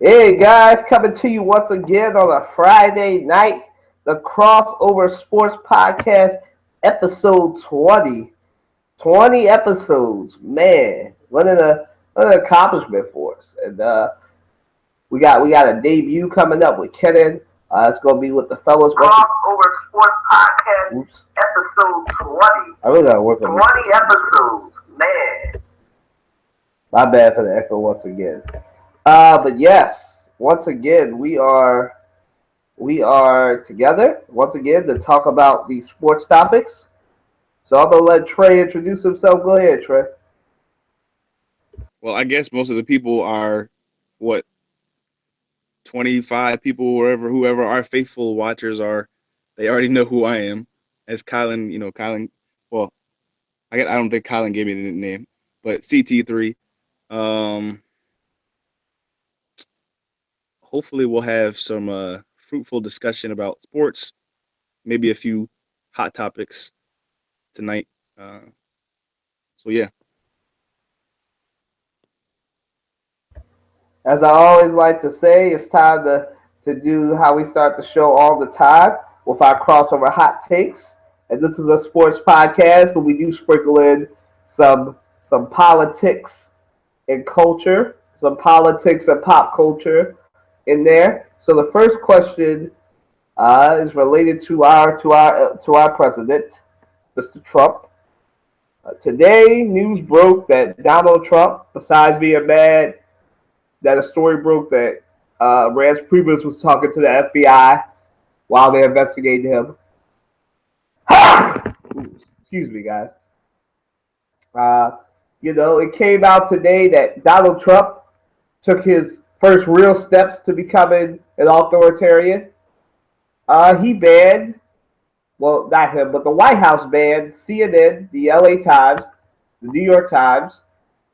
Hey guys, coming to you once again on a Friday night, the Crossover Sports Podcast, episode 20. 20 episodes, man. What an accomplishment for us. And we got a debut coming up with Kenan. It's gonna be with the fellows. Crossover Sports Podcast, episode 20. I really gotta work on 20 episodes, man. My bad for the echo once again. But yes, once again we are together once again to talk about these sports topics. So I'm gonna let Trey introduce himself. Go ahead, Trey. Well, I guess most of the people are what 25 people, whoever our faithful watchers are. They already know who I am as Kylan. Kylan. Well, I don't think Kylan gave me the name, but CT3. Um, Hopefully, we'll have some fruitful discussion about sports, maybe a few hot topics tonight. So yeah. As I always like to say, it's time to do how we start the show all the time with our crossover hot takes. And this is a sports podcast, but we do sprinkle in some some politics and culture, some politics and pop culture in there. So the first question is related to our president, Mr. Trump. Today, news broke that Donald Trump, besides being mad, that a story broke that Rance Priebus was talking to the FBI while they investigated him. Excuse me, guys. Uh, it came out today that Donald Trump took his first real steps to becoming an authoritarian. He banned, well, not him, but the White House banned CNN, the LA Times, the New York Times,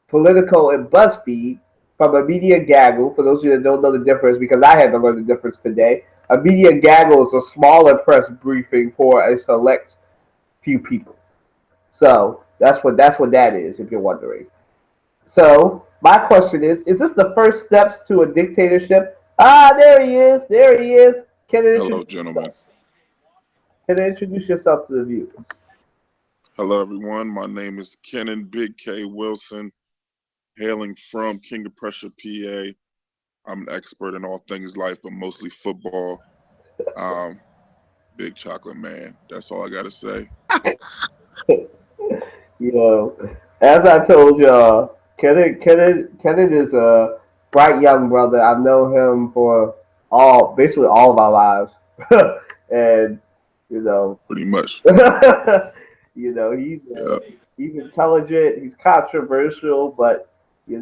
Politico, and BuzzFeed from a media gaggle. For those of you that don't know the difference, because I had to learn the difference today, a media gaggle is a smaller press briefing for a select few people. So that's what that is, if you're wondering. So my question is this the first steps to a dictatorship? There he is. There he is. Can I Hello, introduce gentlemen. can I introduce yourself to the viewers? Hello, everyone. My name is Kenan Big K Wilson, hailing from King of Prussia, PA. I'm an expert in all things life, but mostly football. Um, Big chocolate man. That's all I got to say. You know, as I told y'all, Kenneth is a bright young brother. I've known him for basically all of our lives, and you know, Pretty much. you know, Yeah. he's intelligent. He's controversial, but he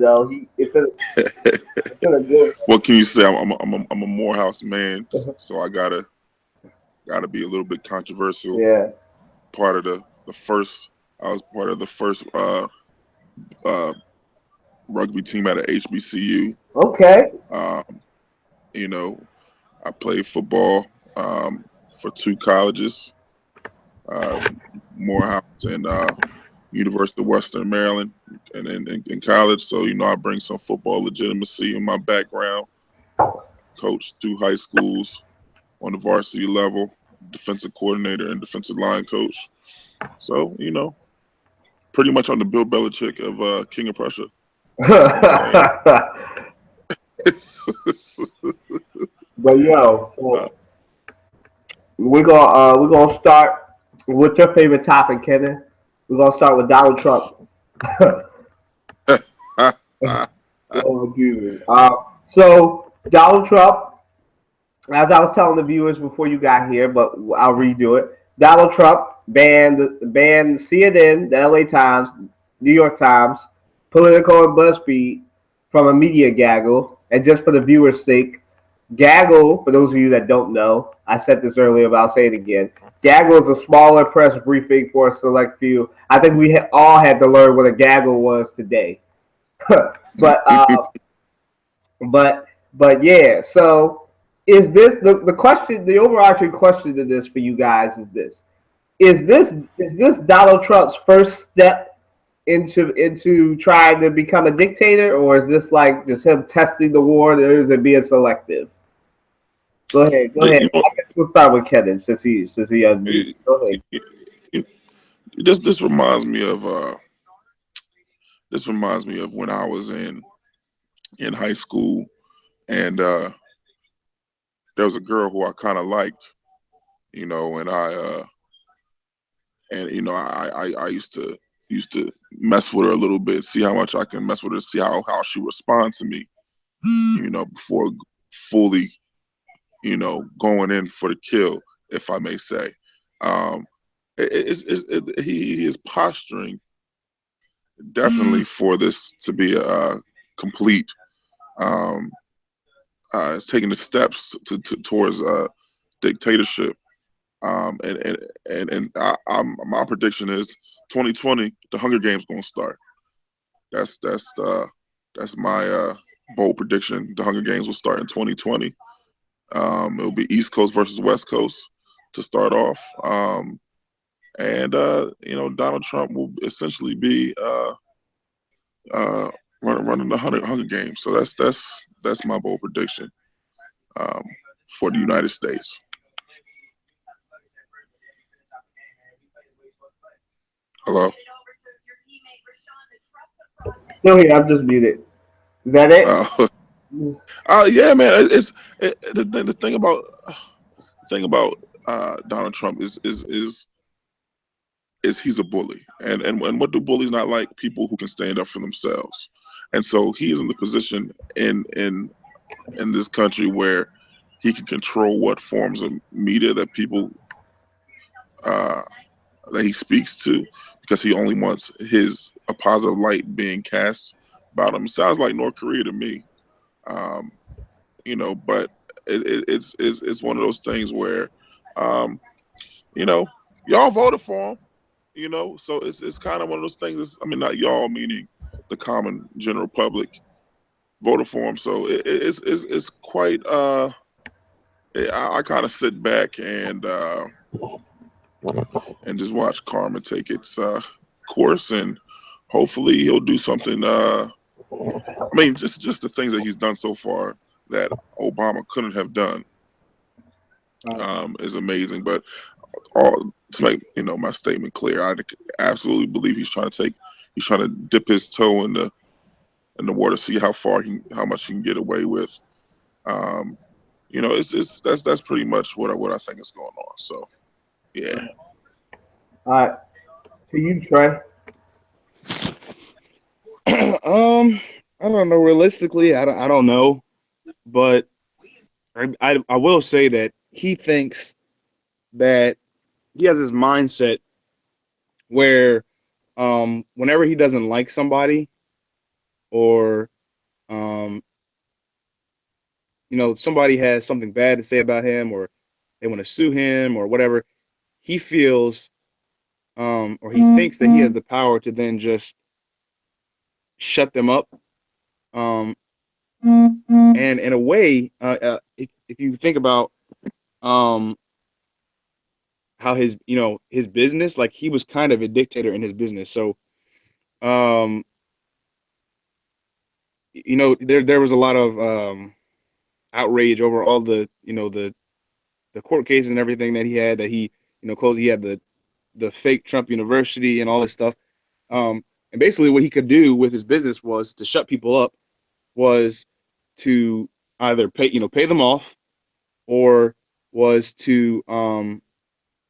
it's in a good. What can you say? I'm a Morehouse man, so I gotta be a little bit controversial. Yeah. Part of the first. I was part of the first uh, rugby team at a HBCU. Okay. Um, you know, I played football for two colleges, uh, Morehouse and University of Western Maryland, and in college. So I bring some football legitimacy in my background. Coached two high schools on the varsity level, defensive coordinator and defensive line coach. So pretty much on the Bill Belichick of King of Prussia. But we're gonna start with your favorite topic, Kenneth. We're gonna start with Donald Trump. Oh, Jesus. So Donald Trump, as I was telling the viewers before you got here, but I'll redo it. Donald Trump banned CNN, the LA Times, New York Times, Politico, and BuzzFeed from a media gaggle. And just for the viewers' sake, gaggle, for those of you that don't know, I said this earlier, but I'll say it again. Gaggle is a smaller press briefing for a select few. I think we all had to learn what a gaggle was today. but but yeah. So is this the question? The overarching question to this for you guys is this: is this Donald Trump's first step into trying to become a dictator, or is this like just him testing the waters and being selective? Go ahead. Go ahead. You know, I guess we'll start with Kevin since he unmuted. it- Go ahead. it- this reminds me of when I was in high school, and there was a girl who I kind of liked, and I used to mess with her a little bit, see how much I can mess with her, see how she responds to me, before fully, going in for the kill, if I may say. Um, he is posturing definitely for this to be a complete. Um, is taking the steps towards dictatorship. My prediction is 2020, the Hunger Games going to start. That's my bold prediction. The Hunger Games will start in 2020. It'll be East Coast versus West Coast to start off. And Donald Trump will essentially be running the Hunger Games. So that's my bold prediction um, for the United States. Hello. Still here. I'm just muted. Is that it? Yeah, man. The thing about Donald Trump is he's a bully, and what do bullies not like? People who can stand up for themselves, and so he is in the position in this country where he can control what forms of media that people uh, that he speaks to, because he only wants a positive light being cast about him. It sounds like North Korea to me. Um, but it's one of those things where, um, you know, y'all voted for him, so it's kind of one of those things. I mean, not y'all, meaning the common general public voted for him. So it's quite. I kind of sit back and just watch karma take its course, and hopefully he'll do something. I mean, just the things that he's done so far that Obama couldn't have done is amazing. But to make my statement clear, I absolutely believe he's trying to dip his toe in the water, see how much he can get away with. That's pretty much what I think is going on. So yeah. All right. To you, Trey. I don't know. Realistically, I don't know, but I will say that he thinks that he has this mindset where whenever he doesn't like somebody, or um somebody has something bad to say about him, or they want to sue him or whatever, he feels or he thinks that he has the power to then just shut them up. um and in a way, if you think about um how his business, like, he was kind of a dictator in his business. So um there was a lot of outrage over all the court cases and everything that he had, that he closed. He had the fake Trump University and all this stuff. And basically what he could do with his business was to shut people up, was to either pay them off, or was to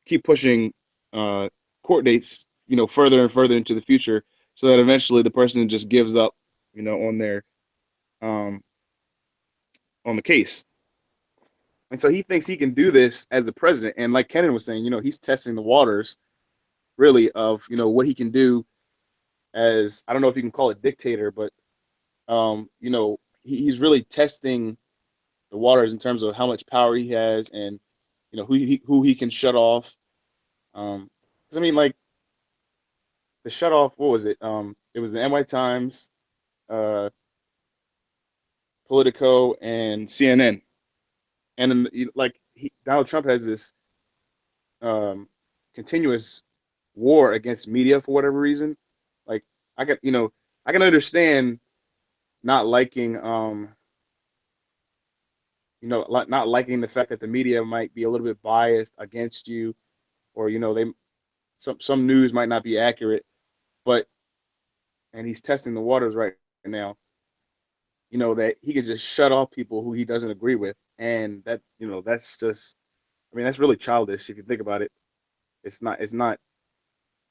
keep pushing uh, court dates, further and further into the future, so that eventually the person just gives up, on their um, on the case. And so he thinks he can do this as a president. And like Kenan was saying, he's testing the waters, really, of what he can do as, I don't know if you can call it dictator, but he's really testing the waters in terms of how much power he has, and who he can shut off. 'Cause I mean, like, the shut off, what was it? It was the NY Times, uh, Politico, and CNN. And then, like, Donald Trump has this um, continuous war against media for whatever reason. Like, I can understand not liking not liking the fact that the media might be a little bit biased against you, or some news might not be accurate, and he's testing the waters right now. That he could just shut off people who he doesn't agree with, and that's just, that's really childish if you think about it. It's not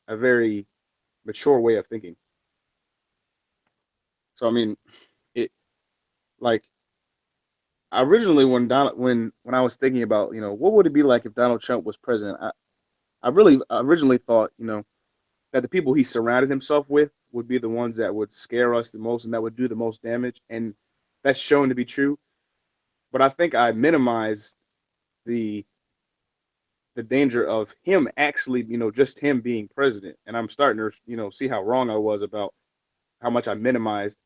a very mature way of thinking. So it like originally when I was thinking about what would it be like if Donald Trump was president, I really originally thought that the people he surrounded himself with would be the ones that would scare us the most and that would do the most damage, and that's shown to be true. But I think I minimized the danger of him actually, just him being president, and I'm starting to see how wrong I was about how much I minimized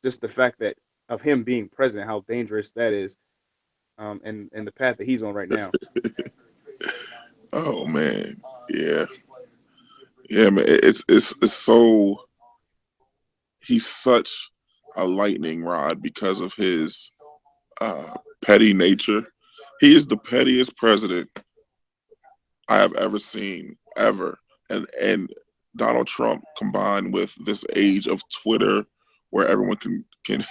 just the fact that of him being president, how dangerous that is, and the path that he's on right now. Oh man, yeah, yeah, man. It's so he's such a lightning rod because of his petty nature. He is the pettiest president I have ever seen, ever. And Donald Trump combined with this age of Twitter, where everyone can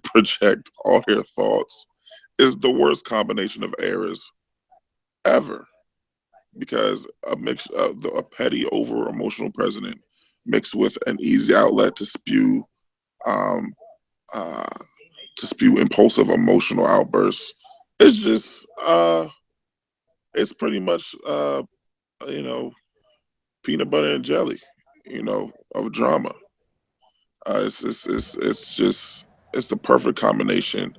project all their thoughts, is the worst combination of errors ever. Because a mix of a petty, over emotional president mixed with an easy outlet um, uh, to spew impulsive emotional outbursts, it's just it's pretty much you know peanut butter and jelly, of drama. It's the perfect combination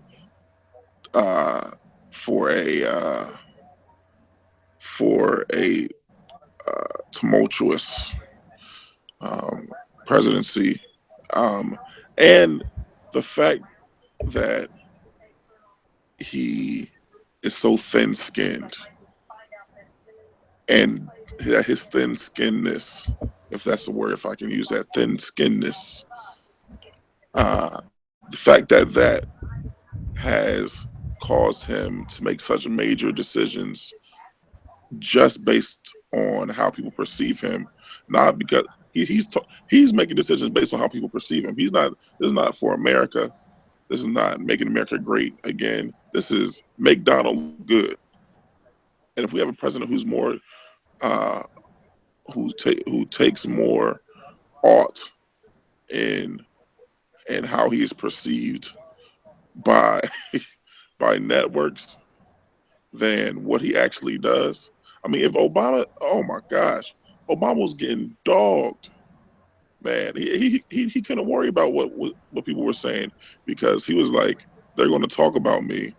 uh, for a tumultuous um, presidency, and the fact that he is so thin-skinned, and that his thin-skinnedness, if that's the word, if I can use that, thin-skinnedness, the fact that has caused him to make such major decisions just based on how people perceive him, not because he's making decisions based on how people perceive him. This is not for America. This is not making America great again. This is make Donald good. And if we have a president who's more uh, who takes more ought in how he is perceived by by networks than what he actually does. If Obama, oh my gosh, Obama was getting dogged, man. He couldn't worry about what people were saying, because he was like, they're going to talk about me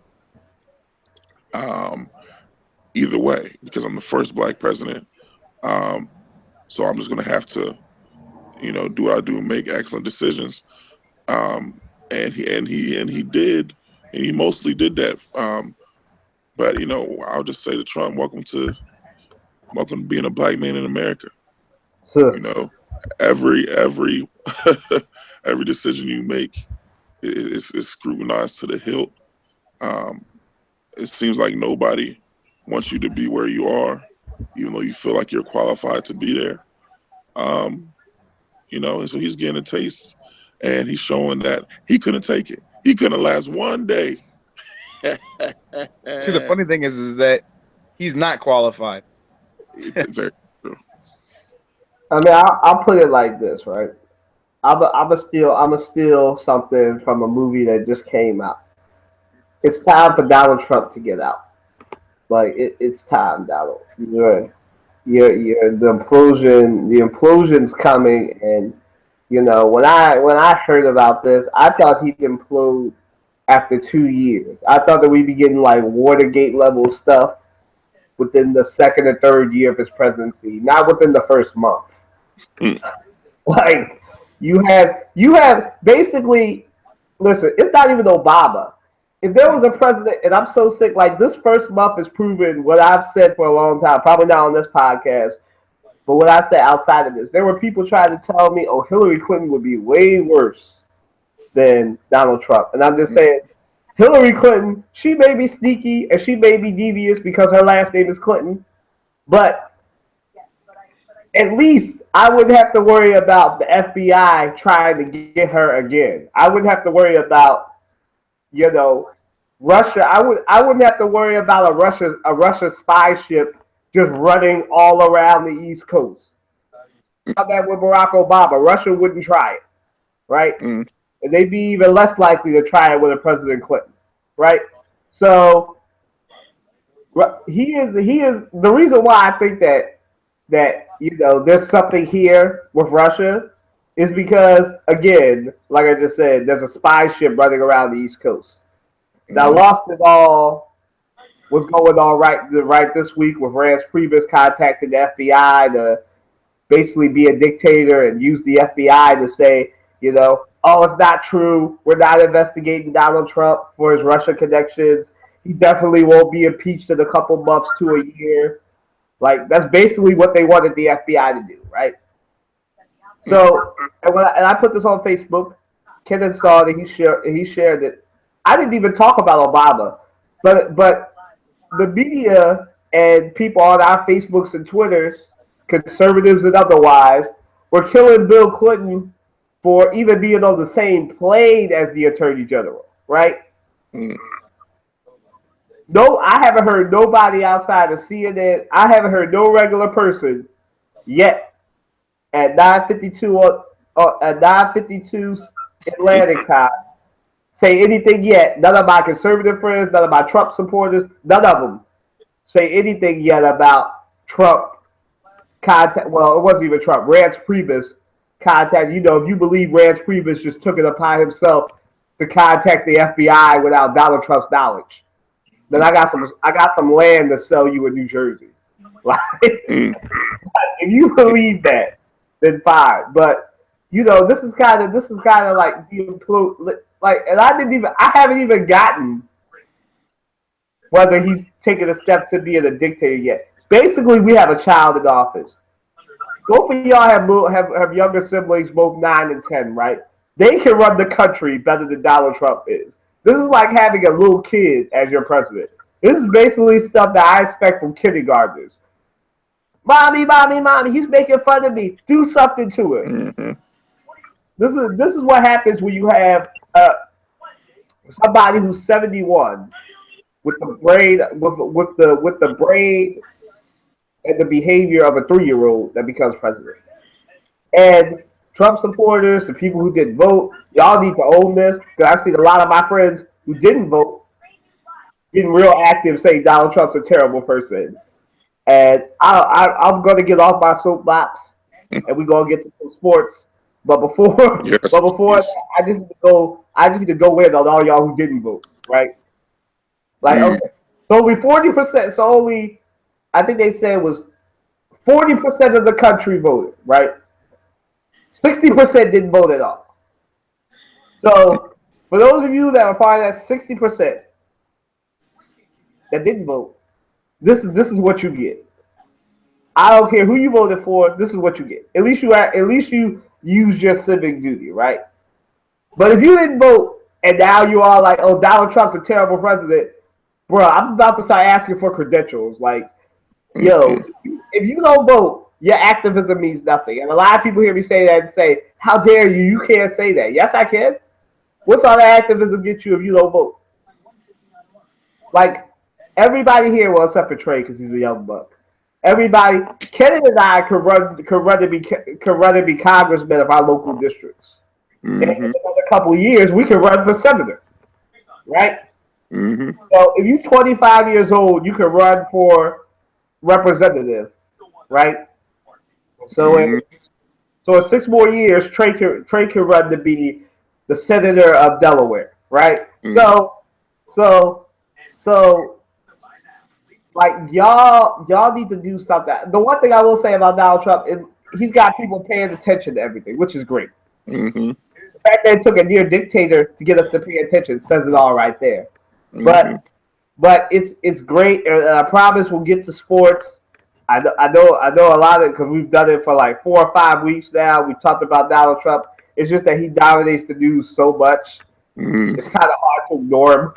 um, either way, because I'm the first black president. So I'm just going to have to, do what I do and make excellent decisions. And he did, and he mostly did that. But I'll just say to Trump, welcome to being a black man in America. Sure. Every every decision you make is scrutinized to the hilt. It seems like nobody wants you to be where you are, even though you feel like you're qualified to be there. And so he's getting a taste, and he's showing that he couldn't take it. He couldn't last one day. See, the funny thing is that he's not qualified. Very true. I'll put it like this, right? I'm a steal something from a movie that just came out. It's time for Donald Trump to get out. Like it's time, Donald. The implosion's coming, and when I heard about this, I thought he'd implode after 2 years. I thought that we'd be getting like Watergate level stuff within the second or third year of his presidency, not within the first month. Like you have basically, listen, it's not even Obama. If there was a president, and I'm so sick, like this first month has proven what I've said for a long time, probably not on this podcast, But what I say outside of this, there were people trying to tell me, oh, Hillary Clinton would be way worse than Donald Trump. And I'm just saying, Hillary Clinton, she may be sneaky and she may be devious because her last name is Clinton, but at least I wouldn't have to worry about the FBI trying to get her again. I wouldn't have to worry about, Russia. I wouldn't have to worry about a Russia spy ship just running all around the East Coast. About that with Barack Obama, Russia wouldn't try it, right? Mm. And they'd be even less likely to try it with a President Clinton, right? So he is the reason why I think that there's something here with Russia is because, again, like I just said, there's a spy ship running around the East Coast. Now, Lost It All was going on right this week with Rance Priebus contacting the FBI to basically be a dictator and use the FBI to say, oh, it's not true. We're not investigating Donald Trump for his Russia connections. He definitely won't be impeached in a couple months to a year. Like, that's basically what they wanted the FBI to do, right? So, and I put this on Facebook, Kenan saw that he shared it. I didn't even talk about Obama, but the media and people on our Facebooks and Twitters, conservatives and otherwise, were killing Bill Clinton for even being on the same plane as the Attorney General, right? Mm. No, I haven't heard nobody outside of CNN. I haven't heard no regular person yet at 9:52 at 9:52 Atlantic time say anything yet. None of my conservative friends, none of my Trump supporters, none of them say anything yet about Trump contact. Well, it wasn't even Trump. Rance Priebus contact. If you believe Rance Priebus just took it upon himself to contact the FBI without Donald Trump's knowledge, then I got some land to sell you in New Jersey. Like, if you believe that, then fine. But this is kind of like the and I haven't even gotten whether he's taken a step to being a dictator yet. Basically, we have a child in office. Both of y'all have younger siblings, both 9 and 10, right? They can run the country better than Donald Trump is. This is like having a little kid as your president. This is basically stuff that I expect from kindergartners. Mommy, he's making fun of me. Do something to it. Mm-hmm. This is what happens when you have somebody who's 71 with the brain with the brain and the behavior of a 3-year-old that becomes president. And Trump supporters, the people who didn't vote, y'all need to own this. Because I seen a lot of my friends who didn't vote getting real active saying Donald Trump's a terrible person. And I'm going to get off my soapbox and we're going to get to some sports. But before, I just need to go in on all y'all who didn't vote, right? Like, okay, so only 40%. So only, I think they said was 40% of the country voted, right? 60% didn't vote at all. So for those of you that are part of that 60% that didn't vote, this is what you get. I don't care who you voted for. This is what you get. At least you use your civic duty, right? But if you didn't vote and now you are like, oh, Donald Trump's a terrible president, bro, I'm about to start asking for credentials. Like, yo, if you don't vote, your activism means nothing. And a lot of people hear me say that and say, how dare you? You can't say that. Yes, I can. What's all the activism get you if you don't vote? Like, everybody here, well, except for Trey because he's a young buck. Everybody, Kennedy and I could run to be congressmen of our local districts. Mm-hmm. And in another couple of years, we can run for senator, right? Mm-hmm. So if you're 25 years old, you can run for representative, right? So in 6 more years, Trey can run to be the senator of Delaware, right? Mm-hmm. So like y'all need to do something. The one thing I will say about Donald Trump is he's got people paying attention to everything, which is great. Mm-hmm. The fact that it took a near dictator to get us to pay attention says it all right there. Mm-hmm. But it's great. And I promise we'll get to sports. I know a lot of because we've done it for like 4 or 5 weeks now. We've talked about Donald Trump. It's just that he dominates the news so much. Mm. It's kind of hard to ignore him.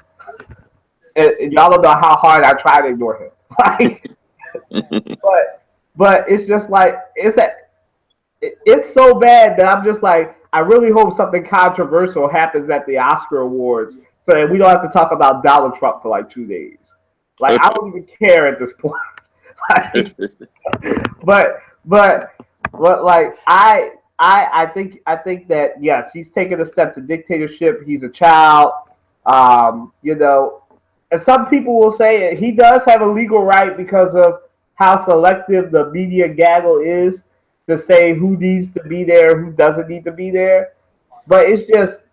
And y'all don't know how hard I try to ignore him. But it's just like it's so bad that I'm just like I really hope something controversial happens at the Oscar Awards so that we don't have to talk about Donald Trump for like 2 days. Like I don't even care at this point. Like, but like I think that yes, he's taken a step to dictatorship. He's a child, you know, and some people will say he does have a legal right because of how selective the media gaggle is to say who needs to be there, who doesn't need to be there. But it's just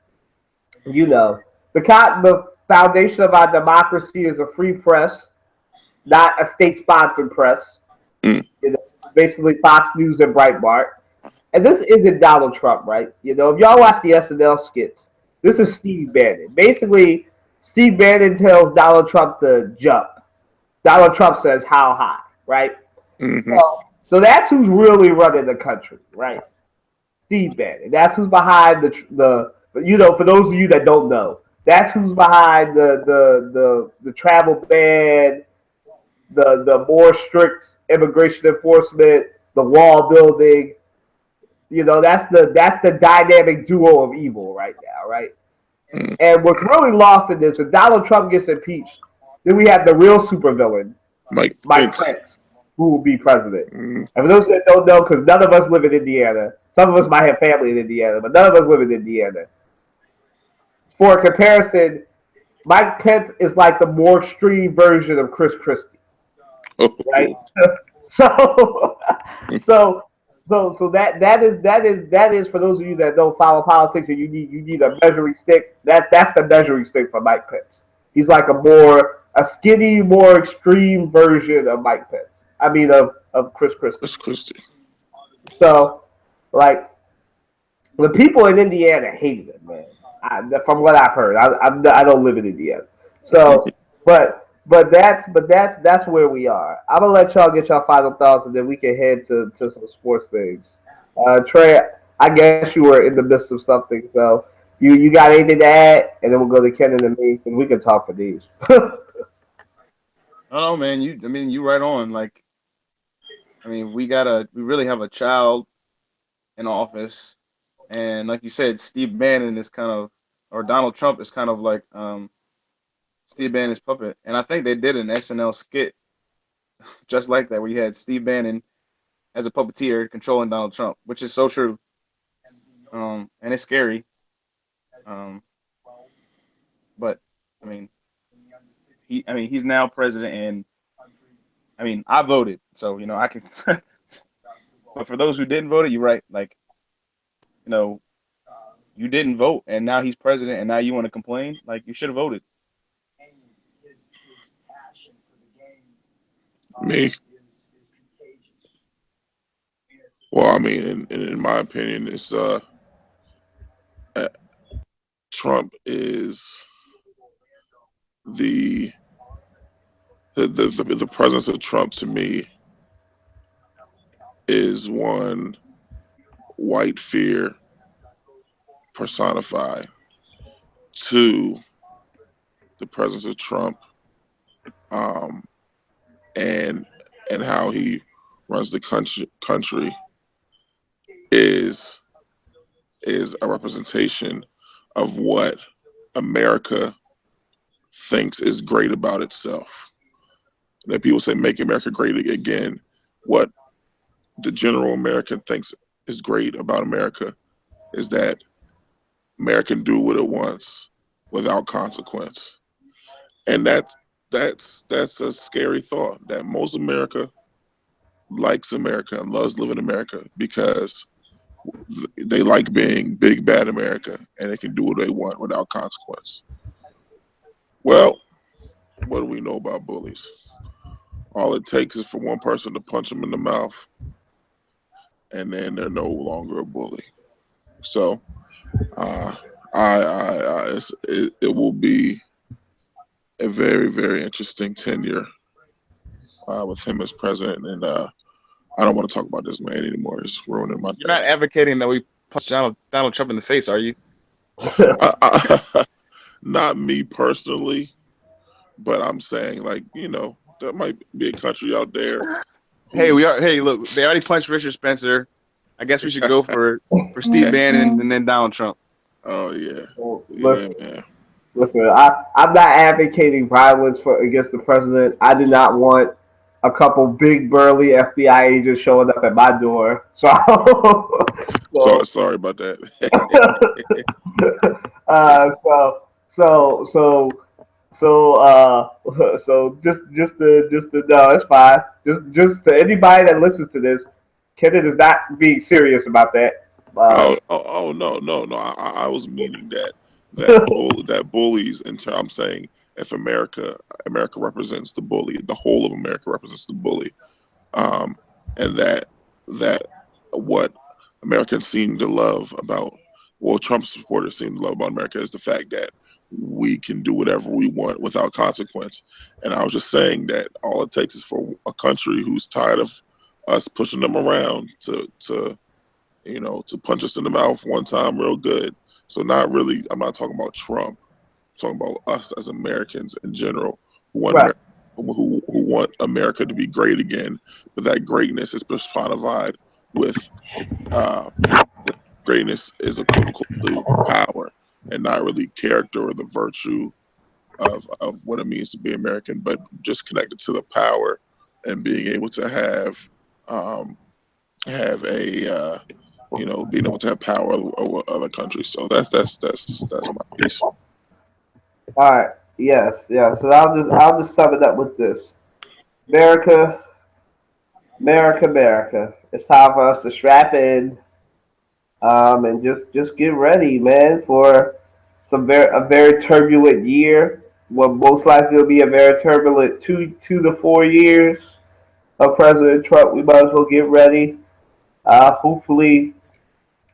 you know the foundation of our democracy is a free press, not a state-sponsored press. Mm. You know, basically Fox News and Breitbart. And this isn't Donald Trump, right? You know, if y'all watch the SNL skits, this is Steve Bannon. Basically, Steve Bannon tells Donald Trump to jump. Donald Trump says, "How high?" Right? Mhm. So that's who's really running the country, right? Steve Bannon. That's who's behind the you know, for those of you that don't know, that's who's behind the travel ban, the more strict immigration enforcement, the wall building. You know, that's the dynamic duo of evil right now, right? Mm. And what's really lost in this, if Donald Trump gets impeached, then we have the real supervillain, Mike Mike Pence. Pence, who will be president. Mm. And for those that don't know, because none of us live in Indiana, some of us might have family in Indiana, but none of us live in Indiana. For comparison, Mike Pence is like the more extreme version of Chris Christie, right? So, so, so that is for those of you that don't follow politics and you need a measuring stick. That's the measuring stick for Mike Pence. He's like a skinny, more extreme version of Mike Pence. I mean of Chris Christie. That's Christie. So, like the people in Indiana hated him, man. From what I've heard, I don't live in Indiana, so but that's where we are. I'm gonna let y'all get y'all final thoughts, and then we can head to some sports things. Trey, I guess you were in the midst of something, so you got anything to add, and then we'll go to Ken and me, and we can talk for these. I don't know, man. You right on. Like, we really have a child in office, and like you said, Steve Bannon is kind of, or Donald Trump is kind of like Steve Bannon's puppet. And I think they did an SNL skit just like that, where you had Steve Bannon as a puppeteer controlling Donald Trump, which is so true. And it's scary. Um, but I mean, he's now president, and I voted, so I can. But for those who didn't vote, you're right. Like, you didn't vote, and now he's president, and now you want to complain? Like, you should have voted. Me. Well, in my opinion, it's Trump is the presence of Trump to me is one white fear personified. Two, the presence of Trump, and how he runs the country is a representation of what America thinks is great about itself. That people say make America great again. What the general American thinks is great about America is that America can do what it wants without consequence. And that's a scary thought, that most America likes America and loves living in America because they like being big bad America and they can do what they want without consequence. Well, what do we know about bullies? All it takes is for one person to punch them in the mouth, and then they're no longer a bully. So, it will be a very, very interesting tenure with him as president. And I don't want to talk about this man anymore. It's ruining my You're not advocating that we punch Donald Trump in the face, are you? Not me personally, but I'm saying, like, there might be a country out there. Hey, look, they already punched Richard Spencer. I guess we should go for Steve Bannon and then Donald Trump. Oh yeah, Well, yeah, man. Listen, I'm not advocating violence against the president. I do not want a couple big burly FBI agents showing up at my door. So, Sorry about that. Just to no, it's fine. Just to anybody that listens to this, Kenneth is not being serious about that. No. I was meaning that bullies. I'm saying if America represents the bully, the whole of America represents the bully, and that what Americans seem to love about, well, Trump supporters seem to love about America is the fact that we can do whatever we want without consequence. And I was just saying that all it takes is for a country who's tired of us pushing them around to punch us in the mouth one time real good. So I'm not talking about Trump. I'm talking about us as Americans in general who want America to be great again. But that greatness is personified with greatness is equivocal to power and not really character or the virtue of what it means to be American, but just connected to the power and being able to have being able to have power over other countries. So that's my piece. All right. Yes. So I'll just sum it up with this: America. It's time for us to strap in, and just get ready, man, for a very turbulent year. What most likely will be a very turbulent 2 to 4 years of President Trump. We might as well get ready. Hopefully,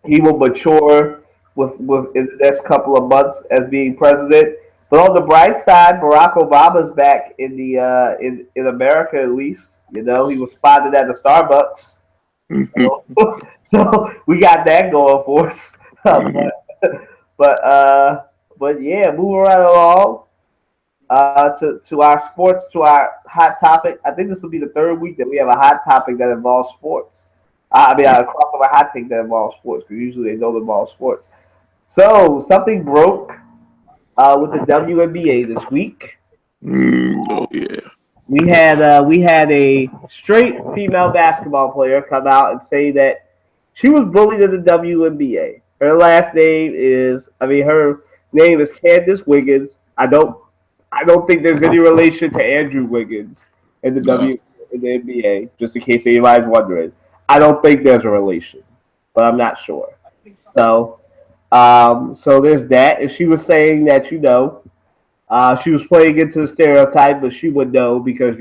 he will mature with in the next couple of months as being president. But on the bright side, Barack Obama's back in the in America at least. He was spotted at the Starbucks, so we got that going for us. But yeah, moving right along to our sports, to our hot topic. I think this will be the third week that we have a hot topic that involves sports. A crossover hot take that involves sports, because usually they don't involve sports. So something broke with the WNBA this week. Oh yeah. We had a straight female basketball player come out and say that she was bullied in the WNBA. Her name is Candace Wiggins. I don't think there's any relation to Andrew Wiggins in the in the NBA. Just in case anybody's wondering, I don't think there's a relation, but I'm not sure. So, so there's that. And she was saying that she was playing into the stereotype, but she would know because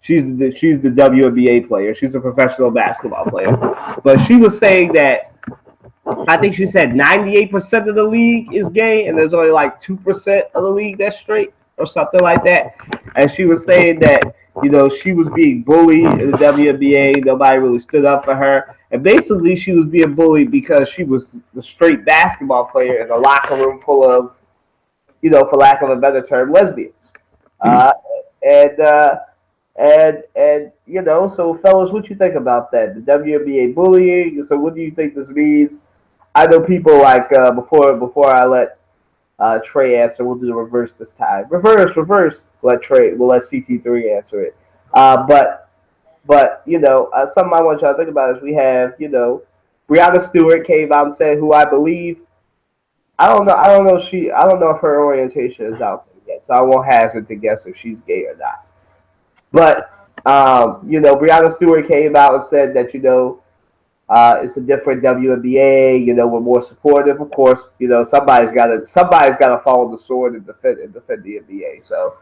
she's the WNBA player. She's a professional basketball player. But she was saying that I think she said 98% of the league is gay, and there's only like 2% of the league that's straight or something like that. And she was saying that she was being bullied in the WNBA. Nobody really stood up for her, and basically she was being bullied because she was the straight basketball player in a locker room full of, for lack of a better term, lesbians. So fellas, what you think about that? The WNBA bullying. So what do you think this means? I know people like before I let Trey answer, we'll do the reverse this time. Reverse. We'll let CT3 answer it. But something I want y'all to think about is we have Breanna Stewart came out and said, who I believe. I don't know if her orientation is out there yet, so I won't hazard to guess if she's gay or not. But Breanna Stewart came out and said that it's a different WNBA. We're more supportive. Of course, somebody's got to follow the sword and defend the NBA. So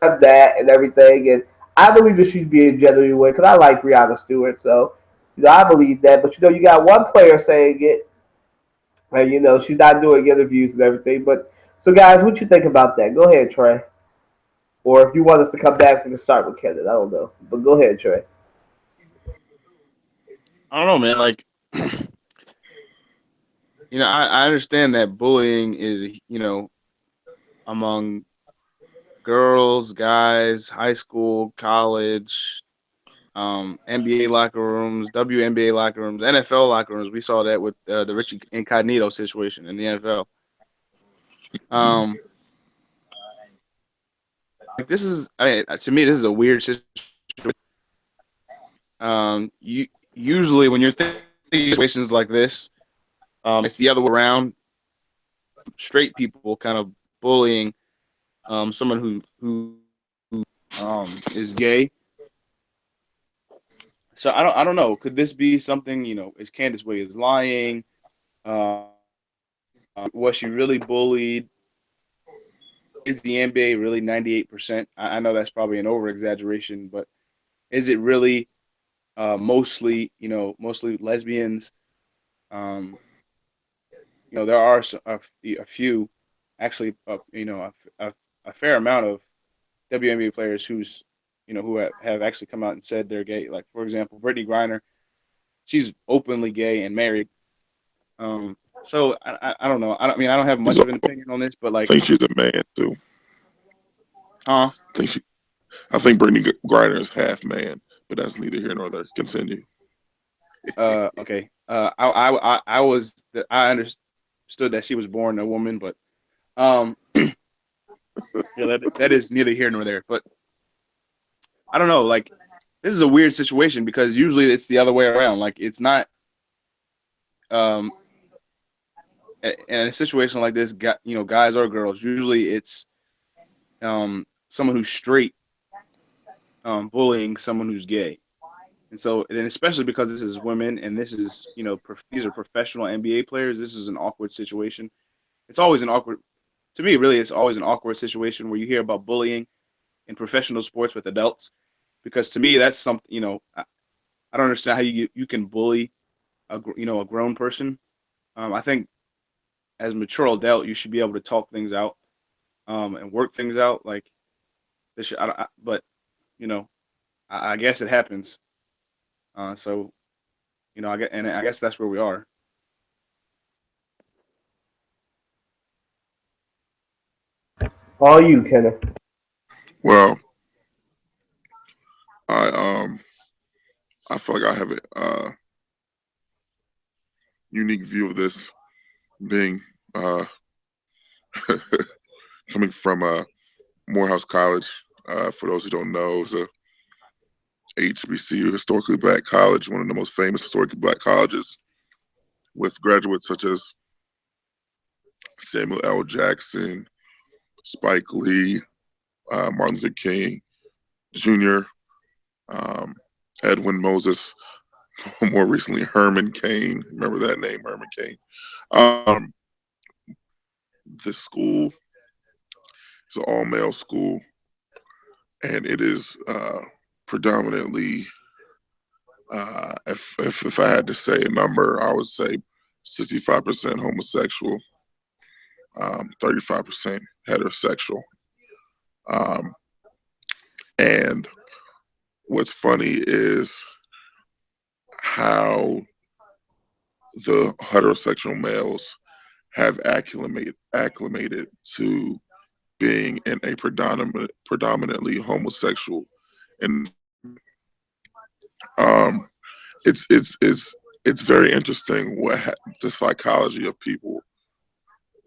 that and everything, and I believe that she's being genuine because I like Breanna Stewart. So I believe that. But you got one player saying it. And she's not doing interviews and everything. But so guys, what you think about that? Go ahead, Trey. Or if you want us to come back, we can start with Kenneth. I don't know, but go ahead, Trey. I don't know, man. Like, I understand that bullying is, among girls, guys, high school, college, NBA locker rooms, WNBA locker rooms, NFL locker rooms. We saw that with the Richie Incognito situation in the NFL. Um, like this is, to me, this is a weird situation. You usually when you're thinking situations like this, it's the other way around. Straight people kind of bullying someone who is gay. So I don't know. Could this be something? Is Candace Wiggins lying? Uh, was she really bullied? Is the NBA really 98%? I know that's probably an over exaggeration, but is it really mostly lesbians? Um, there are a few, actually, a fair amount of WNBA players who have actually come out and said they're gay. Like, for example, Brittany Griner, she's openly gay and married. So I don't know. I don't have much of an opinion on this, but I like, think she's a man too. huh? I think Brittany Griner is half man, but that's neither here nor there. Continue. Okay. I understood that she was born a woman, but yeah, that is neither here nor there. But I don't know. Like, this is a weird situation because usually it's the other way around. Like, it's not um in a situation like this, guys or girls. Usually it's someone who's straight bullying someone who's gay. And especially because this is women and this is, these are professional NBA players, this is an awkward situation. It's always an awkward, to me, really, it's always an awkward situation where you hear about bullying in professional sports with adults. Because to me, that's something, I don't understand how you can bully a grown person. I think as a mature adult, you should be able to talk things out and work things out. Like, this should, but, you know, I guess it happens. So, I guess that's where we are. All you, Kenneth. Well, I I feel like I have a unique view of this, being uh, coming from Morehouse College. For those who don't know, it's a HBCU, historically black college, one of the most famous historically black colleges, with graduates such as Samuel L. Jackson, Spike Lee, Martin Luther King Jr., um, Edwin Moses, more recently Herman Cain. Remember that name, Herman Cain. Um, the school is an all-male school, and it is predominantly, if I had to say a number, I would say 65% homosexual, 35% heterosexual. Um, and what's funny is how the heterosexual males have acclimated to being in a predominantly homosexual, and um, it's very interesting the psychology of people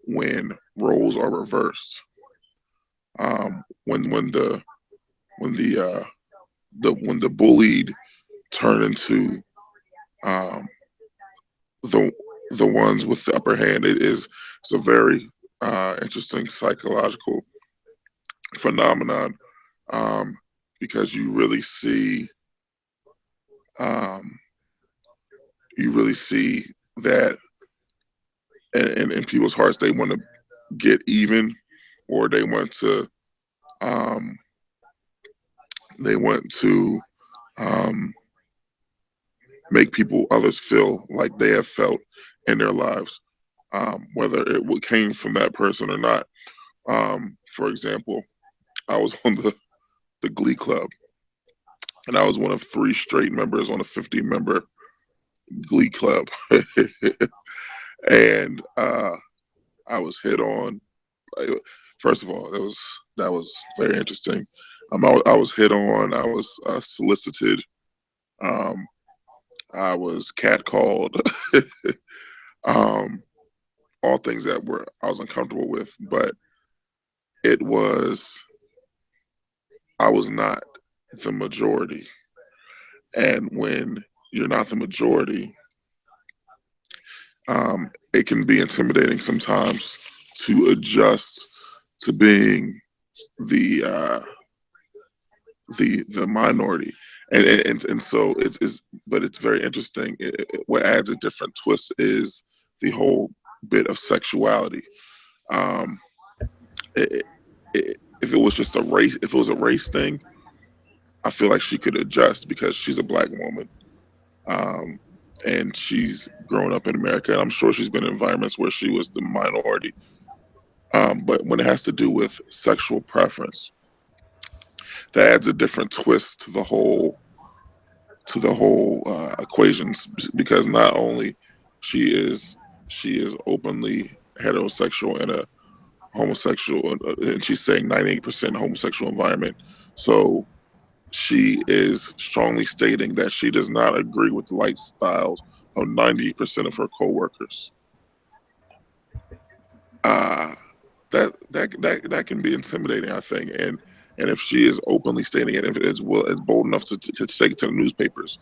when roles are reversed. When the bullied turn into um, the the ones with the upper hand, it's a very interesting psychological phenomenon, um, because um, you really see that in people's hearts, they want to get even, or um, they want to um, make others feel like they have felt in their lives, whether it came from that person or not. For example, I was on the Glee Club, and I was one of 3 straight members on a 50-member Glee Club, and I was hit on. Like, first of all, that was very interesting. I was hit on. I was solicited. Um, I was catcalled. um, all things that I was uncomfortable with, but it was I was not the majority. And when you're not the majority, it can be intimidating sometimes to adjust to being the the minority. And so but it's very interesting. What adds a different twist is the whole bit of sexuality. Um, it, if it was just a race, if it was a race thing, I feel like she could adjust because she's a black woman, um, and she's grown up in America, and I'm sure she's been in environments where she was the minority. But when it has to do with sexual preference, that adds a different twist to the whole equation, because not only she is she is openly heterosexual and a homosexual, and she's saying 98% homosexual environment. So she is strongly stating that she does not agree with the lifestyles of 90% of her coworkers. Uh, that can be intimidating, I think, and if she is openly stating it, if it is bold enough to take it to the newspapers,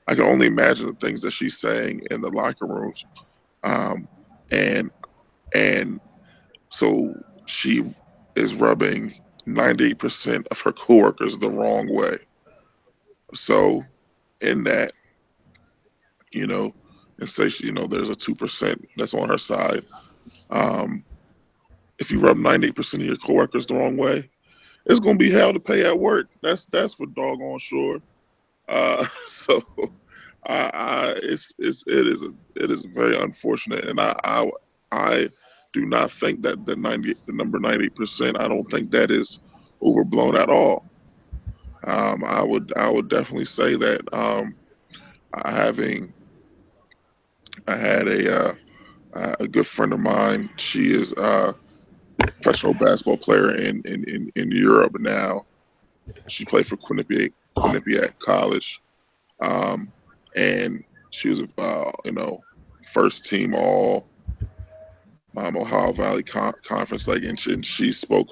I can only imagine the things that she's saying in the locker rooms, um, and and so she is rubbing 98% of her coworkers the wrong way. So in that, you know, and say there's a 2% that's on her side. Um, if you rub 98% of your coworkers the wrong way, it's gonna be hell to pay at work. That's for doggone sure. So it is very unfortunate, and I do not think that the number 98%. I don't think that is overblown at all. I would definitely say that having I had a good friend of mine. She is a professional basketball player in Europe now. She played for Quinnipiac College, um, and she was first team all Ohio Valley Conference. Like, and she spoke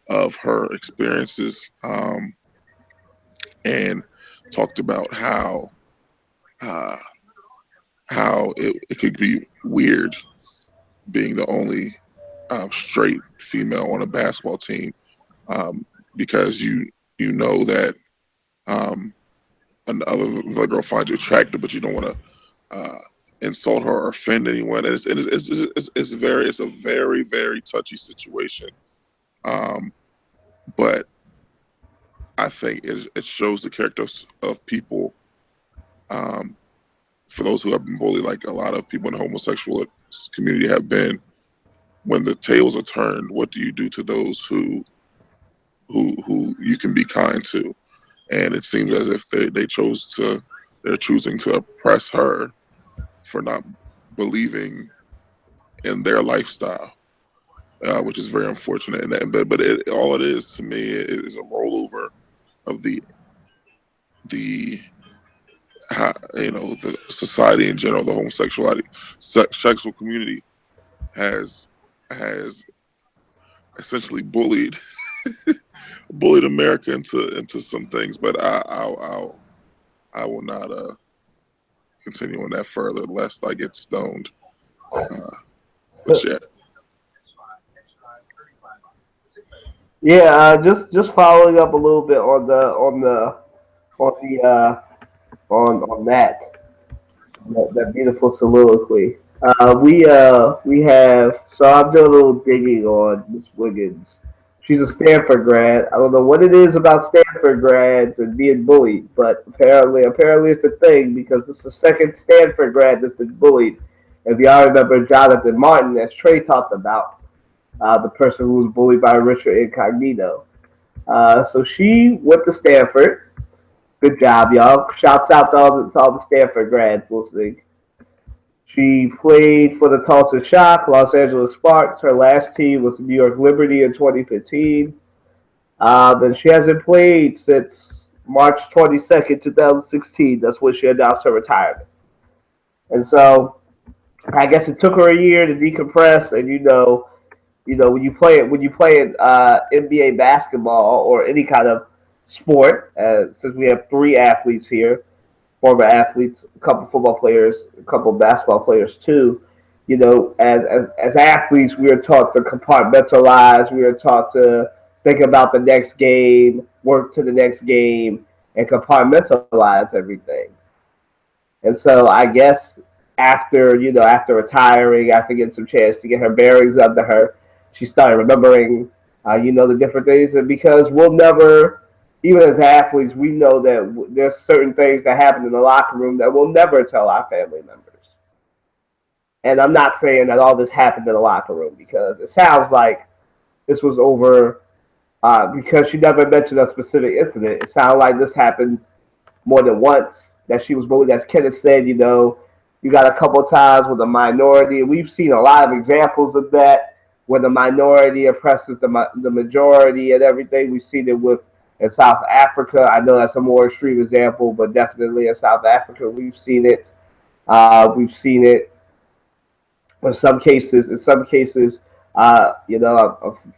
of her experiences, and talked about uh, how it could be weird being the only straight female on a basketball team, because you know that another girl finds you attractive, but you don't want to insult her or offend anyone. And it's a very, very touchy situation. Um, but I think it shows the character of people. Um, for those who have been bullied, like a lot of people in the homosexual community have been, when the tables are turned, what do you do to those who you can be kind to? And it seems as if they're choosing to oppress her for not believing in their lifestyle, which is very unfortunate. All it is to me is a rollover of the the society in general. The homosexuality sexual community has essentially bullied America into some things, but I will not continue on that further, lest I get stoned. But yeah. Yeah, just following up a little bit on that beautiful soliloquy. We have, so I'm doing a little digging on Miss Wiggins. She's a Stanford grad. I don't know what it is about Stanford grads and being bullied, but apparently it's a thing, because it's the second Stanford grad that's been bullied. If y'all remember Jonathan Martin, as Trey talked about, the person who was bullied by Richard Incognito. So she went to Stanford. Good job, y'all. Shouts out to all the Stanford grads listening. She played for the Tulsa Shock, Los Angeles Sparks. Her last team was the New York Liberty in 2015. And she hasn't played since March 22nd, 2016. That's when she announced her retirement. And so I guess it took her a year to decompress. And when you play in NBA basketball or any kind of sport, since we have three athletes here, former athletes, a couple football players, a couple basketball players too. As athletes, we are taught to compartmentalize. We are taught to think about the next game, work to the next game, and compartmentalize everything. And so I guess after retiring, after getting some chance to get her bearings under her, she started remembering, the different things. And because we'll never, even as athletes, we know that there's certain things that happen in the locker room that we'll never tell our family members. And I'm not saying that all this happened in the locker room because it sounds like this was over because she never mentioned a specific incident. It sounded like this happened more than once, that she was bullied. As Kenneth said, you got a couple of times with a minority. And we've seen a lot of examples of that where the minority oppresses the majority and everything. We've seen it in South Africa. I know that's a more extreme example, but definitely in South Africa, we've seen it. We've seen it in some cases. I'm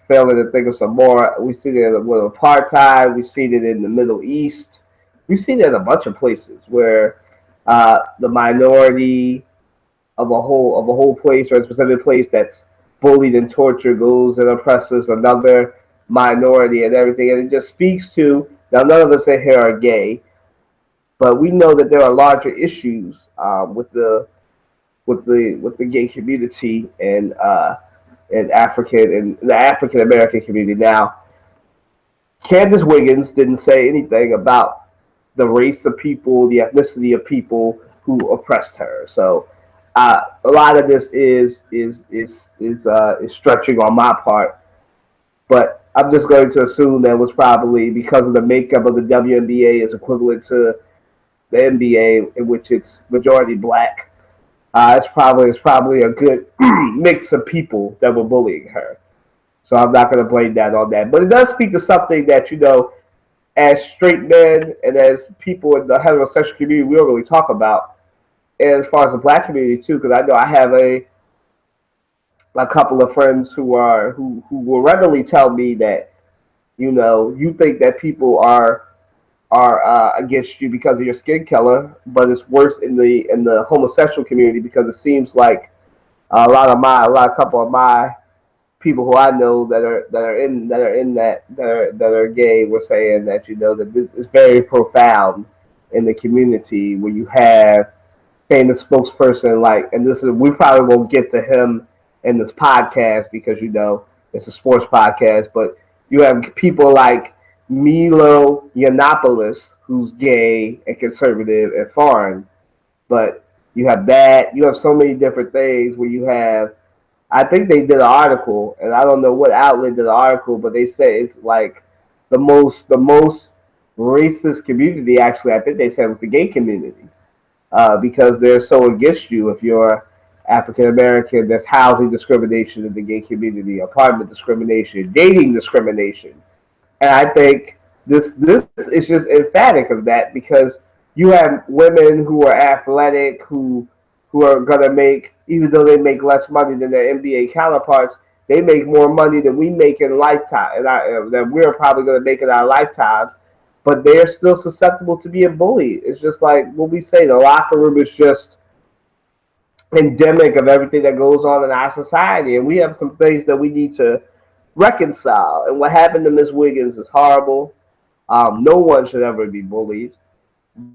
failing to think of some more. We've seen it with apartheid. We've seen it in the Middle East. We've seen it in a bunch of places where the minority of a whole place or a specific place that's bullied and tortured goes and oppresses another minority and everything. And it just speaks to, now none of us here are gay, but we know that there are larger issues with the gay community and the African American community. Now, Candace Wiggins didn't say anything about the race of people, the ethnicity of people who oppressed her. So a lot of this is stretching on my part, but I'm just going to assume that was probably because of the makeup of the WNBA is equivalent to the NBA, in which it's majority black. It's probably a good mix of people that were bullying her. So I'm not going to blame that on that. But it does speak to something that, as straight men and as people in the heterosexual community, we don't really talk about. And as far as the black community too, because I know I have a couple of friends who will readily tell me that, you think that people are against you because of your skin color, but it's worse in the homosexual community because it seems like a couple of my people who I know that are gay were saying that that this is very profound in the community where you have famous spokesperson we probably won't get to him in this podcast because it's a sports podcast, but you have people like Milo Yiannopoulos, who's gay and conservative and foreign, but you have so many different things where you have. I think they did an article, and I don't know what outlet did the article, but they say it's like the most racist community. Actually, I think they said it was the gay community because they're so against you if you're African American. There's housing discrimination in the gay community, apartment discrimination, dating discrimination. And I think this is just emphatic of that because you have women who are athletic, who are going to make, even though they make less money than their NBA counterparts, they make more money than we make in lifetime, and that we're probably going to make in our lifetimes, but they're still susceptible to being bullied. It's just like what we say, the locker room is just endemic of everything that goes on in our society, and we have some things that we need to reconcile. And what happened to Miss Wiggins is horrible. No one should ever be bullied,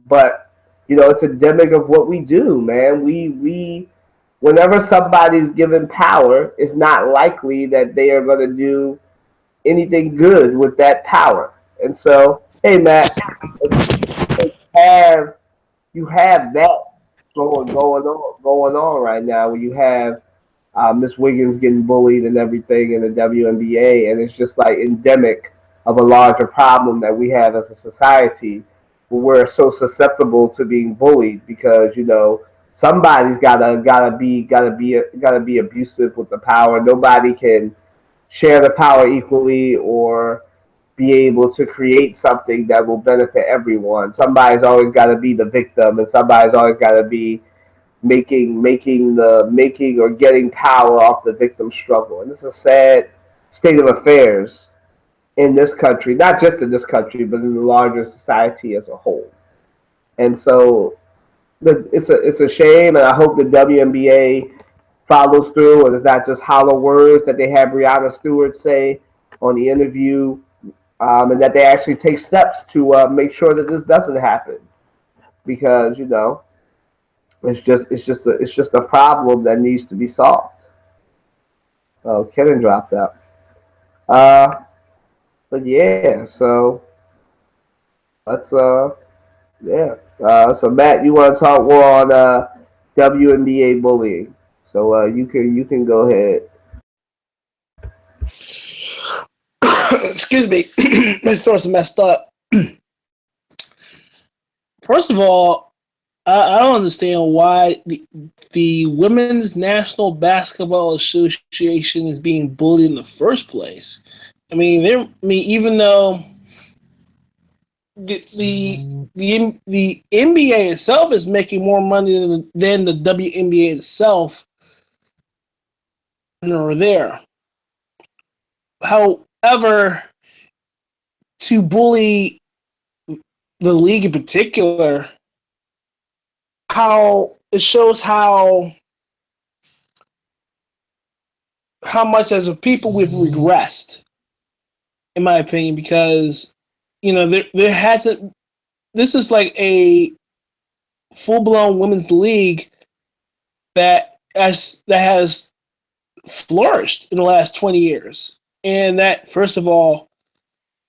but it's endemic of what we do, man. We whenever somebody's given power, it's not likely that they are going to do anything good with that power. And so, hey, Matt, you have that going on right now, where you have Miss Wiggins getting bullied and everything in the WNBA, and it's just like endemic of a larger problem that we have as a society. We're so susceptible to being bullied because somebody's gotta be abusive with the power. Nobody can share the power equally or be able to create something that will benefit everyone. Somebody's always got to be the victim, and somebody's always got to be making or getting power off the victim struggle. And this is a sad state of affairs in this country, not just in this country, but in the larger society as a whole. And so it's a shame, and I hope the WNBA follows through, and it's not just hollow words that they have Brianna Stewart say on the interview, and that they actually take steps to make sure that this doesn't happen, because it's just a problem that needs to be solved. Oh, Kenan dropped out. But yeah, so let's yeah. So Matt, you want to talk more on WNBA bullying? So you can go ahead. Excuse me, my throat's messed up. First of all, I don't understand why the Women's National Basketball Association is being bullied in the first place. I mean, even though the NBA itself is making more money than the WNBA itself, or there. However, to bully the league in particular, how it shows how much as a people we've regressed, in my opinion, because there hasn't. This is like a full-blown women's league that has flourished in the last 20 years, and that, first of all,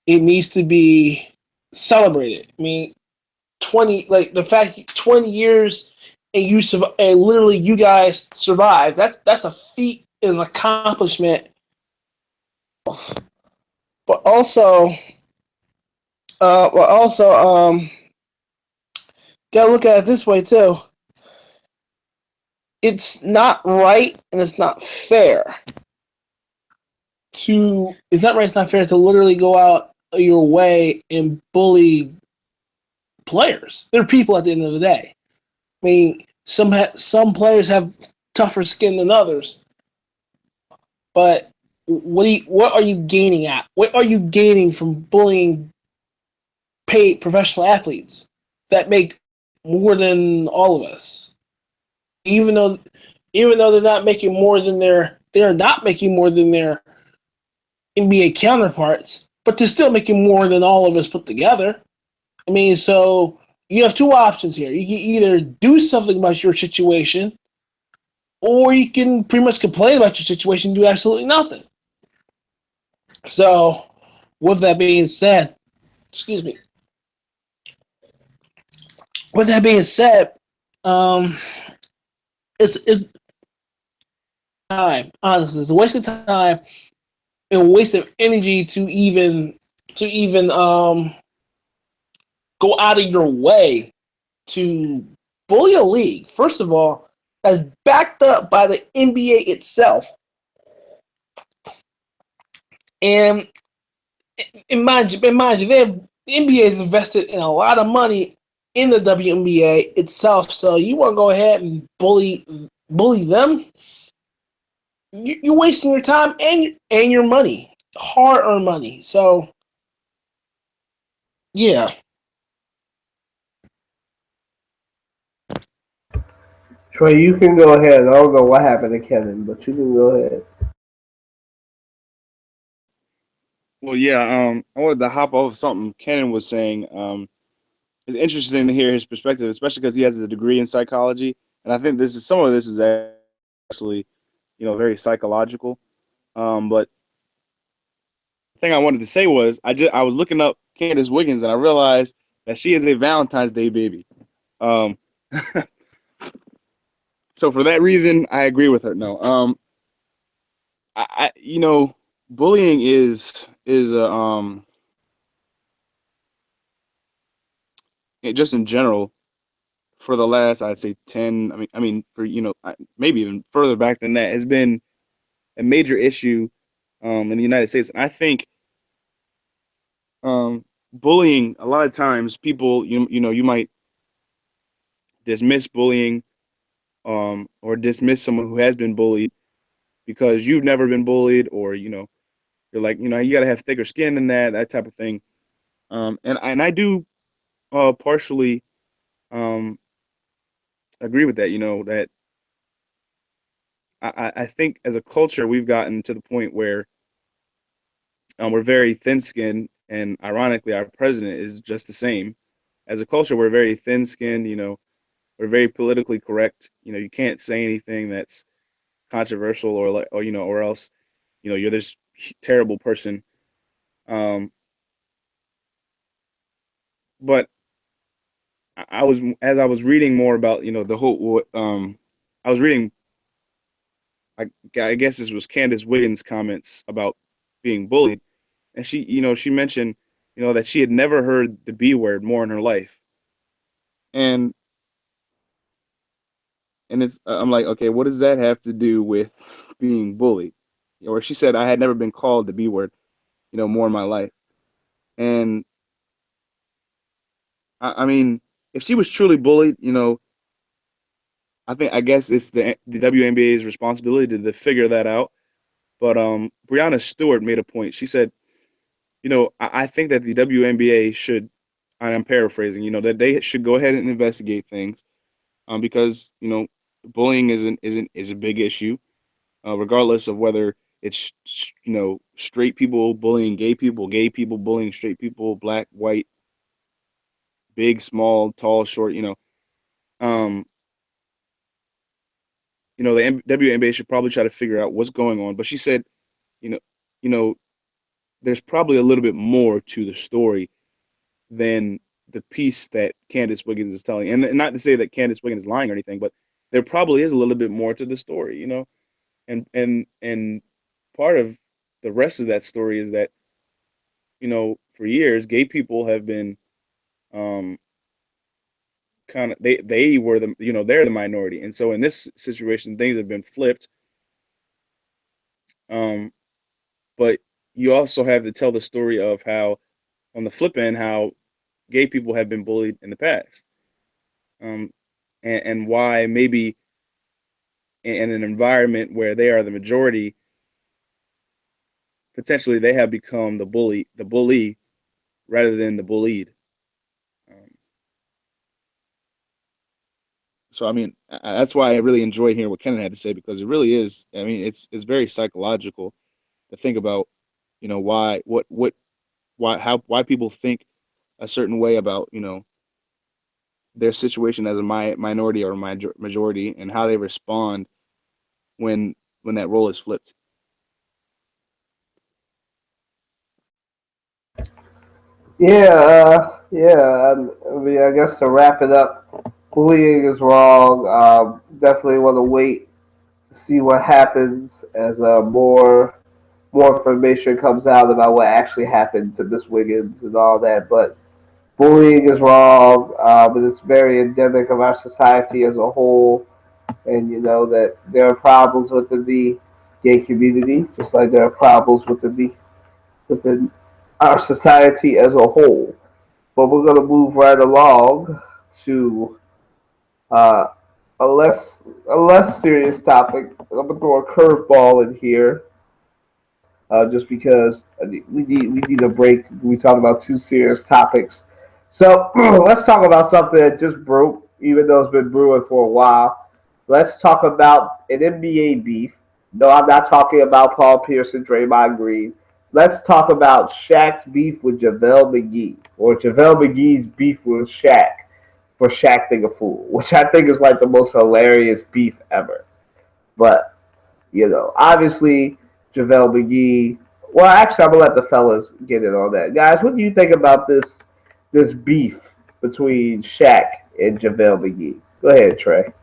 it needs to be celebrated. I mean, 20 years and literally you guys survived. That's a feat and an accomplishment. But also, gotta look at it this way too. It's not right and it's not fair to literally go out your way and bully players. They're people at the end of the day. I mean, some players have tougher skin than others, but what are you gaining at? What are you gaining from bullying paid professional athletes that make more than all of us? Even though they're not making more than they're not making more than their NBA counterparts, but they're still making more than all of us put together. I mean, so you have two options here. You can either do something about your situation, or you can pretty much complain about your situation and do absolutely nothing. So, with that being said, excuse me. With that being said, it's time. Honestly, it's a waste of time and a waste of energy to even go out of your way to bully a league, first of all, that's backed up by the NBA itself. And mind you, the NBA is invested in a lot of money in the WNBA itself. So you want to go ahead and bully them? You're wasting your time and your money, hard-earned money. So, yeah. Trey, you can go ahead. I don't know what happened to Kenan, but you can go ahead. Well, yeah, I wanted to hop off something Kenan was saying. It's interesting to hear his perspective, especially because he has a degree in psychology, and I think some of this is actually, very psychological. But the thing I wanted to say was I was looking up Candace Wiggins, and I realized that she is a Valentine's Day baby. So for that reason, I agree with her. No, bullying is just in general, for the last, I'd say 10. For maybe even further back than that, has been a major issue in the United States. And I think bullying, a lot of times people, you might dismiss bullying, or dismiss someone who has been bullied because you've never been bullied, or you're like, you got to have thicker skin than that type of thing. And I do partially um, agree with that. That I think as a culture we've gotten to the point where we're very thin-skinned, and ironically, our president is just the same. As a culture, we're very thin-skinned. We're very politically correct. You can't say anything that's controversial, or like, or else, you're this terrible person. Um, but I was as I was reading more about the whole I was reading, I guess this was Candace Wiggins' comments about being bullied, and she mentioned that she had never heard the B word more in her life, and it's I'm like, okay, what does that have to do with being bullied? Or she said I had never been called the B word more in my life, and I mean, if she was truly bullied, I guess it's the WNBA's responsibility to figure that out. But Brianna Stewart made a point. She said, I think that the WNBA should, and I'm paraphrasing, that they should go ahead and investigate things, because bullying is a big issue, regardless of whether it's straight people bullying gay people bullying straight people, black, white, big, small, tall, short. Um, the WNBA should probably try to figure out what's going on. But she said, you know, you know, there's probably a little bit more to the story than the piece that Candace Wiggins is telling. And not to say that Candace Wiggins is lying or anything, but there probably is a little bit more to the story, And part of the rest of that story is that, for years, gay people have been kind of they were they're the minority, and so in this situation things have been flipped. Um, but you also have to tell the story of how, on the flip end, how gay people have been bullied in the past, um, and why maybe in an environment where they are the majority, potentially they have become the bully rather than the bullied. Um, so I mean, that's why I really enjoy hearing what Kenan had to say, because it really is. I mean, it's very psychological to think about, why what why people think a certain way about their situation as a minority or majority, and how they respond when that role is flipped. Yeah. I mean, I guess to wrap it up, bullying is wrong. Definitely want to wait to see what happens as more information comes out about what actually happened to Miss Wiggins and all that. But bullying is wrong, but it's very endemic of our society as a whole. And you know that there are problems within the gay community, just like there are problems within our society as a whole. But we're going to move right along to uh, a less serious topic. I'm gonna throw a curveball in here, just because we need a break. We talk about two serious topics, so let's talk about something that just broke, even though it's been brewing for a while. Let's talk about an NBA beef. No, I'm not talking about Paul Pierce and Draymond Green. Let's talk about Shaq's beef with JaVale McGee, or JaVale McGee's beef with Shaq for Shaq being a fool, which I think is like the most hilarious beef ever. But obviously JaVale McGee. Well, actually, I'm gonna let the fellas get in on that. Guys, what do you think about this beef between Shaq and JaVale McGee? Go ahead, Trey.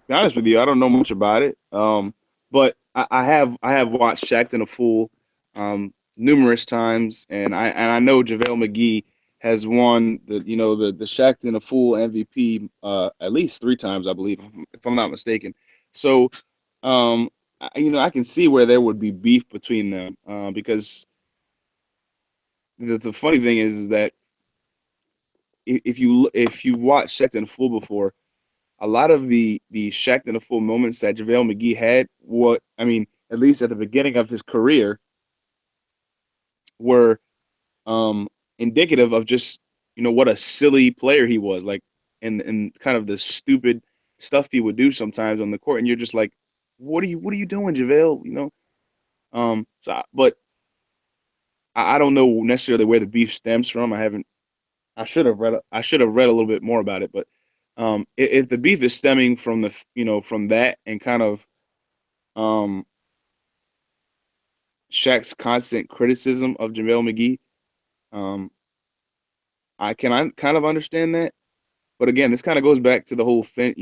Be honest with you, I don't know much about it. But I have watched Shaqtin' a Fool numerous times, and I know JaVale McGee has won the Shaqtin' a Fool MVP at least 3 times, I believe, if I'm not mistaken. So, I can see where there would be beef between them because the funny thing is that if you watched Shaqtin' a Fool before, a lot of the Shaqtin' a Fool moments that JaVale McGee had, at least at the beginning of his career, were indicative of just what a silly player he was, like, and kind of the stupid stuff he would do sometimes on the court, and you're just like, what are you doing, JaVale? But I don't know necessarily where the beef stems from. I should have read a little bit more about it, but if the beef is stemming from from that and kind of um Shaq's constant criticism of JaVale McGee, um, I kind of understand that. But again, this kind of goes back to the whole thin,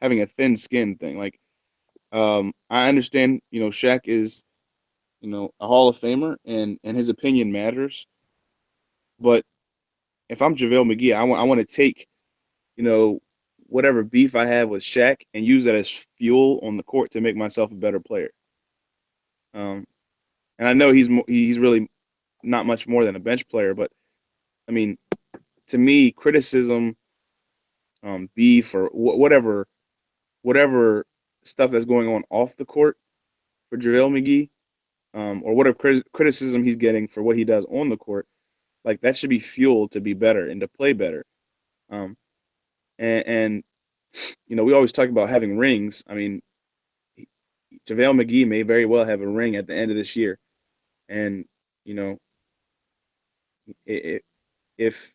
having a thin skin thing. Like, I understand, Shaq is, a Hall of Famer, and his opinion matters. But if I'm JaVale McGee, I want to take, you know, whatever beef I have with Shaq and use that as fuel on the court to make myself a better player. Um, and I know he's really not much more than a bench player, but I mean, to me, criticism, beef, or whatever stuff that's going on off the court for JaVale McGee, or whatever criticism he's getting for what he does on the court, like that should be fuel to be better and to play better. Um, and we always talk about having rings. I mean, JaVale McGee may very well have a ring at the end of this year, and you know, I if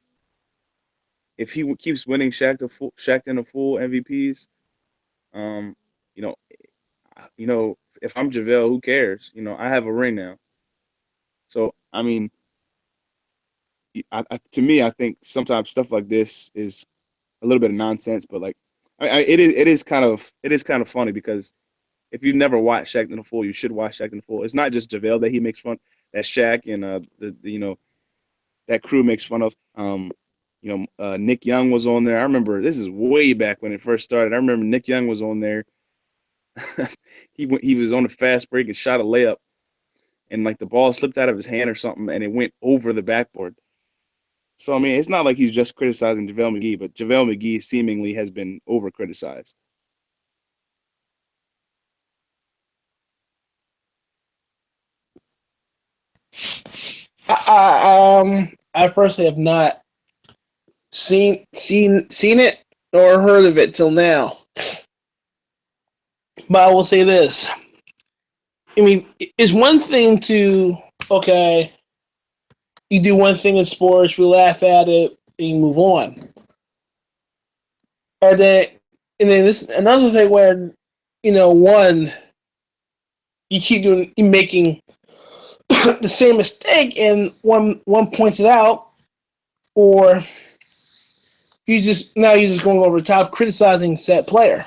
if he keeps winning Shaqtin' a Fool MVPs, um, you know, if I'm JaVale, who cares? I have a ring now. So I mean, to me, I think sometimes stuff like this is a little bit of nonsense, but like, it is kind of funny because if you've never watched Shaqtin' a Fool, you should watch Shaqtin' a Fool. It's not just JaVale that he makes fun, that Shaq and that crew makes fun of. Nick Young was on there. I remember this is way back when it first started. I remember Nick Young was on there. He was on a fast break and shot a layup, and like the ball slipped out of his hand or something, and it went over the backboard. So I mean, it's not like he's just criticizing JaVale McGee, but JaVale McGee seemingly has been over criticized. I personally have not seen it or heard of it till now. But I will say this. I mean, it's one thing to, okay, you do one thing in sports, we laugh at it, and you move on. And then this another thing where, one, you making the same mistake and one points it out, or you're just going over the top criticizing said player.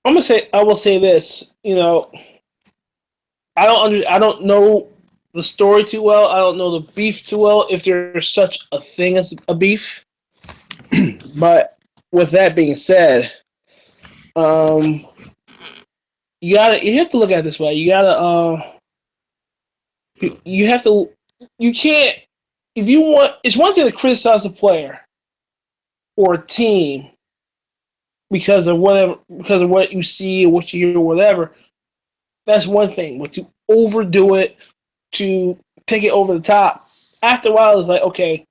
I will say this, I don't know the story too well. I don't know the beef too well, if there's such a thing as a beef. But with that being said, you have to look at it this way. You have to, you can't, if you want, it's one thing to criticize a player or a team because of what you see or what you hear or whatever. That's one thing. But to overdo it, to take it over the top, after a while, it's like, okay,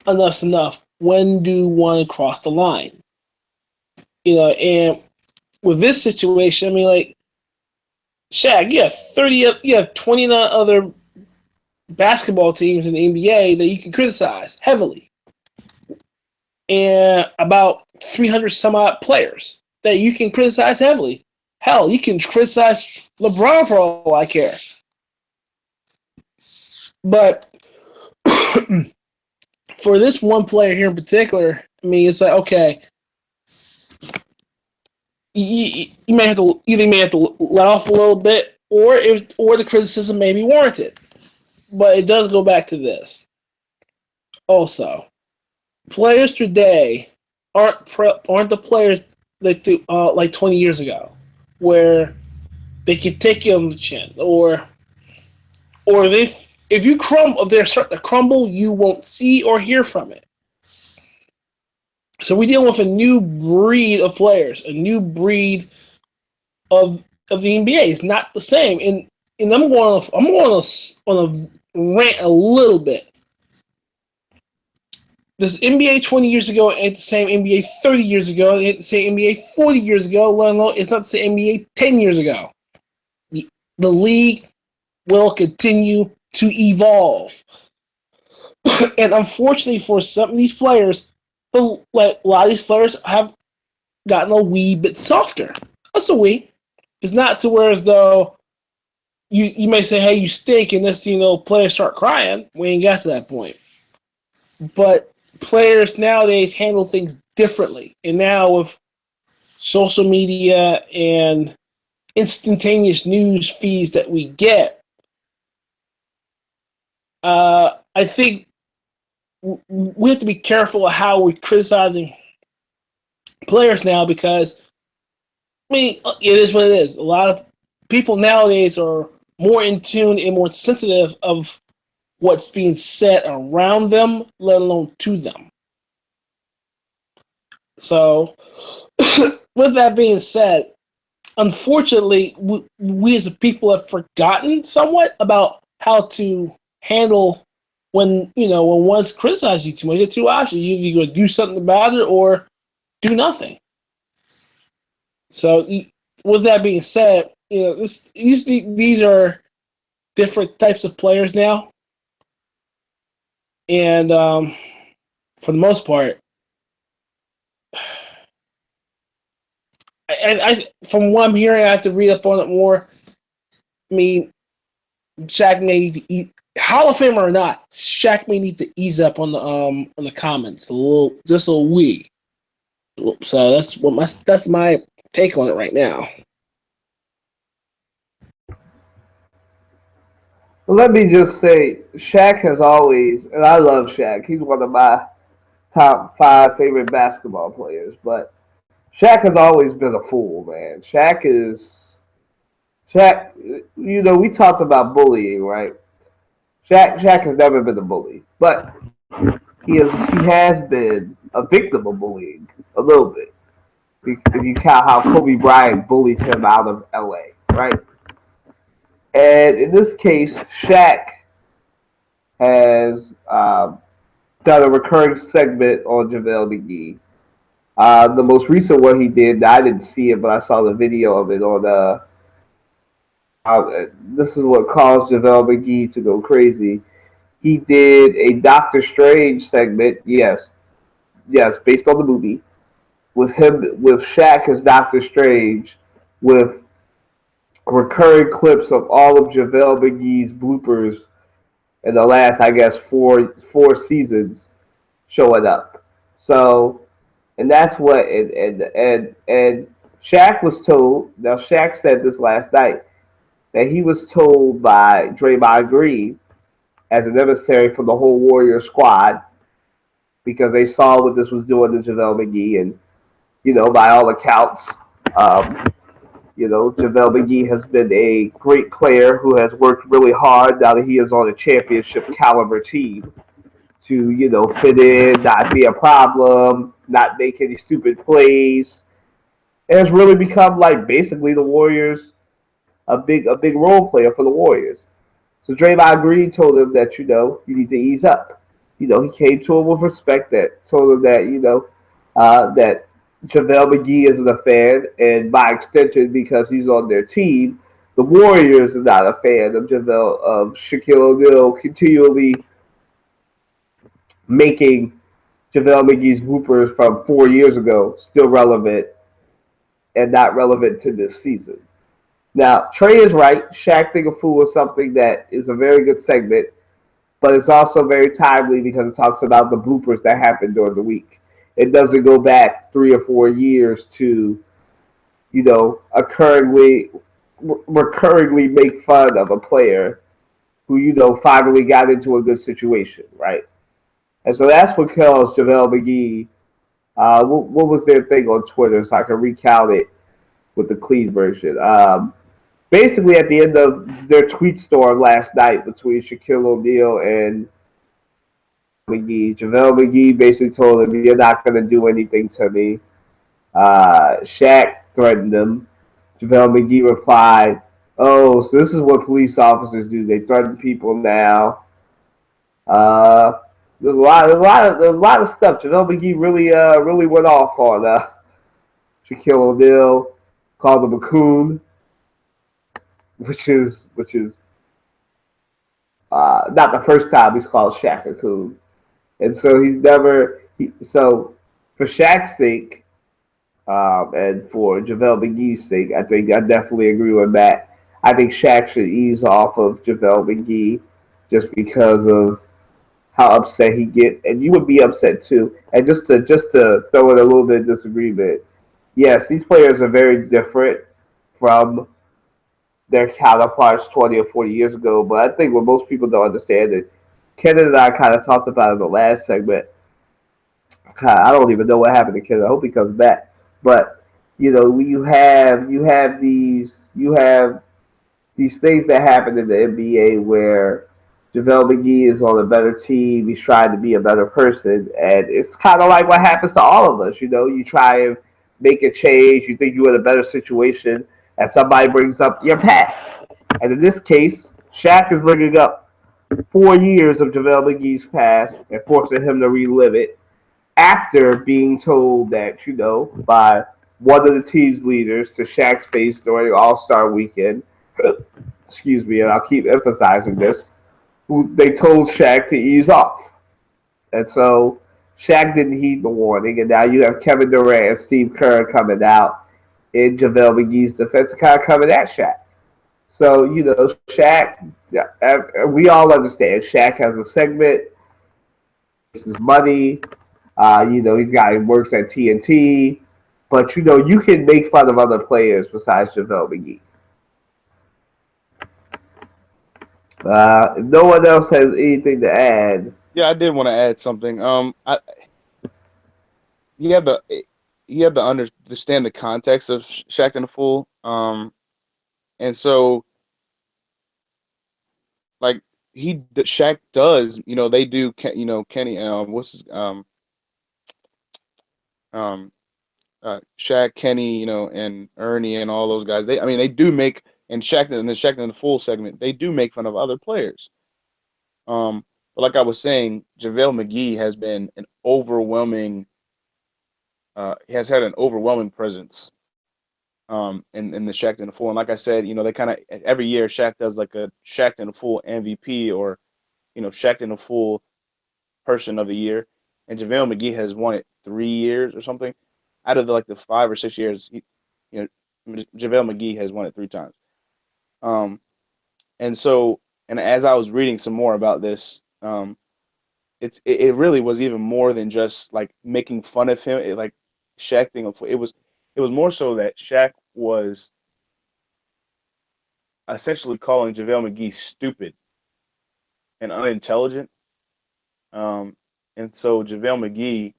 enough's enough. When do one cross the line? And with this situation, I mean, like, Shaq, you have 29 other basketball teams in the NBA that you can criticize heavily, and about 300 some odd players that you can criticize heavily. Hell, you can criticize LeBron for all I care. But for this one player here in particular, I mean, it's like, okay, you may have to, let off a little bit, or the criticism may be warranted. But it does go back to this. Also, players today aren't the players like 20 years ago, where they can take you on the chin, or if you crumble, if they're starting to crumble, you won't see or hear from it. So we deal with a new breed of players, a new breed of the NBA. It's not the same, and I'm going on a rant a little bit. This NBA 20 years ago ain't the same NBA 30 years ago. It ain't the same NBA 40 years ago. Let alone it's not the same NBA 10 years ago. The league will continue to evolve. And unfortunately for some of these players, a lot of these players have gotten a wee bit softer. That's a wee. It's not to where as though you may say, hey, you stink, and this, players start crying. We ain't got to that point. But players nowadays handle things differently. And now with social media and instantaneous news feeds that we get, I think we have to be careful of how we're criticizing players now, because it is what it is. A lot of people nowadays are more in tune and more sensitive of what's being said around them, let alone to them. So, with that being said, unfortunately, we as a people have forgotten somewhat about how to handle when one's criticizing you too much. There are two options: you either go do something about it or do nothing. So, with that being said, these are different types of players now, and for the most part, I from what I'm hearing, I have to read up on it more. I mean, Shaq may need to eat Hall of Famer or not. Shaq may need to ease up on the comments just a wee. So that's my take on it right now. Well, let me just say, Shaq has always, and I love Shaq. He's one of my top 5 favorite basketball players. But Shaq has always been a fool, man. Shaq. We talked about bullying, right? Shaq has never been a bully, but he has been a victim of bullying a little bit. If you count how Kobe Bryant bullied him out of LA, right? And in this case, Shaq has done a recurring segment on JaVale McGee. The most recent one he did, I didn't see it, but I saw the video of it on. This is what caused JaVale McGee to go crazy. He did a Doctor Strange segment, yes, based on the movie, with Shaq as Doctor Strange, with recurring clips of all of JaVale McGee's bloopers in the last, I guess, four seasons showing up. So, and that's what and Shaq was told. Now Shaq said this last night that he was told by Draymond Green as an emissary for the whole Warrior squad, because they saw what this was doing to JaVale McGee, and by all accounts, JaVale McGee has been a great player who has worked really hard now that he is on a championship caliber team to, fit in, not be a problem, not make any stupid plays. It has really become like basically the Warriors, a big role player for the Warriors. So Draymond Green told him that, you need to ease up. He came to him with respect, that told him that, that JaVale McGee isn't a fan, and by extension, because he's on their team, the Warriors are not a fan of Shaquille O'Neal continually making JaVale McGee's bloopers from 4 years ago still relevant and not relevant to this season. Now, Trey is right. Shaq Think a Fool is something that is a very good segment, but it's also very timely because it talks about the bloopers that happened during the week. It doesn't go back 3 or 4 years to, recurringly make fun of a player who finally got into a good situation, right? And so that's what kills JaVale McGee. What was their thing on Twitter? So I can recount it with the clean version. Basically, at the end of their tweet storm last night between Shaquille O'Neal and McGee, JaVale McGee basically told him, "You're not going to do anything to me." Shaq threatened him. JaVale McGee replied, "Oh, so this is what police officers do. They threaten people now." Uh, there's a lot of stuff. JaVale McGee really went off on Shaquille O'Neal, called him a coon, which is not the first time he's called Shaq a coon, and so so for Shaq's sake, and for JaVale McGee's sake, I think I definitely agree with Matt. I think Shaq should ease off of JaVale McGee just because of how upset he get, and you would be upset too. And just to throw in a little bit of disagreement, yes, these players are very different from their counterparts 20 or 40 years ago. But I think what most people don't understand is Ken and I kind of talked about in the last segment. I don't even know what happened to Ken. I hope he comes back. But you have these things that happen in the NBA where JaVale McGee is on a better team. He's trying to be a better person, and it's kind of like what happens to all of us. You try and make a change. You think you're in a better situation, and somebody brings up your past. And in this case, Shaq is bringing up 4 years of JaVale McGee's past and forcing him to relive it after being told that, by one of the team's leaders to Shaq's face during All-Star weekend, excuse me, and I'll keep emphasizing this, they told Shaq to ease off. And so Shaq didn't heed the warning, and now you have Kevin Durant and Steve Kerr coming out in JaVale McGee's defense, kind of coming at Shaq. So, Shaq, we all understand Shaq has a segment, this is money, he works at TNT, but, you can make fun of other players besides JaVale McGee. If no one else has anything to add. Yeah, I did want to add something. You have to understand the context of Shaq and the Fool. And so like Shaq does, they do, Kenny, what's his, Shaq, Kenny, and Ernie and all those guys. They do make, and Shaq and the Fool segment, they do make fun of other players. But like I was saying, JaVale McGee has been an overwhelming, has had an overwhelming presence in the Shaq and the Fool. And like I said, they kind of every year Shaq does like a Shaq and the Fool MVP or Shaq and the Fool Person of the Year, and JaVale McGee has won it 3 years or something. Out of the 5 or 6 years, JaVale McGee has won it 3 times. And so, and as I was reading some more about this, it really was even more than just like making fun of him. Like Shaq thing, it was more so that Shaq was essentially calling JaVale McGee stupid and unintelligent. And so JaVale McGee,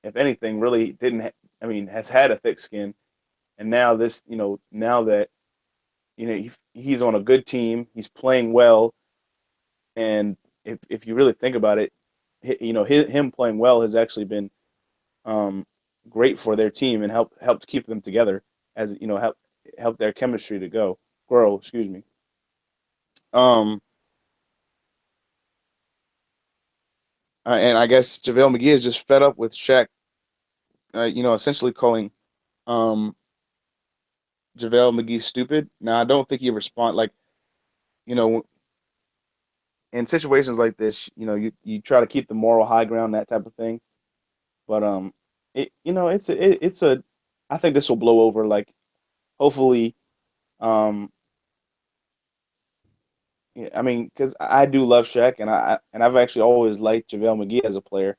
if anything, really has had a thick skin. And now now that, he's on a good team, he's playing well. And if you really think about it, him playing well has actually been great for their team and helped keep them together, as help their chemistry to grow. Excuse me. And I guess JaVale McGee is just fed up with Shaq, essentially calling JaVale McGee stupid. Now I don't think he respond in situations like this. You try to keep the moral high ground, that type of thing. But it's a I think this will blow over. Like hopefully, yeah, because I do love Shaq, and I've actually always liked JaVale McGee as a player.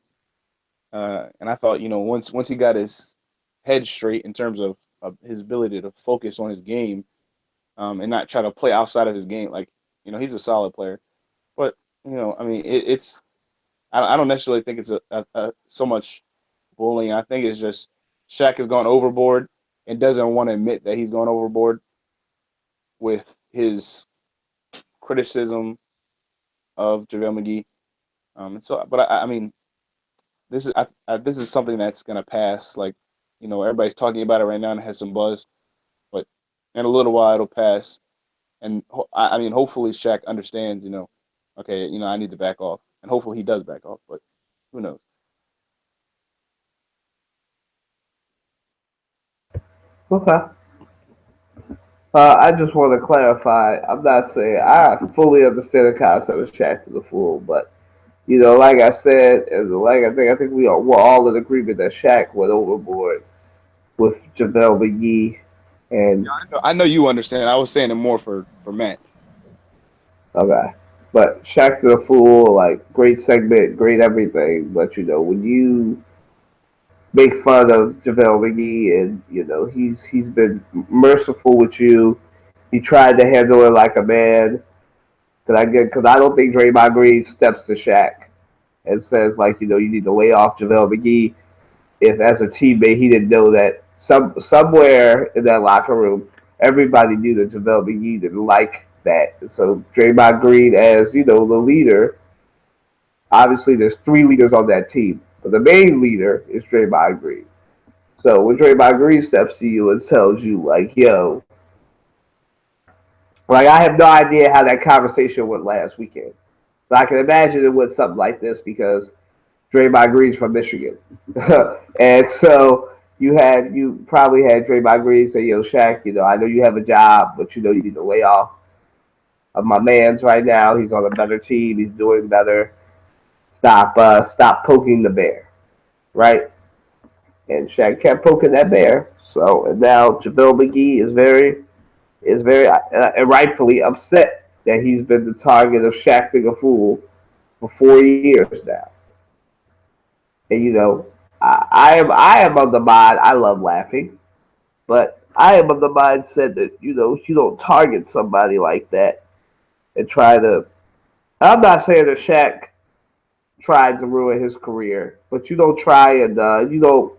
And I thought, once he got his head straight in terms of his ability to focus on his game, and not try to play outside of his game. Like, he's a solid player, but I mean, it's I don't necessarily think it's a so much bullying. I think it's just Shaq has gone overboard and doesn't want to admit that he's gone overboard with his criticism of JaVale McGee. And so, but I mean, this is something that's gonna pass. Like, everybody's talking about it right now and has some buzz, but in a little while it'll pass. And I mean, hopefully Shaq understands. Okay, I need to back off, and hopefully he does back off. But who knows? Okay. I just want to clarify. I'm not saying I fully understand the concept of Shaq to the fool, but like I said, and like I think we're all in agreement that Shaq went overboard with JaVale McGee, and I know you understand. I was saying it more for Matt. okay, but Shaq to the fool, like great segment, great everything, but when you make fun of JaVale McGee, and he's been merciful with you. He tried to handle it like a man. Because I don't think Draymond Green steps to Shaq and says like you need to lay off JaVale McGee. If as a teammate he didn't know that somewhere in that locker room everybody knew that JaVale McGee didn't like that. So Draymond Green, as the leader, obviously there's three leaders on that team, but the main leader is Draymond Green. So when Draymond Green steps to you and tells you like, "Yo," like I have no idea how that conversation went last weekend. But I can imagine it went something like this because Draymond Green's from Michigan, and so you probably had Draymond Green say, "Yo, Shaq, I know you have a job, but you need to lay off of my man's right now. He's on a better team. He's doing better. Stop poking the bear, right?" And Shaq kept poking that bear. So and now JaVale McGee is very and rightfully upset that he's been the target of Shaq being a fool for 4 years now. And I am of the mind. I love laughing, but I am of the mindset that you don't target somebody like that and try to. I'm not saying that Shaq tried to ruin his career, but you don't try and you don't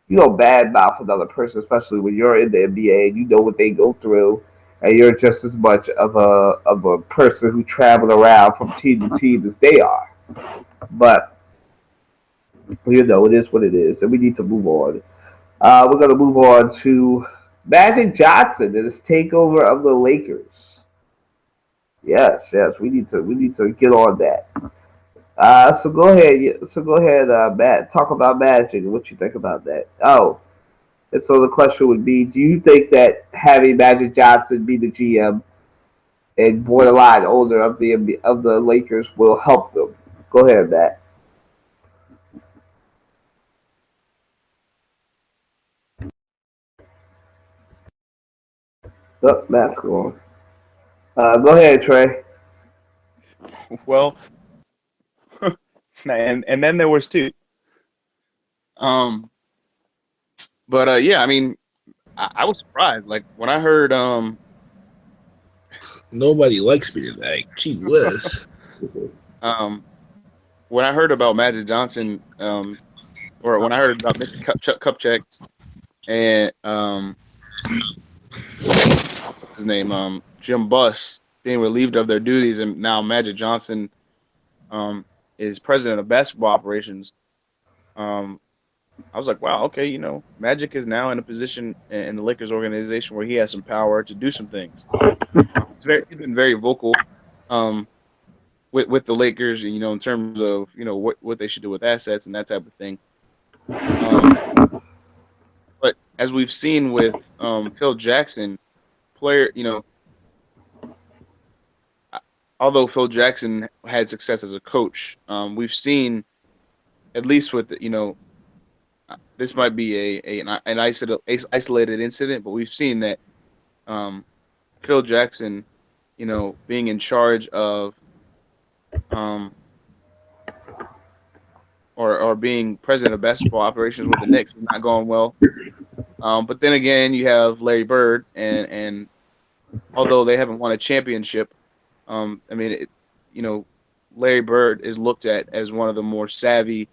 badmouth another person, especially when you're in the NBA and you know what they go through, and you're just as much of a person who traveled around from team to team as they are. But it is what it is, and we need to move on. We're going to move on to Magic Johnson and his takeover of the Lakers. Yes, we need to get on that. So go ahead. So go ahead, Matt. Talk about Magic and what you think about that. Oh, and so the question would be: do you think that having Magic Johnson be the GM and borderline owner of the Lakers will help them? Go ahead, Matt. Oh, Matt's gone. Go ahead, Trey. Well, and then there was two. But yeah, I mean, I was surprised. Like when I heard Nobody likes me today. Gee whiz. when I heard about Magic Johnson, or when I heard about Mitch Kupchak and what's his name, Jim Buss being relieved of their duties, and now Magic Johnson is president of basketball operations. I was like, wow, okay, Magic is now in a position in the Lakers organization where he has some power to do some things. He's been very vocal with the Lakers, in terms of what they should do with assets and that type of thing. But as we've seen with Phil Jackson, although Phil Jackson had success as a coach, we've seen, at least with this might be an isolated incident, but we've seen that Phil Jackson, being in charge of or being president of basketball operations with the Knicks is not going well. But then again, you have Larry Bird and although they haven't won a championship. I mean, Larry Bird is looked at as one of the more savvy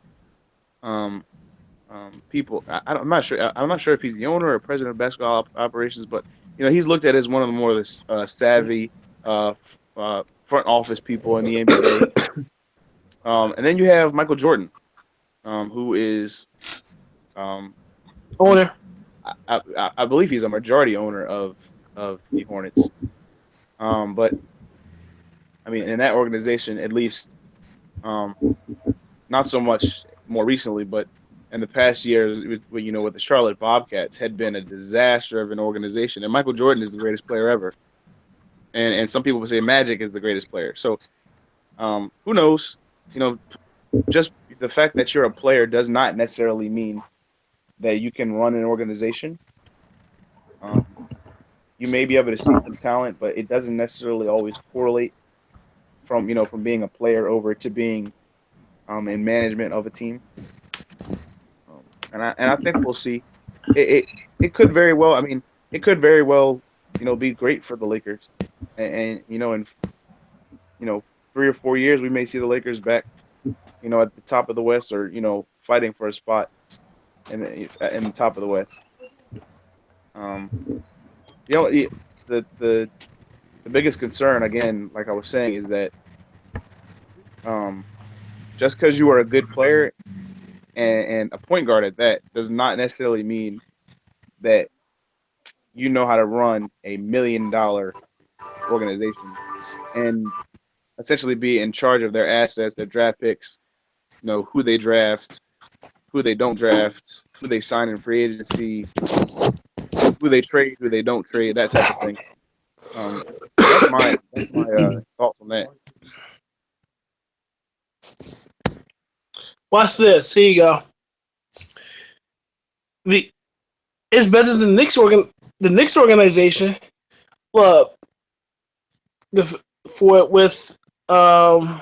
people. I'm not sure. I'm not sure if he's the owner or president of basketball operations, but he's looked at as one of the more savvy front office people in the NBA. And then you have Michael Jordan, who is owner. I believe he's a majority owner of the Hornets. But I mean, in that organization, at least, not so much more recently, but in the past years, with the Charlotte Bobcats, had been a disaster of an organization. And Michael Jordan is the greatest player ever. And some people would say Magic is the greatest player. So, who knows? Just the fact that you're a player does not necessarily mean that you can run an organization. You may be able to see some talent, but it doesn't necessarily always correlate from being a player over to being in management of a team. And I think we'll see. It could very well. I mean, it could very well be great for the Lakers, and in 3 or 4 years we may see the Lakers back at the top of the West, or fighting for a spot in the top of the West. The biggest concern, again, like I was saying, is that just because you are a good player and a point guard at that does not necessarily mean that you know how to run a $1 million organization and essentially be in charge of their assets, their draft picks, who they draft, who they don't draft, who they sign in free agency, who they trade, who they don't trade, that type of thing. That's my thoughts on that. Watch this. Here you go. It's better than the Knicks organization. Look, with the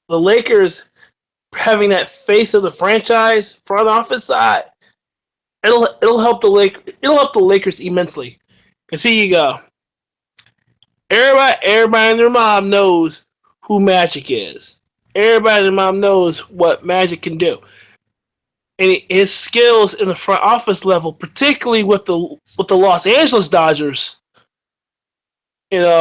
Lakers having that face of the franchise front office side, it'll help the Lakers immensely. Cause here you go. Everybody and their mom knows who Magic is. Everybody and their mom knows what Magic can do. And his skills in the front office level, particularly with the Los Angeles Dodgers, is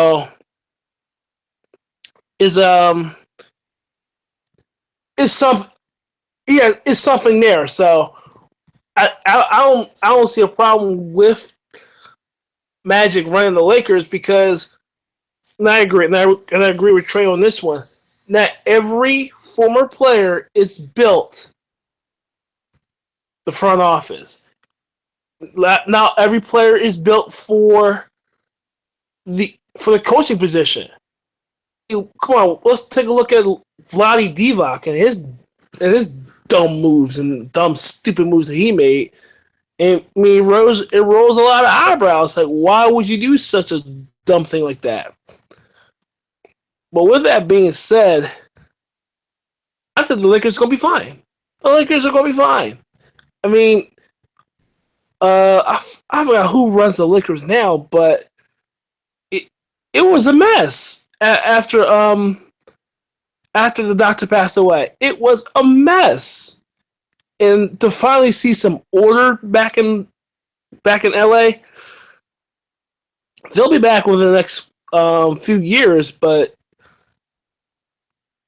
something there. So I don't see a problem with Magic running the Lakers, because, and I agree with Trey on this one. Not every former player is built the front office. Now every player is built for the coaching position. Come on, let's take a look at Vlade Divac and his dumb moves and dumb stupid moves that he made. And I mean, it rolls a lot of eyebrows. Like, why would you do such a dumb thing like that? But with that being said, I think the Lakers are going to be fine. The Lakers are going to be fine. I mean, I forgot who runs the Lakers now, but it was a mess after the doctor passed away. It was a mess, and to finally see some order back in LA, they'll be back within the next few years. But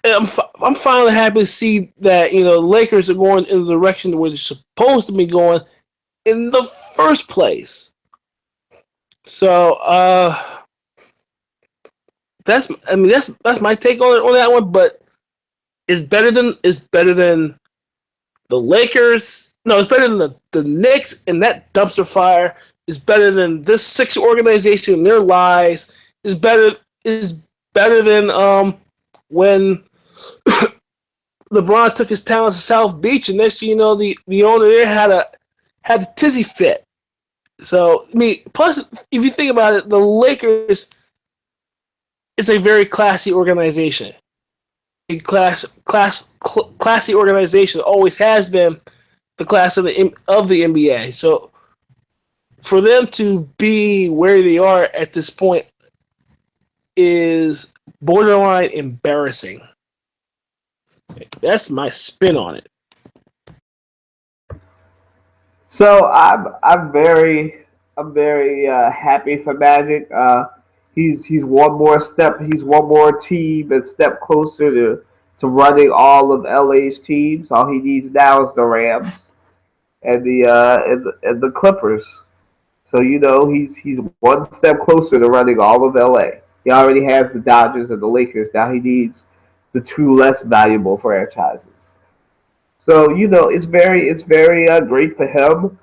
I'm finally happy to see that the Lakers are going in the direction where they're supposed to be going in the first place. So that's my take on that one. But it's better than the Lakers. No, it's better than the Knicks and that dumpster fire. It's better than this Sixers organization and their lies. Is better than when LeBron took his talents to South Beach, and next thing you know, the owner there had a tizzy fit. So I mean, plus if you think about it, the Lakers is a very classy organization. A classy organization, always has been the class of the NBA. So for them to be where they are at this point is borderline embarrassing. That's my spin on it. So I'm very happy for Magic. He's one more step. He's one more team and step closer to running all of LA's teams. All he needs now is the Rams and the Clippers. So he's one step closer to running all of LA. He already has the Dodgers and the Lakers. Now he needs the two less valuable franchises. So it's very great for him.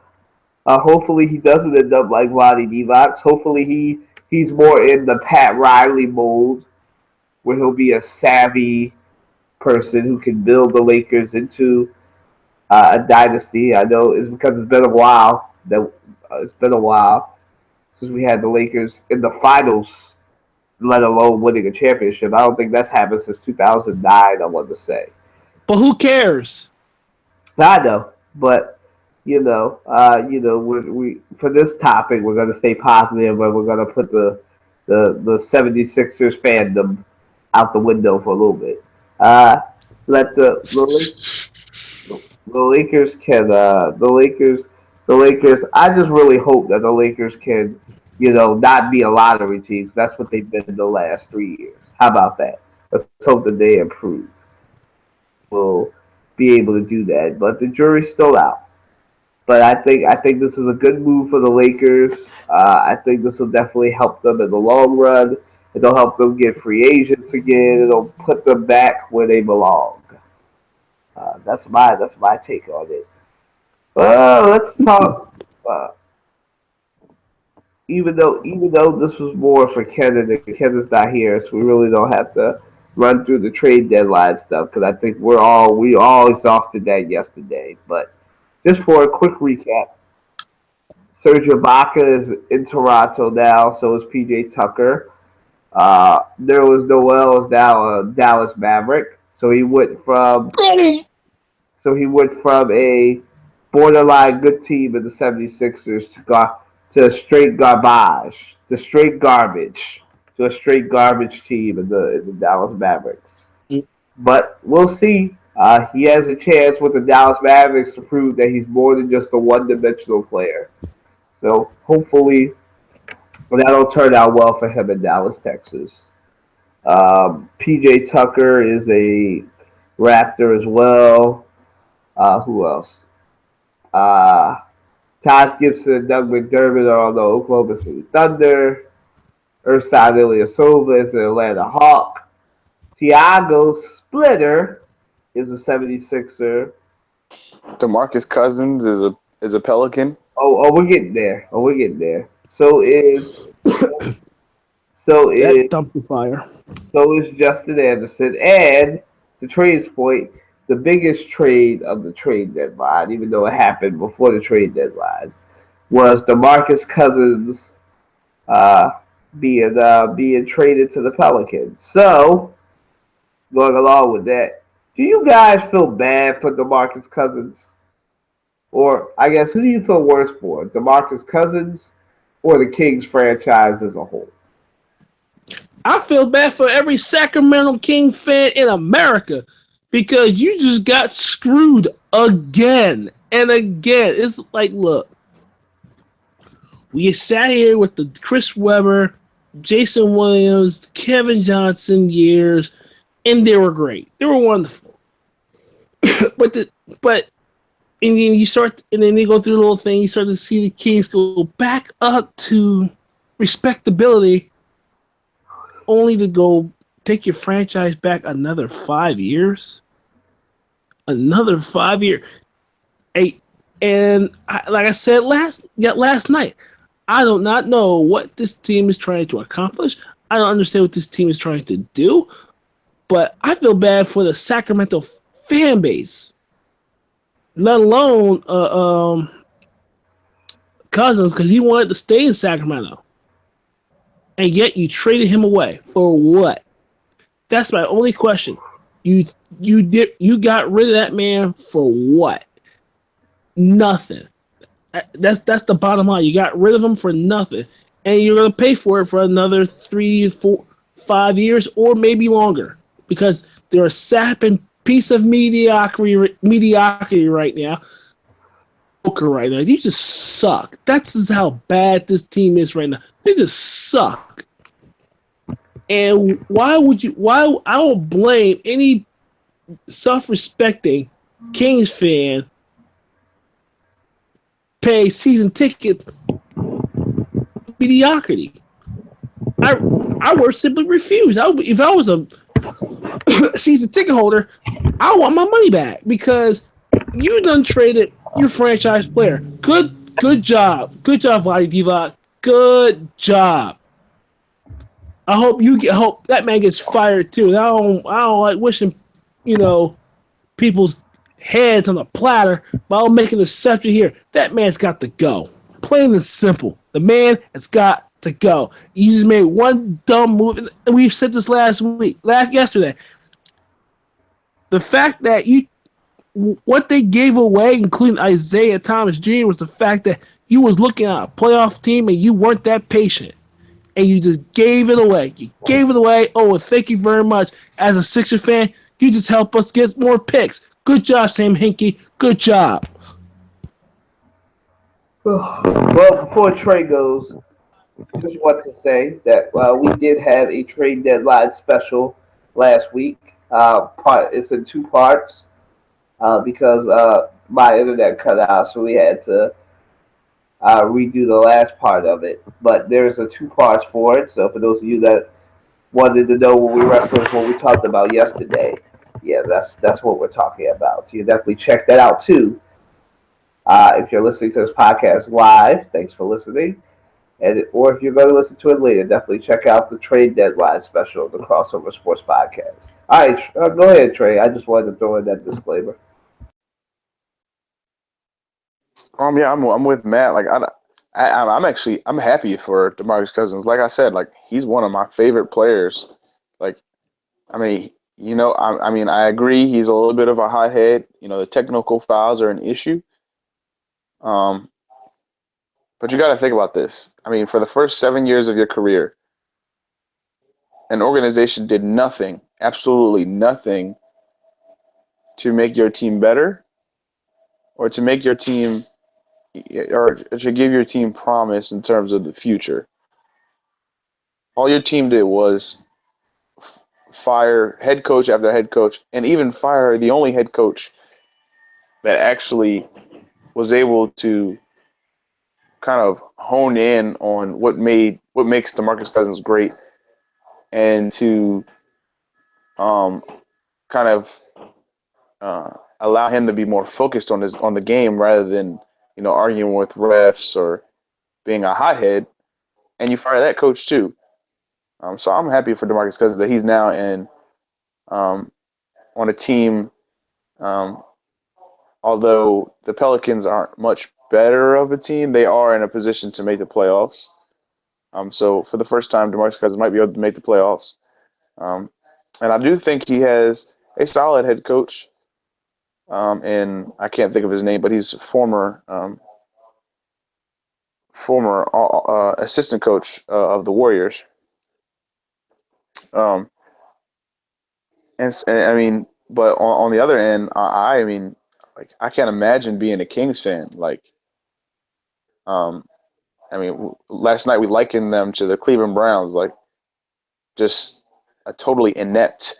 Hopefully he doesn't end up like Ronnie Divac. Hopefully he's more in the Pat Riley mold, where he'll be a savvy person who can build the Lakers into a dynasty. I know it's because it's been a while since we had the Lakers in the finals, let alone winning a championship. I don't think that's happened since 2009. I want to say. But who cares? I know, but we for this topic, we're going to stay positive, but we're going to put the 76ers fandom out the window for a little bit. Let the Lakers can the Lakers. I just really hope that the Lakers can, not be a lottery team. That's what they've been in the last 3 years. How about that? Let's hope that they improve. We'll be able to do that, but the jury's still out. But I think this is a good move for the Lakers. I think this will definitely help them in the long run. It'll help them get free agents again. It'll put them back where they belong. That's my take on it. Let's talk. Even though this was more for Kenan, and Kenan's not here, so we really don't have to run through the trade deadline stuff because I think we all exhausted that yesterday. But just for a quick recap, Serge Ibaka is in Toronto now. So is PJ Tucker. Nerlens Noel is now a Dallas Maverick. So he went from a borderline good team in the 76ers to straight garbage, to a straight garbage team in the Dallas Mavericks. But we'll see. He has a chance with the Dallas Mavericks to prove that he's more than just a one-dimensional player. So hopefully that'll turn out well for him in Dallas, Texas. PJ Tucker is a Raptor as well. Who else? Todd Gibson and Doug McDermott are on the Oklahoma City Thunder. Ersan Ilyasova is an Atlanta Hawk. Tiago Splitter is a 76er. DeMarcus Cousins is a Pelican. Oh, we're getting there. So is dumpster fire. So is Justin Anderson. And the trades point, the biggest trade of the trade deadline, even though it happened before the trade deadline, was DeMarcus Cousins being traded to the Pelicans. So, going along with that, do you guys feel bad for DeMarcus Cousins? Or, I guess, who do you feel worse for, DeMarcus Cousins or the Kings franchise as a whole? I feel bad for every Sacramento King fan in America because you just got screwed again and again. It's like, look, we sat here with the Chris Webber, Jason Williams, Kevin Johnson years, and they were great. They were wonderful. And then you go through the little thing. You start to see the Kings go back up to respectability, only to go take your franchise back another 5 years. Another 5 year. Like I said last night, I do not know what this team is trying to accomplish. I don't understand what this team is trying to do. But I feel bad for the Sacramento fan base, let alone Cousins, because he wanted to stay in Sacramento. And yet you traded him away for what? That's my only question. You got rid of that man for what? Nothing. That's the bottom line. You got rid of him for nothing, and you're gonna pay for it for another 3, 4, 5 years, or maybe longer, because they're a sapping piece of mediocrity right now. Right now, you just suck. That's just how bad this team is right now. They just suck. And why would you? Why I don't blame any self-respecting Kings fan pay season ticket mediocrity. I would simply refuse. If I was a season ticket holder, I want my money back because you done traded your franchise player. Good job, Vlade Divac. Good job. I hope that man gets fired too. I don't like wishing, people's heads on a platter, but I'll make an exception here. That man's got to go. Plain and simple. The man has got to go. You just made one dumb move, and we said this yesterday. The fact that what they gave away, including Isaiah Thomas Jr., was the fact that you was looking at a playoff team and you weren't that patient. And you just gave it away. You gave it away. Oh, well, thank you very much. As a Sixer fan, you just help us get more picks. Good job, Sam Hinkie. Good job. Well, before Trey goes, just want to say that we did have a trade deadline special last week. It's in 2 parts because my internet cut out, so we had to redo the last part of it. But there's 2 parts for it. So for those of you that wanted to know what we talked about yesterday, yeah, that's what we're talking about. So you definitely check that out too. If you're listening to this podcast live, thanks for listening. Or if you're going to listen to it later, definitely check out the trade deadline special of the Crossover Sports Podcast. All right, go ahead, Trey. I just wanted to throw in that disclaimer. Yeah, I'm with Matt. Like I'm happy for DeMarcus Cousins. Like I said, like he's one of my favorite players. Like, I mean, I agree he's a little bit of a hothead. The technical fouls are an issue. But you got to think about this. I mean, for the first 7 years of your career, an organization did nothing, absolutely nothing, to make your team better, or to make your team, or to give your team promise in terms of the future. All your team did was fire head coach after head coach, and even fire the only head coach that actually was able to kind of hone in on what makes DeMarcus Cousins great, and to kind of allow him to be more focused on the game rather than arguing with refs or being a hothead. And you fire that coach too. So I'm happy for DeMarcus Cousins that he's now on a team. Although the Pelicans aren't much better of a team, they are in a position to make the playoffs. So for the first time, DeMarcus Cousins might be able to make the playoffs. And I do think he has a solid head coach. And I can't think of his name, but he's former assistant coach of the Warriors. And I mean, but on the other end, I mean, like I can't imagine being a Kings fan. Like, I mean, last night we likened them to the Cleveland Browns, like just a totally inept,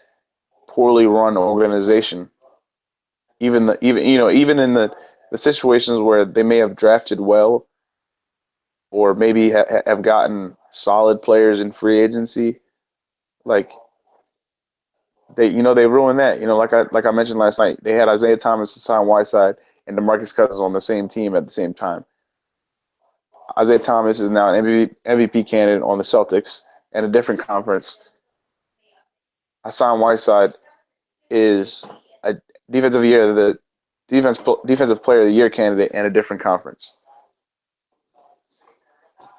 poorly run organization. Even in the situations where they may have drafted well, or maybe have gotten solid players in free agency, like they ruined that. Like I mentioned last night, they had Isaiah Thomas, Hassan Whiteside, and DeMarcus Cousins on the same team at the same time. Isaiah Thomas is now an MVP candidate on the Celtics in a different conference. Hassan Whiteside is a defensive player of the year candidate in a different conference.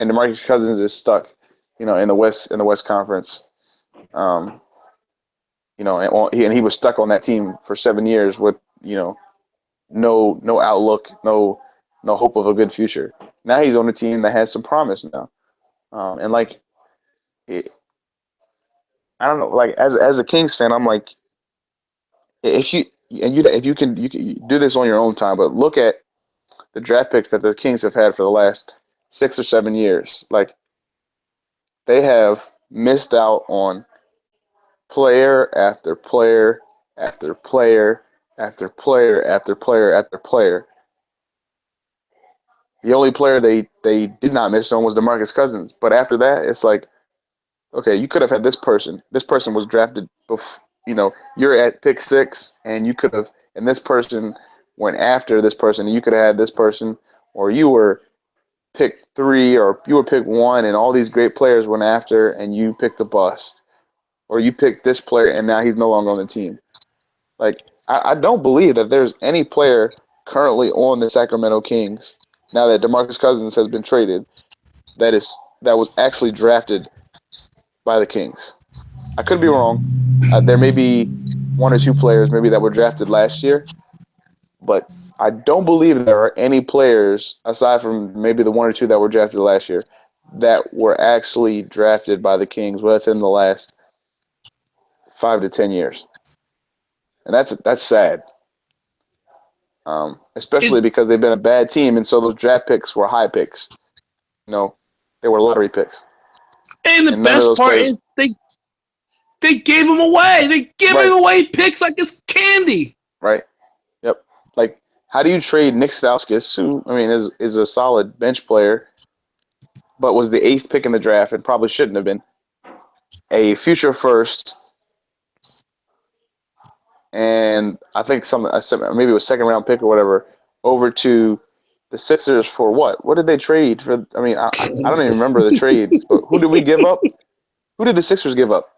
And DeMarcus Cousins is stuck, in the West Conference. And he was stuck on that team for 7 years with, no outlook, no no hope of a good future. Now he's on a team that has some promise now, and like, it, I don't know, like as a Kings fan, I'm like, if you and you if you can do this on your own time, but look at the draft picks that the Kings have had for the last 6 or 7 years. Like they have missed out on player after player after player after player after player after player. The only player they did not miss on was DeMarcus Cousins. But after that, it's like, okay, you could have had this person. This person was drafted before, you're at pick 6 and you could have, and this person went after this person and you could have had this person, or you were pick 3 or you were pick 1 and all these great players went after and you picked a bust, or you picked this player and now he's no longer on the team. Like, I don't believe that there's any player currently on the Sacramento Kings now that DeMarcus Cousins has been traded that was actually drafted by the Kings. I could be wrong. There may be 1 or 2 players maybe that were drafted last year, but I don't believe there are any players aside from maybe the 1 or 2 that were drafted last year that were actually drafted by the Kings within the last 5 to 10 years, and that's sad. Especially because they've been a bad team, and so those draft picks were high picks. They were lottery picks. And the And none of best those part players, is they gave them away. They're giving right, away picks like it's candy. right, yep. Like, how do you trade Nick Stauskas, who is a solid bench player, but was the 8th pick in the draft and probably shouldn't have been, a future first, and I think maybe it was 2nd-round pick or whatever, over to the Sixers for what? What did they trade for? I don't even remember the trade, but who did we give up? Who did the Sixers give up?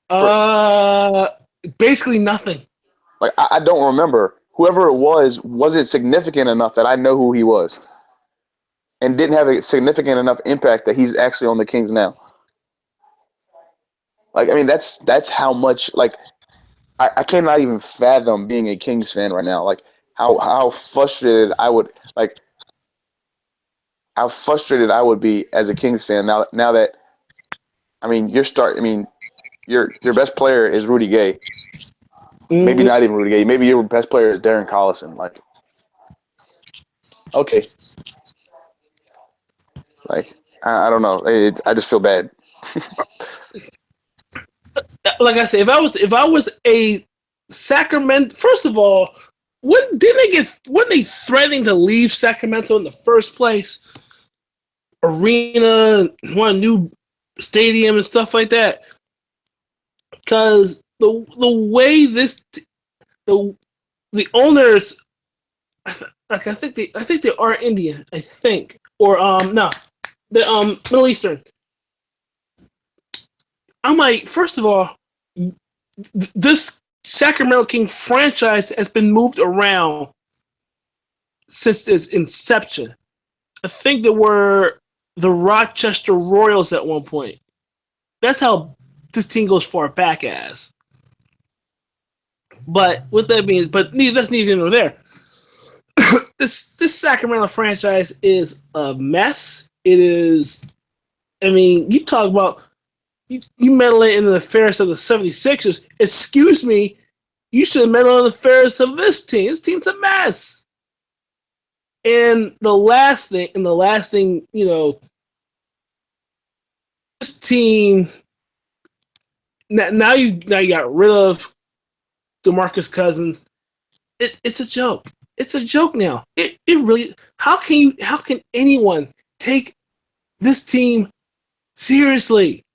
Uh, Basically nothing. Like, I don't remember. Whoever it wasn't significant enough that I know who he was, and didn't have a significant enough impact that he's actually on the Kings now. Like, that's how much, like, I cannot even fathom being a Kings fan right now. Like, how frustrated I would be as a Kings fan now that your best player is Rudy Gay. Maybe not even Rudy Gay. Maybe your best player is Darren Collison. Like, okay. Like, I don't know. I just feel bad. Like I said, if I was a Sacramento, first of all, wasn't they threatening to leave Sacramento in the first place? Arena, want a new stadium and stuff like that. Because the way the owners, I think they are Indian, I think, or no, the Middle Eastern. I'm like, first of all, this Sacramento King franchise has been moved around since its inception. I think there were the Rochester Royals at one point. That's how this team goes far back as. But with that being, that's neither here nor there. This Sacramento franchise is a mess. It is. You talk about you meddling in the affairs of the 76ers. Excuse me, you should meddle in the affairs of this team. This team's a mess. And the last thing, this team. Now you got rid of DeMarcus Cousins. It's a joke. It's a joke now. It really. How can anyone take this team seriously?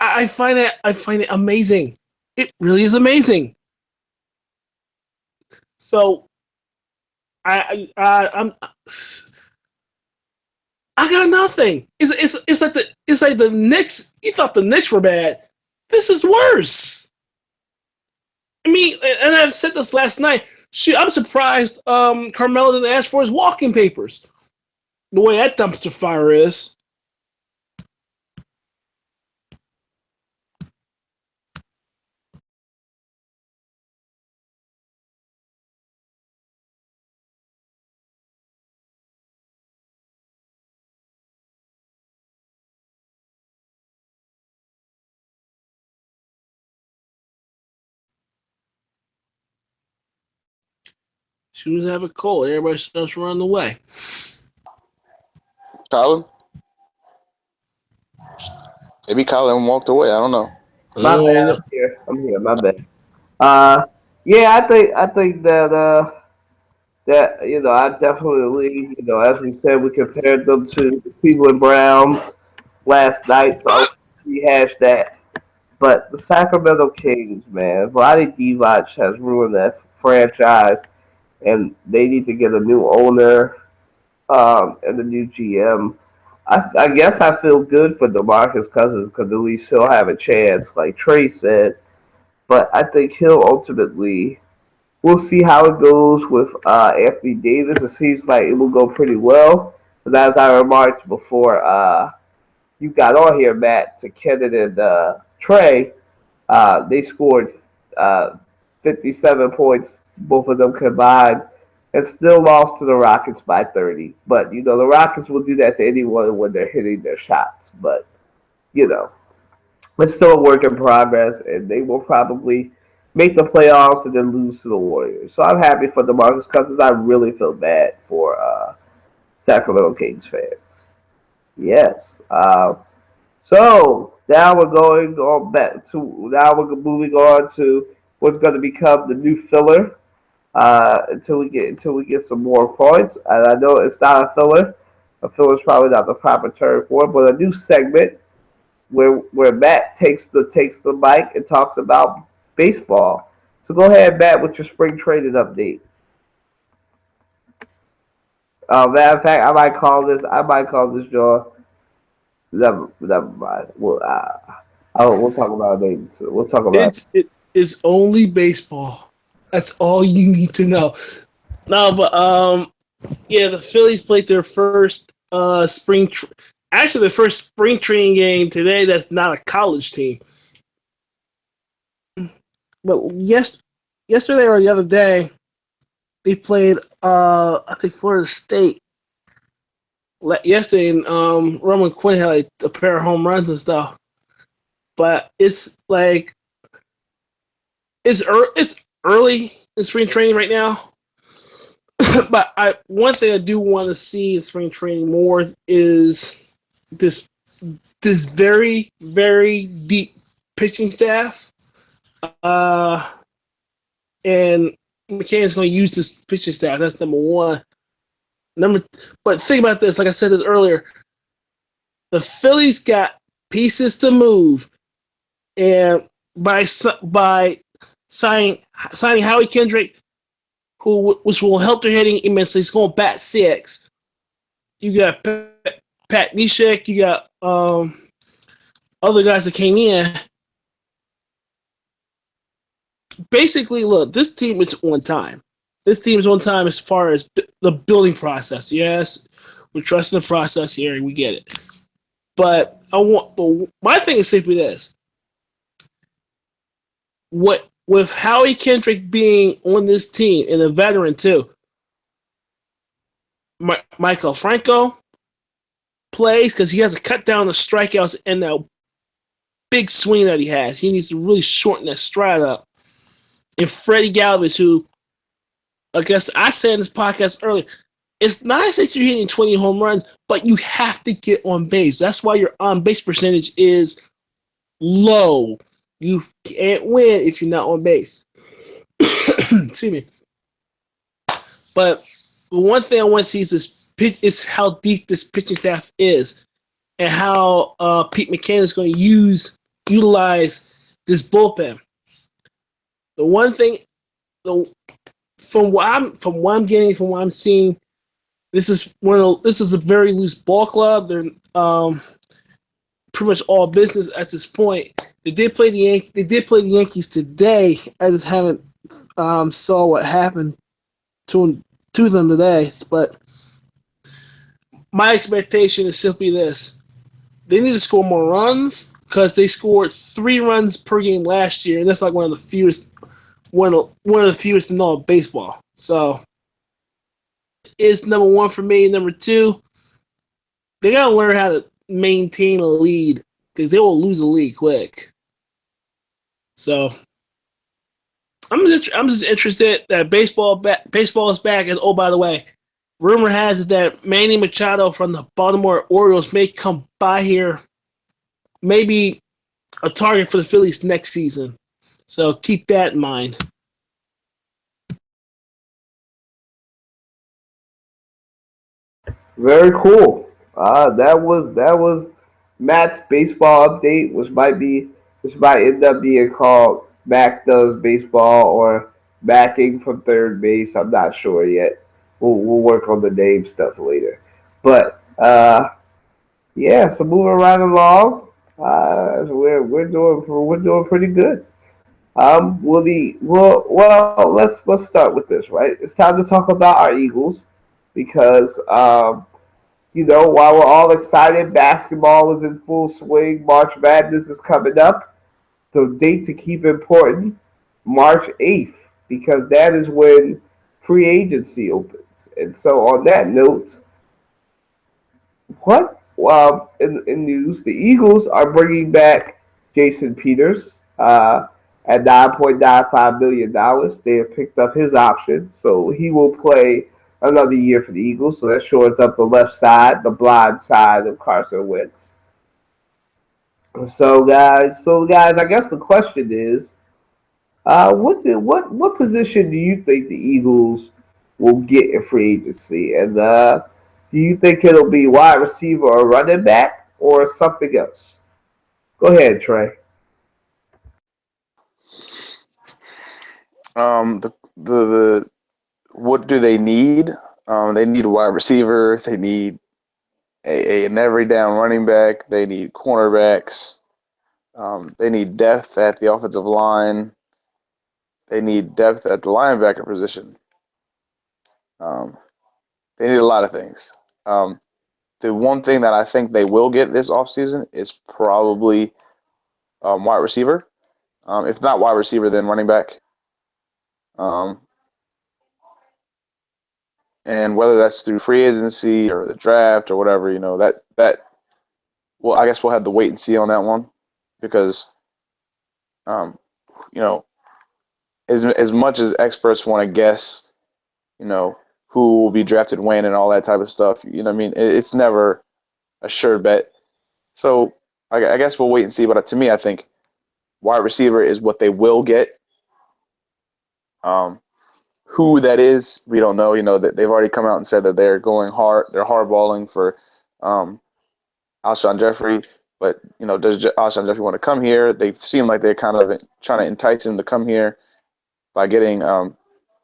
I find it amazing. It really is amazing. So I'm I got nothing. It's like the Knicks. You thought the Knicks were bad. This is worse. And I've said this last night. I'm surprised Carmelo didn't ask for his walking papers. The way that dumpster fire is. soon as I have a cold, everybody starts running away. Colin? Maybe Colin walked away. I don't know. My bad. I'm here. My bad. Yeah, I think that I definitely, as we said, we compared them to the Cleveland Browns last night, so I won't rehash that. But the Sacramento Kings, man, Vlade Divac has ruined that franchise, and they need to get a new owner and a new GM. I guess I feel good for DeMarcus Cousins because at least he'll have a chance, like Trey said. But I think he'll ultimately. We'll see how it goes with Anthony Davis. It seems like it will go pretty well. But as I remarked before, you got on here, Matt, to Kenan and Trey. They scored 57 points, both of them combined, and still lost to the Rockets by 30. But, the Rockets will do that to anyone when they're hitting their shots. But, it's still a work in progress, and they will probably make the playoffs and then lose to the Warriors. So I'm happy for DeMarcus Cousins. I really feel bad for Sacramento Kings fans. Yes. So now we're going on back to we're moving on to what's going to become the new filler until we get some more points. And I know it's not a filler. A filler is probably not the proper term for it, but a new segment where Matt takes the mic and talks about baseball. So go ahead, Matt, with your spring training update. Matter of fact, I might call this John. Never mind. We'll talk about it later. We'll talk about it is only baseball. That's all you need to know. No, but the Phillies played their first actually the first spring training game today. That's not a college team. But yesterday or the other day, they played I think Florida State. Yesterday, and Roman Quinn had like a pair of home runs and stuff. But it's like it's early in spring training right now. But one thing I do want to see in spring training more is this very, very deep pitching staff. And McCann's going to use this pitching staff. That's number one. But think about this. Like I said this earlier, the Phillies got pieces to move, and by signing Howie Kendrick, which will help their hitting immensely, he's going to bat six. You got Pat Neshek. You got other guys that came in. Basically, look, this team is on time. This team is on time as far as the building process. Yes, we're trusting the process here, and we get it. But my thing is simply this: with Howie Kendrick being on this team and a veteran too, Michael Franco plays because he has to cut down the strikeouts and that big swing that he has. He needs to really shorten that stride up. And Freddie Galvis, who, I guess I said in this podcast earlier, it's nice that you're hitting 20 home runs, but you have to get on base. That's why your on-base percentage is low. You can't win if you're not on base. Excuse me. But the one thing I want to see is how deep this pitching staff is and how Pete McCann is going to utilize this bullpen. The one thing, from what I'm getting, from what I'm seeing, this is a very loose ball club. They're pretty much all business at this point. They did play the Yankees today. I just haven't saw what happened to them today. But my expectation is simply this: they need to score more runs because they scored 3 runs per game last year, and that's like one of the fewest in all of baseball. So it's number one for me. Number two, they gotta learn how to maintain a lead because they will lose a lead quick. So I'm just interested that baseball is back. And oh, by the way, rumor has it that Manny Machado from the Baltimore Orioles may come by here, maybe a target for the Phillies next season. So keep that in mind. Very cool. That was Matt's baseball update, which might end up being called Mac Does Baseball or Macking from Third Base. I'm not sure yet. We'll work on the name stuff later. But yeah, so moving right along, we're doing pretty good. Let's start with this. Right, it's time to talk about our Eagles because while we're all excited, basketball is in full swing. March Madness is coming up. The date to keep important, March 8th, because that is when free agency opens. And so, on that note, what? Well, in news, the Eagles are bringing back Jason Peters at $9.95 million. They have picked up his option, so he will play another year for the Eagles. So that shores up the left side, the blind side of Carson Wentz. So guys, I guess the question is, what position do you think the Eagles will get in free agency? And do you think it'll be wide receiver or running back or something else? Go ahead, Trey. The what do they need? They need a wide receiver. They need an every down running back. They need cornerbacks. They need depth at the offensive line. They need depth at the linebacker position. They need a lot of things. The one thing that I think they will get this offseason is probably wide receiver. If not wide receiver, then running back. And whether that's through free agency or the draft or whatever, well, I guess we'll have to wait and see on that one because, you know, as much as experts want to guess, who will be drafted when and all that type of stuff, what I mean, it's never a sure bet. So I guess we'll wait and see. But to me, I think wide receiver is what they will get. Who that is, we don't know. That they've already come out and said that they're going hard. They're hardballing for Alshon Jeffrey. But does Alshon Jeffrey want to come here? They seem like they're kind of trying to entice him to come here by getting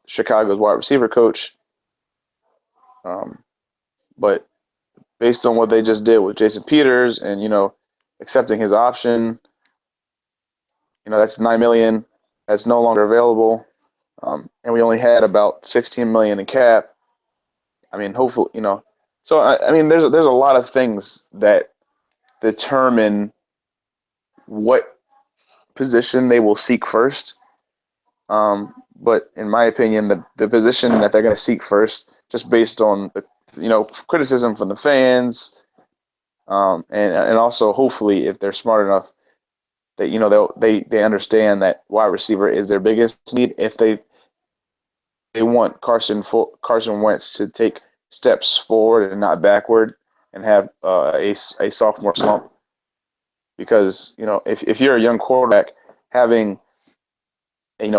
Chicago's wide receiver coach. But based on what they just did with Jason Peters and accepting his option, that's $9 million that's no longer available. And we only had about $16 million in cap. I mean, hopefully, So I mean, there's a lot of things that determine what position they will seek first. But in my opinion, the position that they're going to seek first, just based on the criticism from the fans, and also hopefully if they're smart enough that they understand that wide receiver is their biggest need. If they want Carson Wentz to take steps forward and not backward and have a sophomore slump. Because, if you're a young quarterback, having,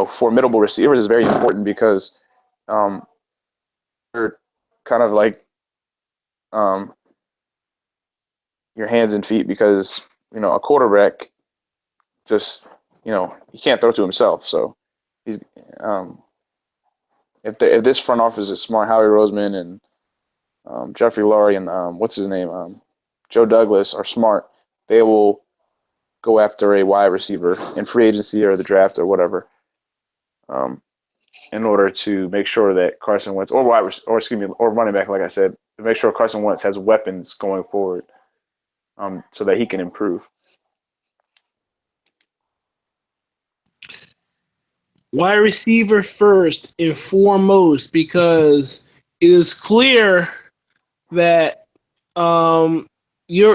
formidable receivers is very important because you're kind of like your hands and feet because, a quarterback just, he can't throw to himself. So he's if this front office is smart, Howie Roseman and Jeffrey Lurie and what's his name, Joe Douglas are smart, they will go after a wide receiver in free agency or the draft or whatever, in order to make sure that Carson Wentz or running back, like I said, to make sure Carson Wentz has weapons going forward, so that he can improve. Wide receiver first and foremost, because it is clear that the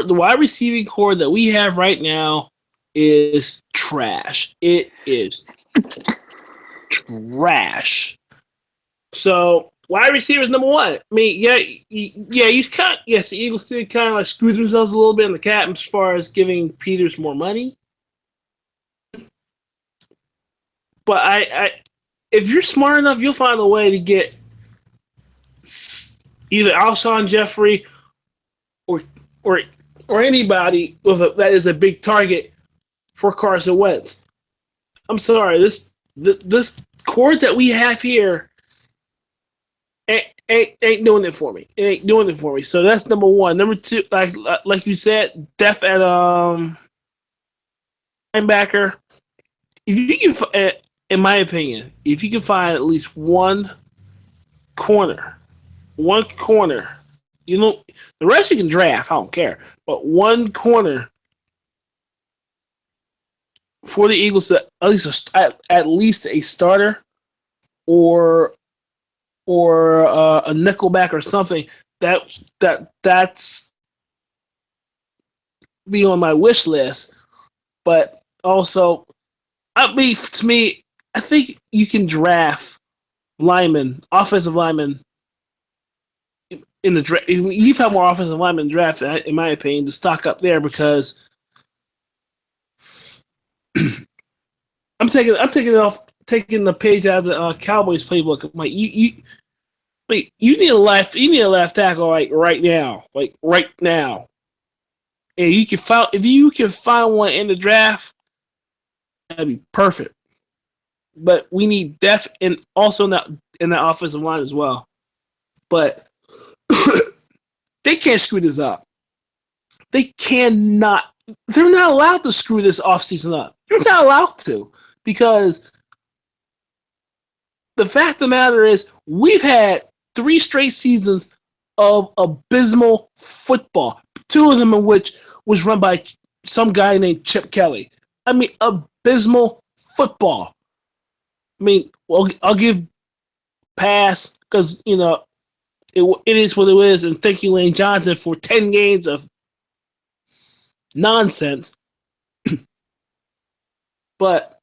wide receiving core that we have right now is trash. It is trash. So wide receiver is number one. I mean, the Eagles did kind of like screw themselves a little bit in the cap as far as giving Peters more money. But I if you're smart enough, you'll find a way to get either Alshon Jeffrey or anybody that is a big target for Carson Wentz. I'm sorry, this core that we have here ain't doing it for me. It ain't doing it for me. So that's number one. Number two, like you said, depth at linebacker. If you can, in my opinion, if you can find at least one corner, you know, the rest you can draft. I don't care, but one corner for the Eagles to at least a starter or a nickelback or something that's be on my wish list. But also, to me, I think you can draft offensive linemen in the draft. You've had more offensive linemen draft, in my opinion, to stock up there because I'm taking the page out of the Cowboys playbook. I'm like, you need a left tackle right now. And if you can find one in the draft, that'd be perfect. But we need depth and also in the offensive line as well. But they can't screw this up. They cannot. They're not allowed to screw this offseason up. You're not allowed to, because the fact of the matter is we've had 3 straight seasons of abysmal football, 2 of them in which was run by some guy named Chip Kelly. I mean, abysmal football. I mean, well, I'll give pass because, you know, it is what it is, and thank you, Lane Johnson, for 10 games of nonsense. But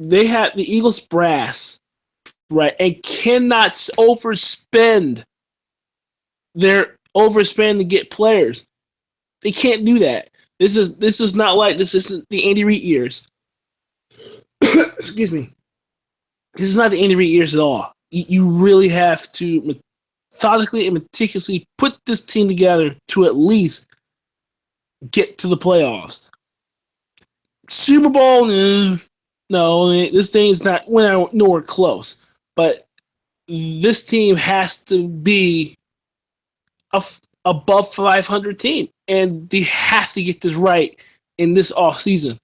they have the Eagles brass, right, and cannot overspend to get players. They can't do that. This is not like this isn't the Andy Reid years. Excuse me. This is not the Andy Reid years at all. You really have to methodically and meticulously put this team together to at least get to the playoffs. Super Bowl, no, this thing is not nowhere close. But this team has to be above 500 team, and they have to get this right in this off season,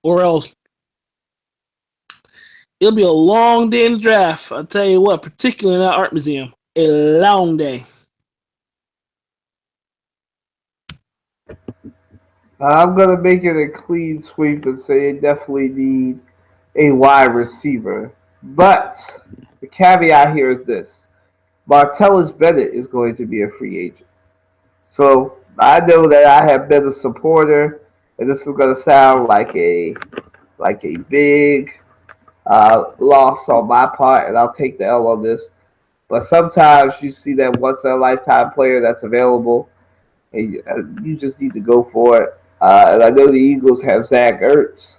or else it'll be a long day in the draft. I'll tell you what, particularly in that art museum, a long day. I'm going to make it a clean sweep and say they definitely need a wide receiver. But the caveat here is this. Martellus Bennett is going to be a free agent. So I know that I have been a supporter, and this is going to sound like a big loss on my part, and I'll take the L on this. But sometimes you see that once-in-a-lifetime player that's available, and you just need to go for it. And I know the Eagles have Zach Ertz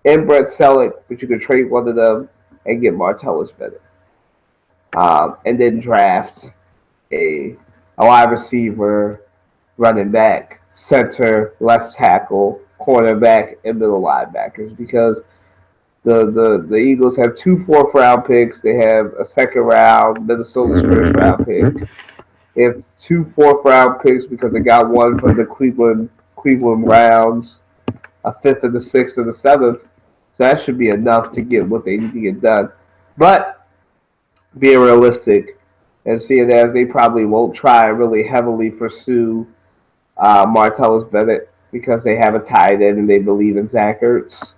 and Brett Selleck, but you could trade one of them and get Martellus Bennett. And then draft a wide receiver, running back, center, left tackle, cornerback, and middle linebackers, because the Eagles have 2 4th-round picks. They have a 2nd round, Minnesota's 1st round pick. They have 2 4th-round picks because they got one from the Cleveland Browns, a 5th and the 6th and the 7th. So that should be enough to get what they need to get done. But being realistic and seeing as they probably won't try and really heavily pursue Martellus Bennett because they have a tight end and they believe in Zach Ertz.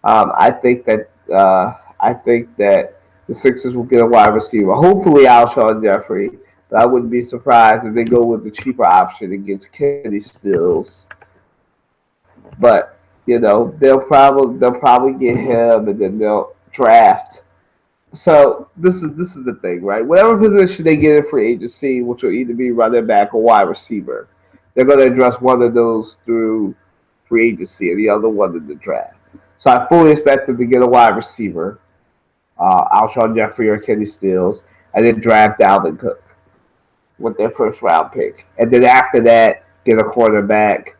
I think that the Sixers will get a wide receiver. Hopefully, Alshon Jeffrey. But I wouldn't be surprised if they go with the cheaper option and get Kenny Stills. But you know, they'll probably get him, and then they'll draft. So this is the thing, right? Whatever position they get in free agency, which will either be running back or wide receiver, they're going to address one of those through free agency and the other one in the draft. So I fully expect them to get a wide receiver, Alshon Jeffrey or Kenny Stills, and then draft Dalvin Cook with their first round pick. And then after that, get a quarterback,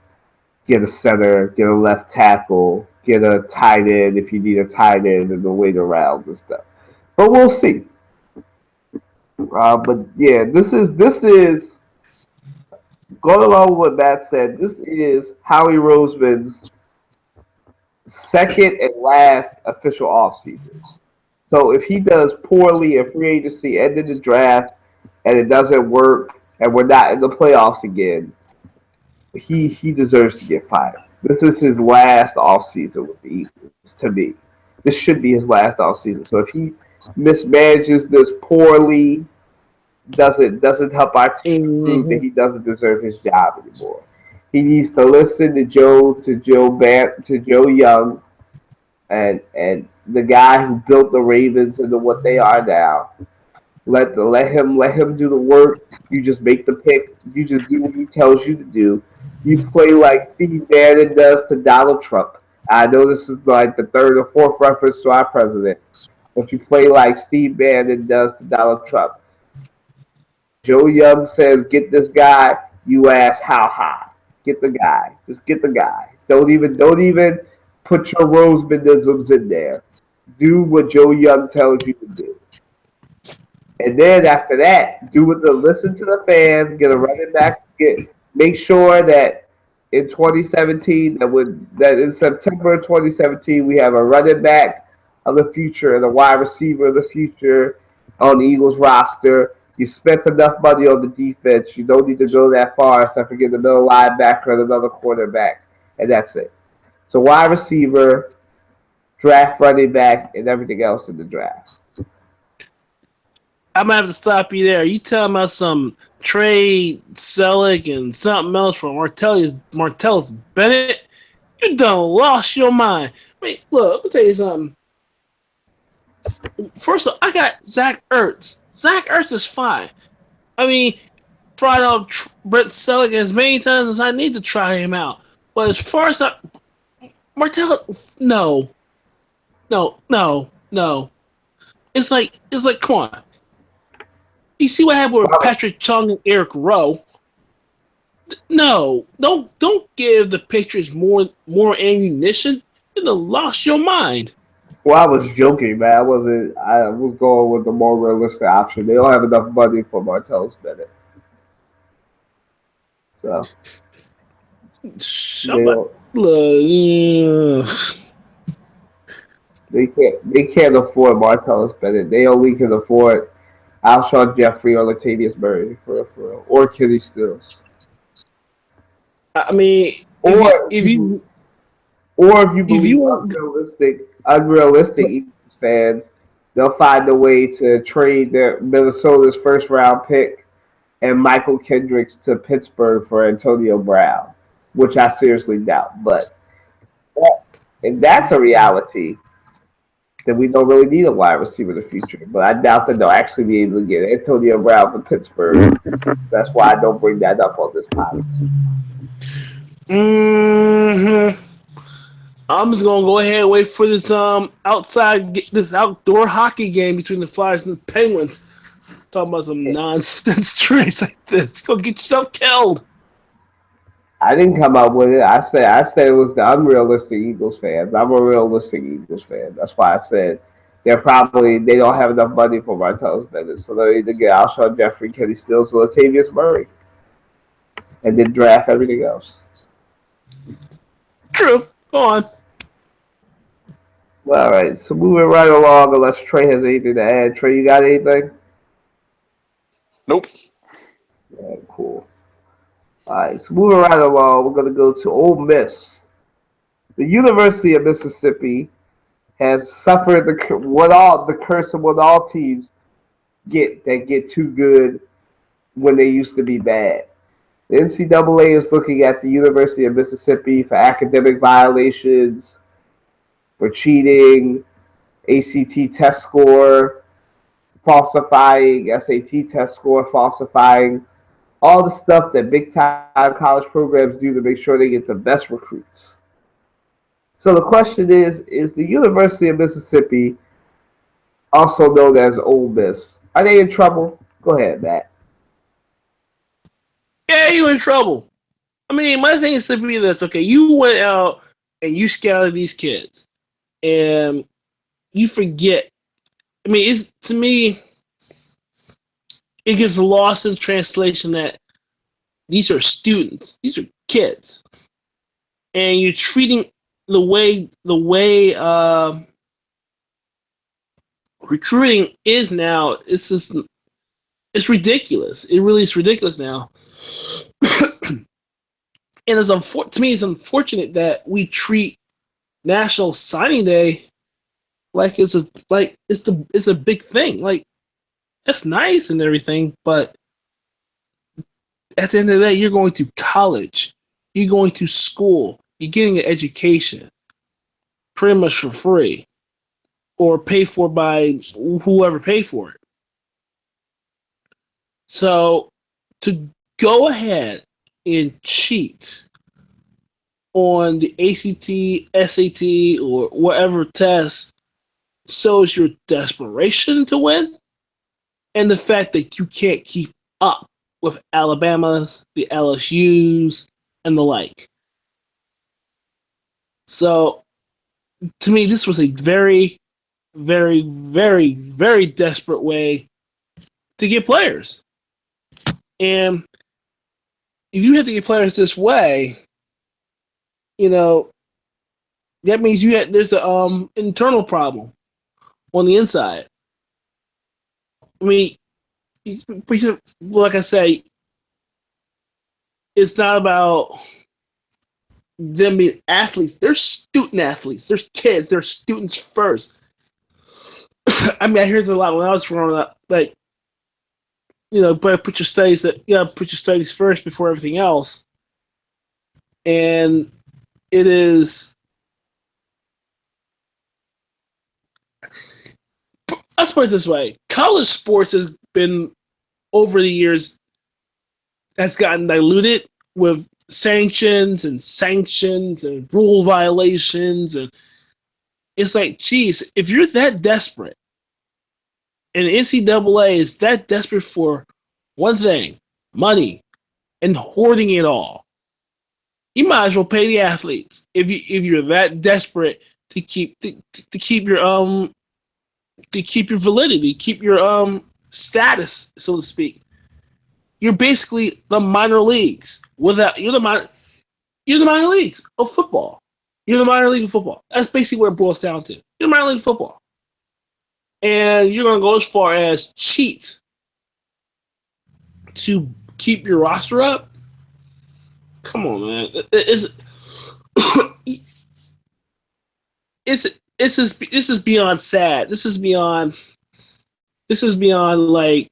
get a center, get a left tackle, get a tight end if you need a tight end in the later rounds and stuff. But we'll see. But yeah, this is going along with what Matt said. This is Howie Roseman's second and last official offseason. So if he does poorly in free agency and in the draft, and it doesn't work, and we're not in the playoffs again, he deserves to get fired. This is his last offseason with the Eagles, to me. This should be his last offseason. So if he mismanages this poorly, doesn't help our team, then he doesn't deserve his job anymore. He needs to listen to Joe Young, and the guy who built the Ravens into what they are now. Let him do the work. You just make the pick. You just do what he tells you to do. You play like Steve Bannon does to Donald Trump. I know this is like the third or fourth reference to our president, but you play like Steve Bannon does to Donald Trump. Joe Young says, "Get this guy." You ask, "How high?" Get the guy. Just get the guy. Don't even put your Rosemanisms in there. Do what Joe Young tells you to do. And then after that, listen to the fans, get a running back, make sure that in 2017, that in September 2017, we have a running back of the future and a wide receiver of the future on the Eagles roster. You spent enough money on the defense. You don't need to go that far except for getting another linebacker and another quarterback, and that's it. So wide receiver, draft running back, and everything else in the draft. I'm gonna have to stop you there. You telling about some Trey Selleck and something else from Martellus Bennett? You done lost your mind. Wait, look, let me tell you something. First of all, I got Zach Ertz. Zach Ertz is fine. I mean, tried out Brett Selleck as many times as I need to try him out. But as far as Martell, no. It's like, come on. You see what happened with Patrick Chung and Eric Rowe? No, don't give the Patriots more ammunition. You done lost your mind. Well, I was joking, man. I was going with the more realistic option. They don't have enough money for Martellus Bennett. So they can't afford Martellus Bennett. They only can afford Alshon Jeffrey or Latavius Murray for or Kenny Stills. I mean, if you believe unrealistic Eagles fans, they'll find a way to trade their Minnesota's first round pick and Michael Kendricks to Pittsburgh for Antonio Brown, which I seriously doubt. But if that's a reality, then we don't really need a wide receiver in the future. But I doubt that they'll actually be able to get Antonio Brown from Pittsburgh. That's why I don't bring that up on this podcast. I'm just gonna go ahead and wait for this outdoor hockey game between the Flyers and the Penguins. Talking about some nonsense trades like this. Go get yourself killed. I didn't come up with it. I said it was the unrealistic Eagles fans. I'm a realistic Eagles fan. That's why I said they don't have enough money for Martellus Bennett, so they'll either get Alshon Jeffrey, Kenny Stills, or Latavius Murray, and then draft everything else. True. Go on. Well, all right, so moving right along, unless Trey has anything to add. Trey, you got anything? Nope. Yeah, cool. All right, so moving right along, we're going to go to Ole Miss. The University of Mississippi has suffered the curse of what all teams get too good when they used to be bad. The NCAA is looking at the University of Mississippi for academic violations, for cheating, ACT test score falsifying, SAT test score falsifying, all the stuff that big time college programs do to make sure they get the best recruits. So the question is the University of Mississippi, also known as Ole Miss, are they in trouble? Go ahead, Matt. Yeah, you in trouble. I mean, my thing is simply this. Okay, you went out and you scouted these kids, and you forget. I mean, it's to me, it gets lost in translation that these are students, these are kids, and you're treating the way recruiting is now. It's just it's ridiculous. It really is ridiculous now. And to me, it's unfortunate that we treat National Signing Day like it's a big thing. Like that's nice and everything, but at the end of the day, you're going to college, you're going to school, you're getting an education, pretty much for free, or paid for by whoever paid for it. So to go ahead and cheat on the ACT, SAT, or whatever test shows your desperation to win and the fact that you can't keep up with Alabama's, the LSU's, and the like. So, to me, this was a very, very, very, very desperate way to get players. And if you have to get players this way, that means there's a internal problem on the inside. I mean, like I say, it's not about them being athletes. They're student athletes. They're kids. They're students first. I mean, I hear this a lot when I was growing up. Like, but put your studies first before everything else. And it is. Let's put it this way: college sports has been over the years has gotten diluted with sanctions and rule violations, and it's like, geez, if you're that desperate, and NCAA is that desperate for one thing, money, and hoarding it all, you might as well pay the athletes if you're that desperate to keep your validity, keep your status, so to speak. You're basically the minor leagues. You're the minor leagues of football. You're the minor league of football. That's basically where it boils down to. You're the minor league of football. And you're going to go as far as cheat to keep your roster up? Come on, man. This is beyond sad. This is beyond like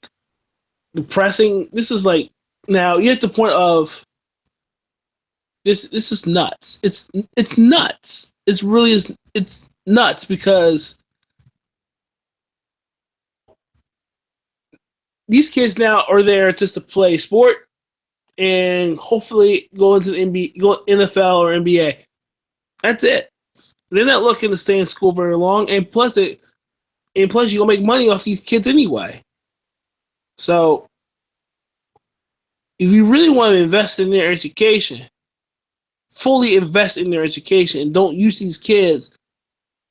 depressing. This is like, now you're at the point of this is nuts. It's nuts. It's really is. It's nuts because these kids now are there just to play sport and hopefully go into the NFL or NBA. That's it. They're not looking to stay in school very long, and plus you're gonna make money off these kids anyway. So, if you really want to invest in their education, fully invest in their education, and don't use these kids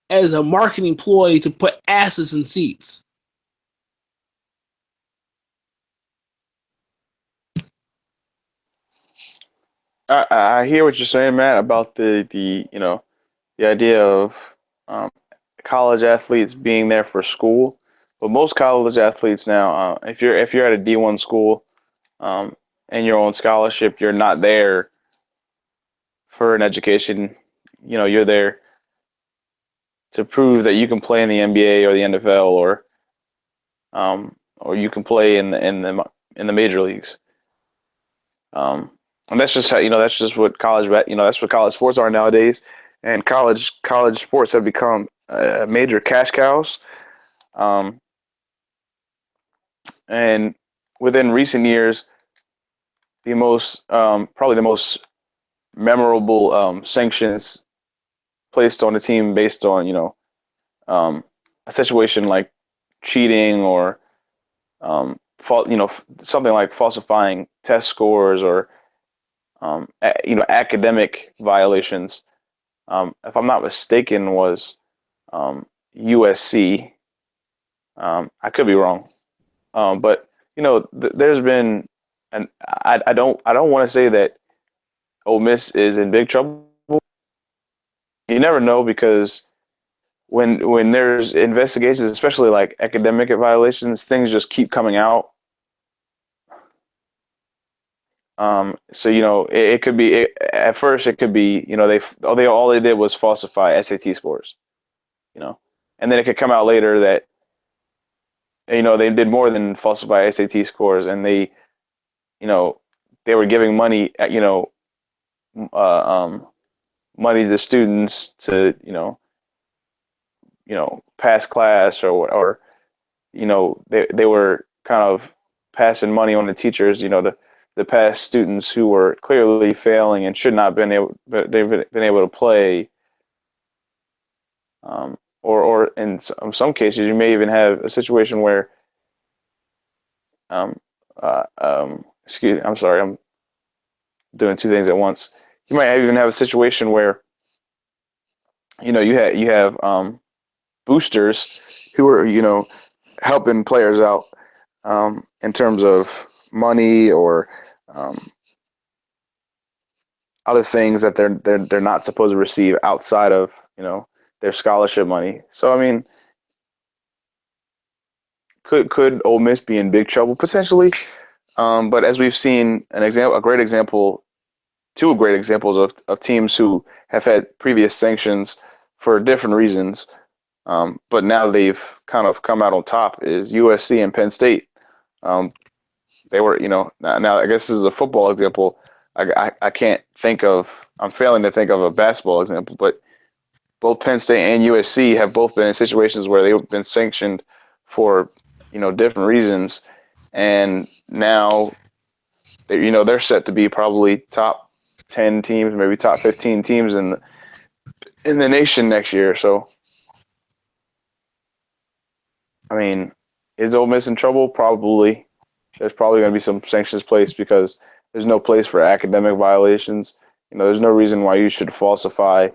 as a marketing ploy to put asses in seats. I hear what you're saying, Matt, about the idea of college athletes being there for school. But most college athletes now, if you're at a D1 school and you're on scholarship, you're not there for an education. You're there to prove that you can play in the NBA or the NFL, or you can play in the major leagues. And that's just how, that's just what that's what college sports are nowadays. And college sports have become major cash cows. And within recent years, the most probably the most memorable sanctions placed on a team based on a situation like cheating or something like falsifying test scores or academic violations. If I'm not mistaken, was USC. I could be wrong, but there's been, and I don't want to say that Ole Miss is in big trouble. You never know because when there's investigations, especially like academic violations, things just keep coming out. So it could be at first it could be they all they did was falsify SAT scores, and then it could come out later that they did more than falsify SAT scores, and they were giving money money to students to pass class or they were kind of passing money on the teachers to pass students who were clearly failing and should not have been able, but they've been able to play. Or in some cases, you may even have a situation where, excuse, I'm sorry, I'm doing two things at once. You might even have a situation where, you have boosters who are, helping players out in terms of money or other things that they're not supposed to receive outside of their scholarship money. So I mean, could Ole Miss be in big trouble potentially? But as we've seen two great examples of teams who have had previous sanctions for different reasons, but now they've kind of come out on top is USC and Penn State. They were, now I guess this is a football example. I can't think of, I'm failing to think of a basketball example, but both Penn State and USC have both been in situations where they've been sanctioned for, different reasons. And now, they're set to be probably top 10 teams, maybe top 15 teams in the nation next year. So, I mean, is Ole Miss in trouble? Probably. There's probably going to be some sanctions placed because there's no place for academic violations. There's no reason why you should falsify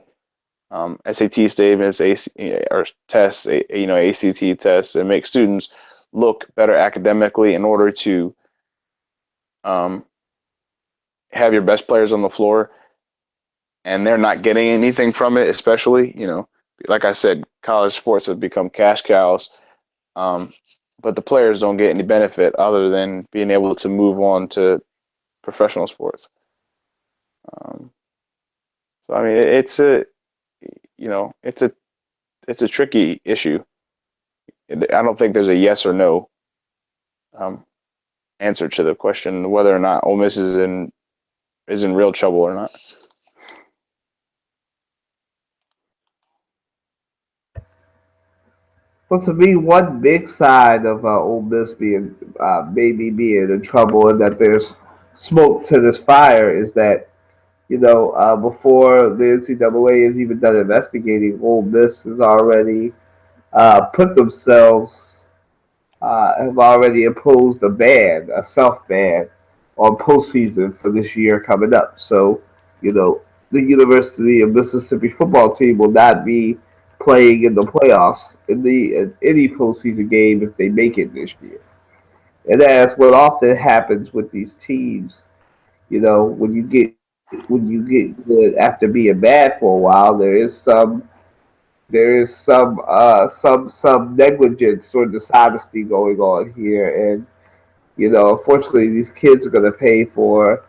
SAT statements, or tests, ACT tests, and make students look better academically in order to have your best players on the floor, and they're not getting anything from it. Especially, like I said, college sports have become cash cows. But the players don't get any benefit other than being able to move on to professional sports. So I mean, it's a tricky issue. I don't think there's a yes or no answer to the question whether or not Ole Miss is in real trouble or not. Well, to me, one big side of Ole Miss being maybe being in trouble and that there's smoke to this fire is that before the NCAA has even done investigating, Ole Miss has already put themselves have already imposed a self ban on postseason for this year coming up. So, the University of Mississippi football team will not be playing in the playoffs in any postseason game if they make it this year. And that's what often happens with these teams. When you get good after being bad for a while, there is some negligence or dishonesty going on here, and unfortunately, these kids are going to pay for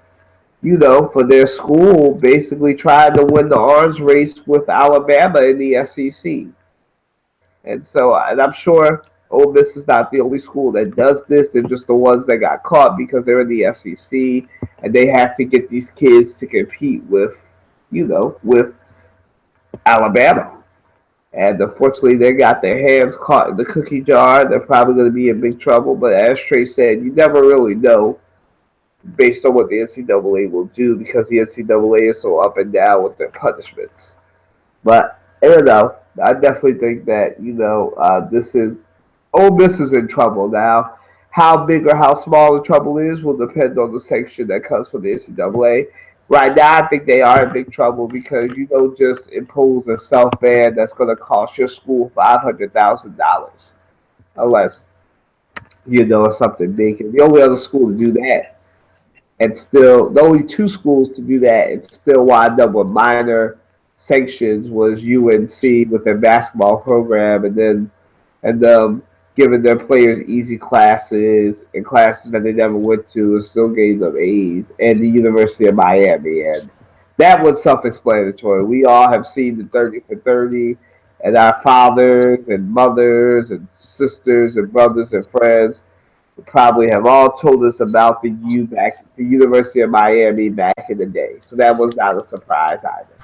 their school basically trying to win the arms race with Alabama in the SEC. And I'm sure Ole Miss is not the only school that does this. They're just the ones that got caught because they're in the SEC and they have to get these kids to compete with Alabama. And unfortunately, they got their hands caught in the cookie jar. They're probably going to be in big trouble. But as Trey said, you never really know based on what the NCAA will do because the NCAA is so up and down with their punishments. But I don't know. I definitely think that this is Ole Miss is in trouble now. How big or how small the trouble is will depend on the sanction that comes from the NCAA. Right now, I think they are in big trouble because you don't just impose a self ban that's going to cost your school $500,000 unless it's something big. And the only other school to do that, and still the only two schools to do that, and still wind up with minor sanctions was UNC with their basketball program, and giving their players easy classes and classes that they never went to and still gave them A's, and the University of Miami. And that was self-explanatory. We all have seen the 30 for 30, and our fathers and mothers and sisters and brothers and friends probably have all told us about the University of Miami back in the day. So that was not a surprise either.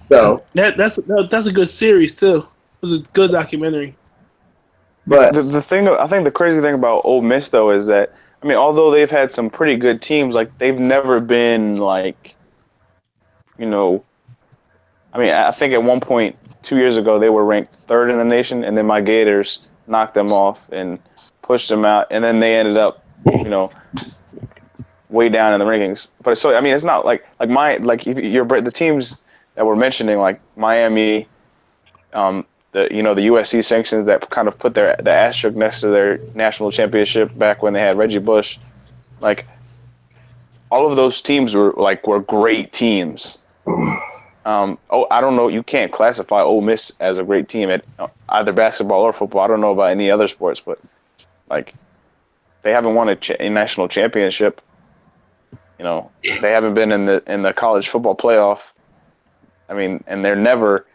So that's a good series too. It was a good documentary. But the thing, I think the crazy thing about Ole Miss though is that although they've had some pretty good teams, like they've never been like, I think at one point 2 years ago they were ranked third in the nation, and then my Gators knocked them off and pushed them out, and then they ended up, way down in the rankings. But so it's not the teams that we're mentioning, like Miami, the USC sanctions that kind of put the asterisk next to their national championship back when they had Reggie Bush, like all of those teams were great teams. I don't know. You can't classify Ole Miss as a great team at either basketball or football. I don't know about any other sports, but they haven't won a national championship. They haven't been in the college football playoff. And they're never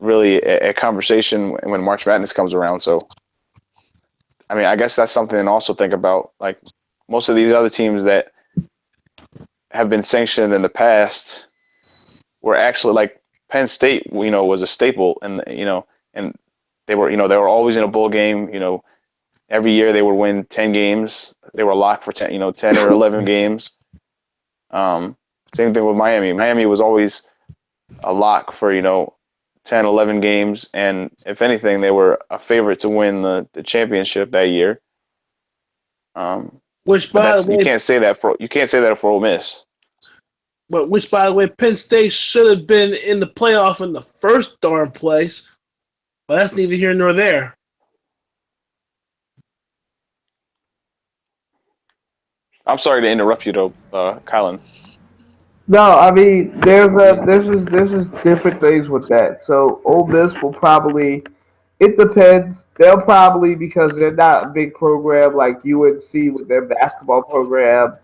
really a conversation when March Madness comes around. So, I guess that's something to also think about. Like most of these other teams that have been sanctioned in the past were actually like Penn State, was a staple, and they were always in a bowl game. Every year they would win 10 games. They were locked for 10 or 11 games. Same thing with Miami. Miami was always a lock for 10, 11 games, and if anything, they were a favorite to win the championship that year. Which, by the way, you can't say that for Ole Miss. But which, by the way, Penn State should have been in the playoff in the first darn place. But that's neither here nor there. I'm sorry to interrupt you, though, Kylan. no, there's just different things with that. So Ole Miss will probably. It depends. They'll probably, because they're not a big program like UNC with their basketball program,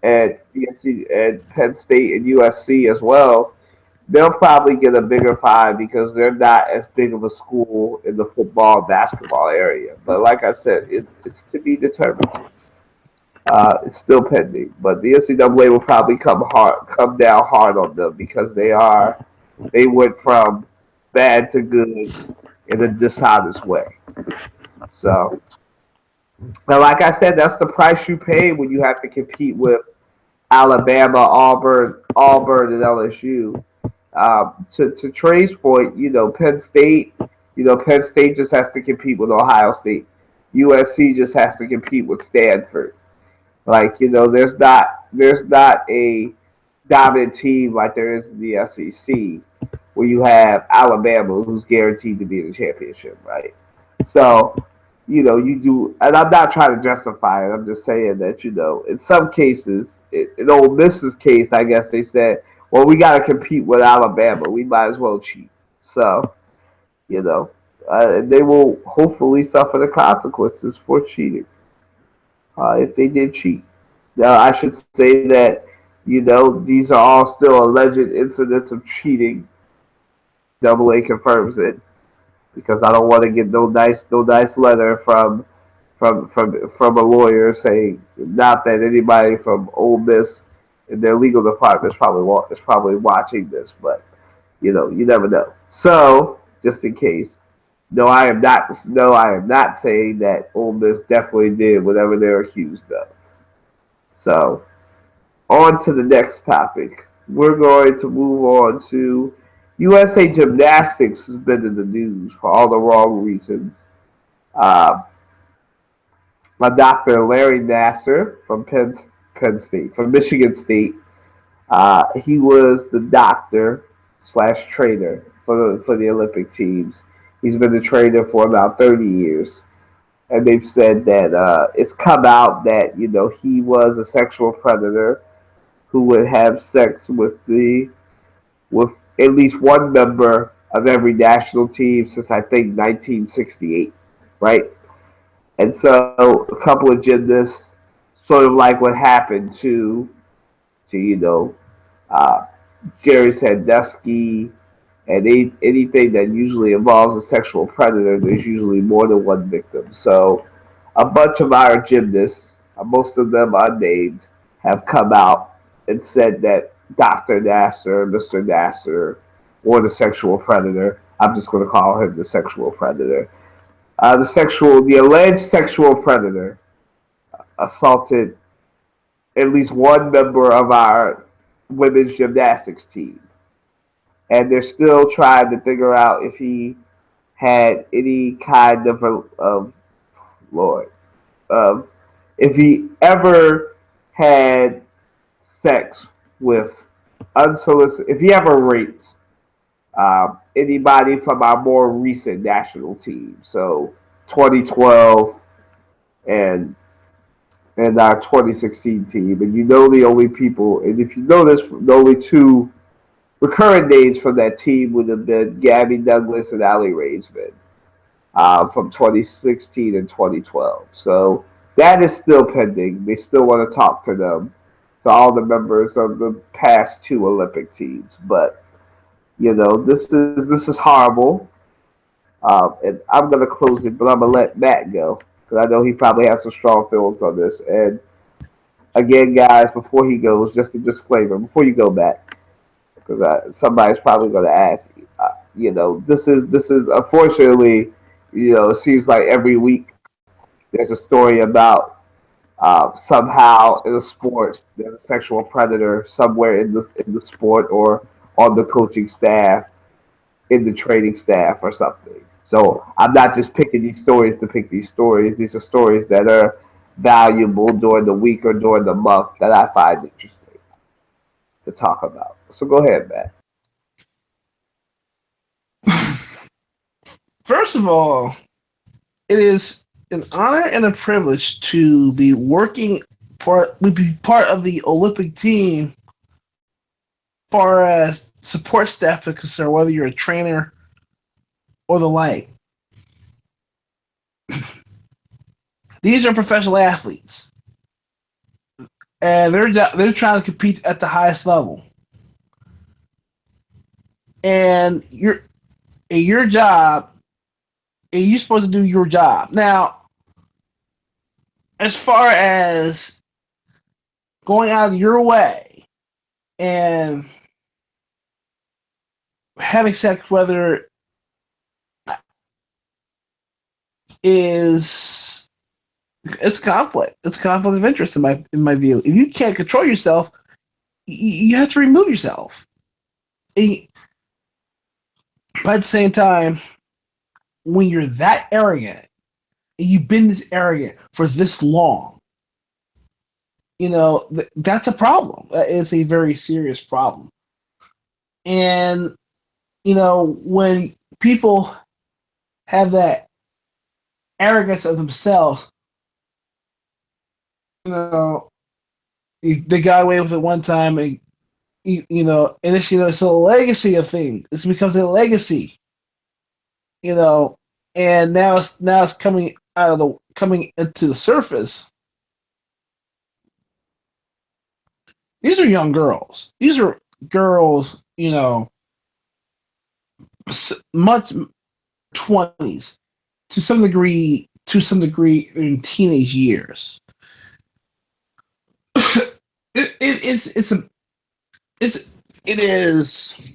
and UNC and Penn State and USC as well. They'll probably get a bigger fine because they're not as big of a school in the football and basketball area. But like I said, it's to be determined. It's still pending, but the NCAA will probably come down hard on them because they went from bad to good in a dishonest way. So, but like I said, that's the price you pay when you have to compete with Alabama, Auburn, and LSU. To Trey's point, Penn State just has to compete with Ohio State. USC just has to compete with Stanford. There's not a dominant team like there is in the SEC, where you have Alabama, who's guaranteed to be in the championship, right? So, you do, and I'm not trying to justify it. I'm just saying that, in some cases, in Ole Miss's case, I guess they said, well, we got to compete with Alabama. We might as well cheat. So, they will hopefully suffer the consequences for cheating. If they did cheat. Now, I should say that, these are all still alleged incidents of cheating. AA confirms it, because I don't want to get no nice letter from a lawyer saying not that anybody from Ole Miss in their legal department is probably watching this, but you never know. So just in case. No, I am not. No, I am not saying that Ole Miss definitely did whatever they're accused of. So, on to the next topic. We're going to move on to USA Gymnastics has been in the news for all the wrong reasons. Uh, my doctor, Larry Nasser from Penn State, from Michigan State, he was the doctor slash trainer for the Olympic teams. He's been a trainer for about 30 years. And they've said that it's come out that, he was a sexual predator who would have sex with at least one member of every national team since I think 1968, right? And so a couple of gymnasts, sort of like what happened to uh, Jerry Sandusky, and anything that usually involves a sexual predator, there's usually more than one victim. So a bunch of our gymnasts, most of them unnamed, have come out and said that Dr. Nasser, Mr. Nasser, or the sexual predator, I'm just going to call him the sexual predator, the alleged sexual predator assaulted at least one member of our women's gymnastics team. And they're still trying to figure out if he had any kind of Lord, if he ever had sex with unsolicited, if he ever raped anybody from our more recent national team, so 2012 and our 2016 team, and the only people, and if you notice, the only two recurring names from that team would have been Gabby Douglas and Allie Raisman from 2016 and 2012. So that is still pending. They still want to talk to them, to all the members of the past two Olympic teams. But this is horrible. And I'm gonna close it, but I'm gonna let Matt go because I know he probably has some strong feelings on this. And again, guys, before he goes, just a disclaimer before you go back, because somebody's probably going to ask. This is unfortunately, it seems like every week there's a story about somehow in a sport there's a sexual predator somewhere in the sport or on the coaching staff, in the training staff or something. So I'm not just picking these stories to pick these stories. These are stories that are valuable during the week or during the month that I find interesting to talk about. So go ahead, Matt. First of all, it is an honor and a privilege to be be part of the Olympic team, as far as support staff is concerned, whether you're a trainer or the like. These are professional athletes, and they're trying to compete at the highest level. And your job, and you're supposed to do your job. Now, as far as going out of your way and having sex, whether it's conflict of interest in my view. If you can't control yourself, you have to remove yourself. But at the same time, when you're that arrogant, and you've been this arrogant for this long, that's a problem. That is a very serious problem. And, when people have that arrogance of themselves, they got away with it one time, and and it's a legacy of things. It becomes a legacy, and now it's coming into the surface. These are young girls. These are girls, much 20s to some degree in teenage years. It is.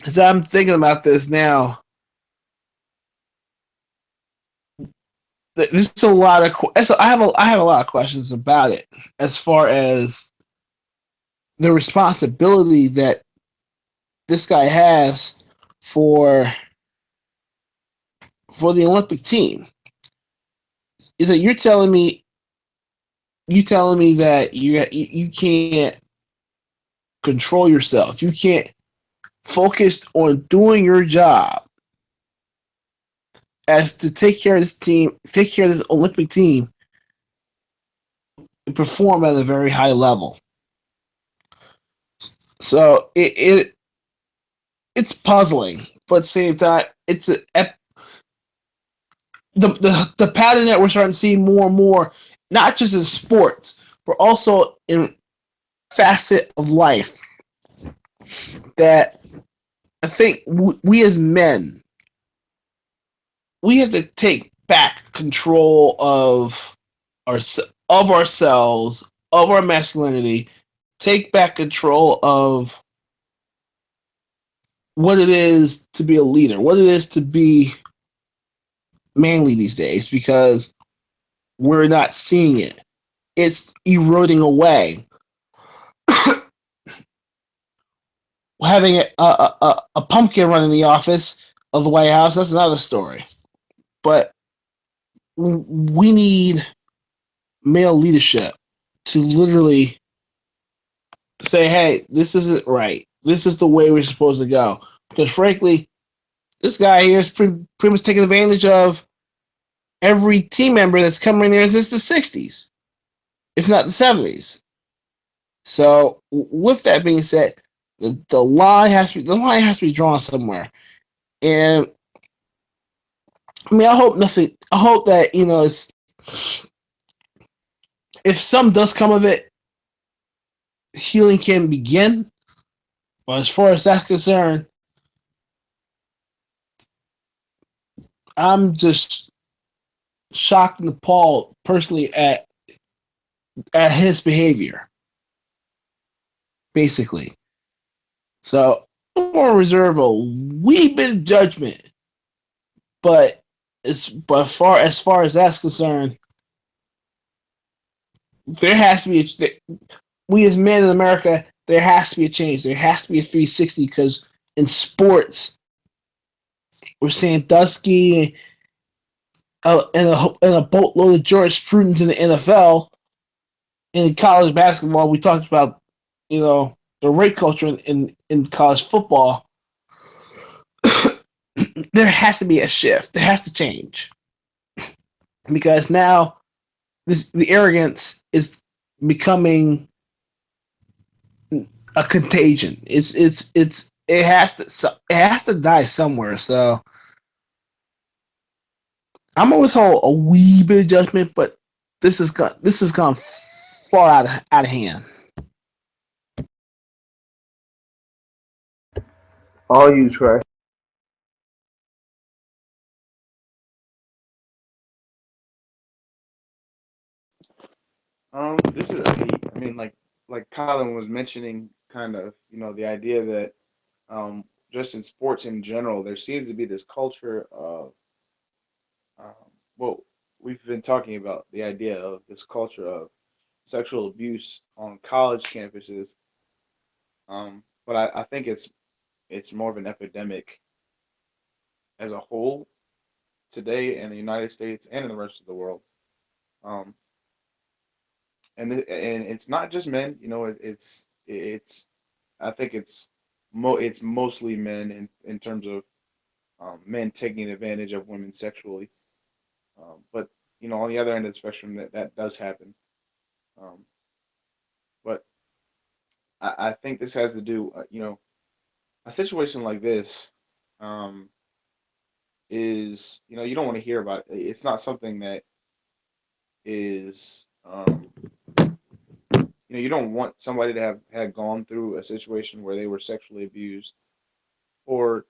As I'm thinking about this now, there's a lot of so I have a lot of questions about it as far as the responsibility that this guy has for the Olympic team. Is that you're telling me that you can't control yourself. You can't focus on doing your job as to take care of this team, take care of this Olympic team, and perform at a very high level. So it's puzzling, but at the same time, it's the pattern that we're starting to see more and more, not just in sports, but also in facet of life. That I think we as men, we have to take back control of ourselves, of our masculinity, take back control of what it is to be a leader, what it is to be manly these days, because we're not seeing it. It's eroding away. Having a pumpkin run in the office of the White House, that's another story. But we need male leadership to literally say, hey, this isn't right. This is the way we're supposed to go. Because frankly, this guy here is pretty much taking advantage of every team member that's come in there since the 60s, if not the 70s. So with that being said, the line has to be drawn somewhere. And I mean, I hope that, it's, if some does come of it, healing can begin. But as far as that's concerned, I'm just shocked and appalled personally at his behavior, basically. So I'm going to reserve a wee bit of judgment, but as far as that's concerned, there has to be we as men in America, there has to be a change. There has to be a 360, because in sports, we're seeing Dusky and a boatload of jurisprudence in the NFL. In college basketball, we talked about, the rape culture in college football. There has to be a shift. There has to change, because now the arrogance is becoming a contagion. It has to die somewhere. So I'm gonna withhold a wee bit of judgment, but this has gone far out of hand. All you, Trey. This is, I mean, like Colin was mentioning, kind of, the idea that just in sports in general, there seems to be this culture of, um, well, we've been talking about the idea of this culture of sexual abuse on college campuses. But I think it's more of an epidemic as a whole today in the United States and in the rest of the world. Um, and it's not just men. It's I think it's mostly men in terms of men taking advantage of women sexually. But on the other end of the spectrum, that does happen. Um, but I think this has to do, a situation like this, um, is, you don't want to hear about it. It's not something that is, you don't want somebody to have had gone through a situation where they were sexually abused, or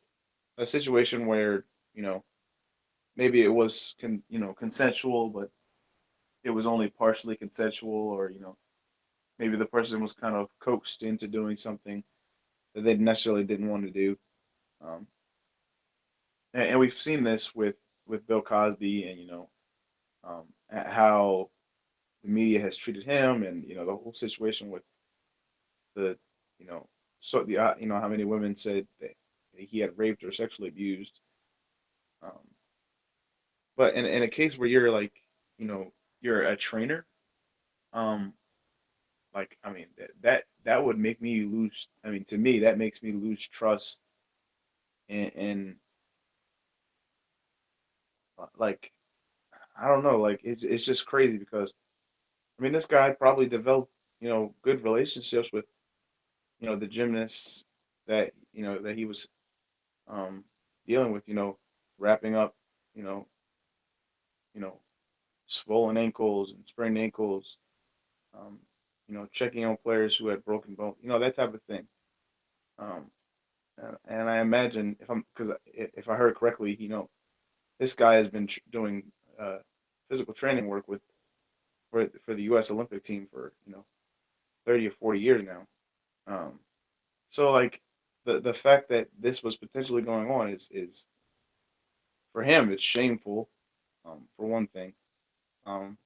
a situation where, you know, maybe it was consensual, but it was only partially consensual, or maybe the person was kind of coaxed into doing something that they necessarily didn't want to do. And we've seen this with Bill Cosby, and at how the media has treated him, and the whole situation with the you know so the how many women said that he had raped or sexually abused. Um, but in a case where you're like you know you're a trainer, um, like I mean that would make me lose. I mean to me that makes me lose trust in like I don't know, like it's just crazy because I mean this guy probably developed good relationships with the gymnasts that he was um dealing with, wrapping up, you know, you know, swollen ankles and sprained ankles, um, checking on players who had broken bones, that type of thing. Um, and I imagine because if I heard correctly, this guy has been doing physical training work for the U.S. Olympic team for 30 or 40 years now. Um, so like the fact that this was potentially going on is for him it's shameful, for one thing. Um,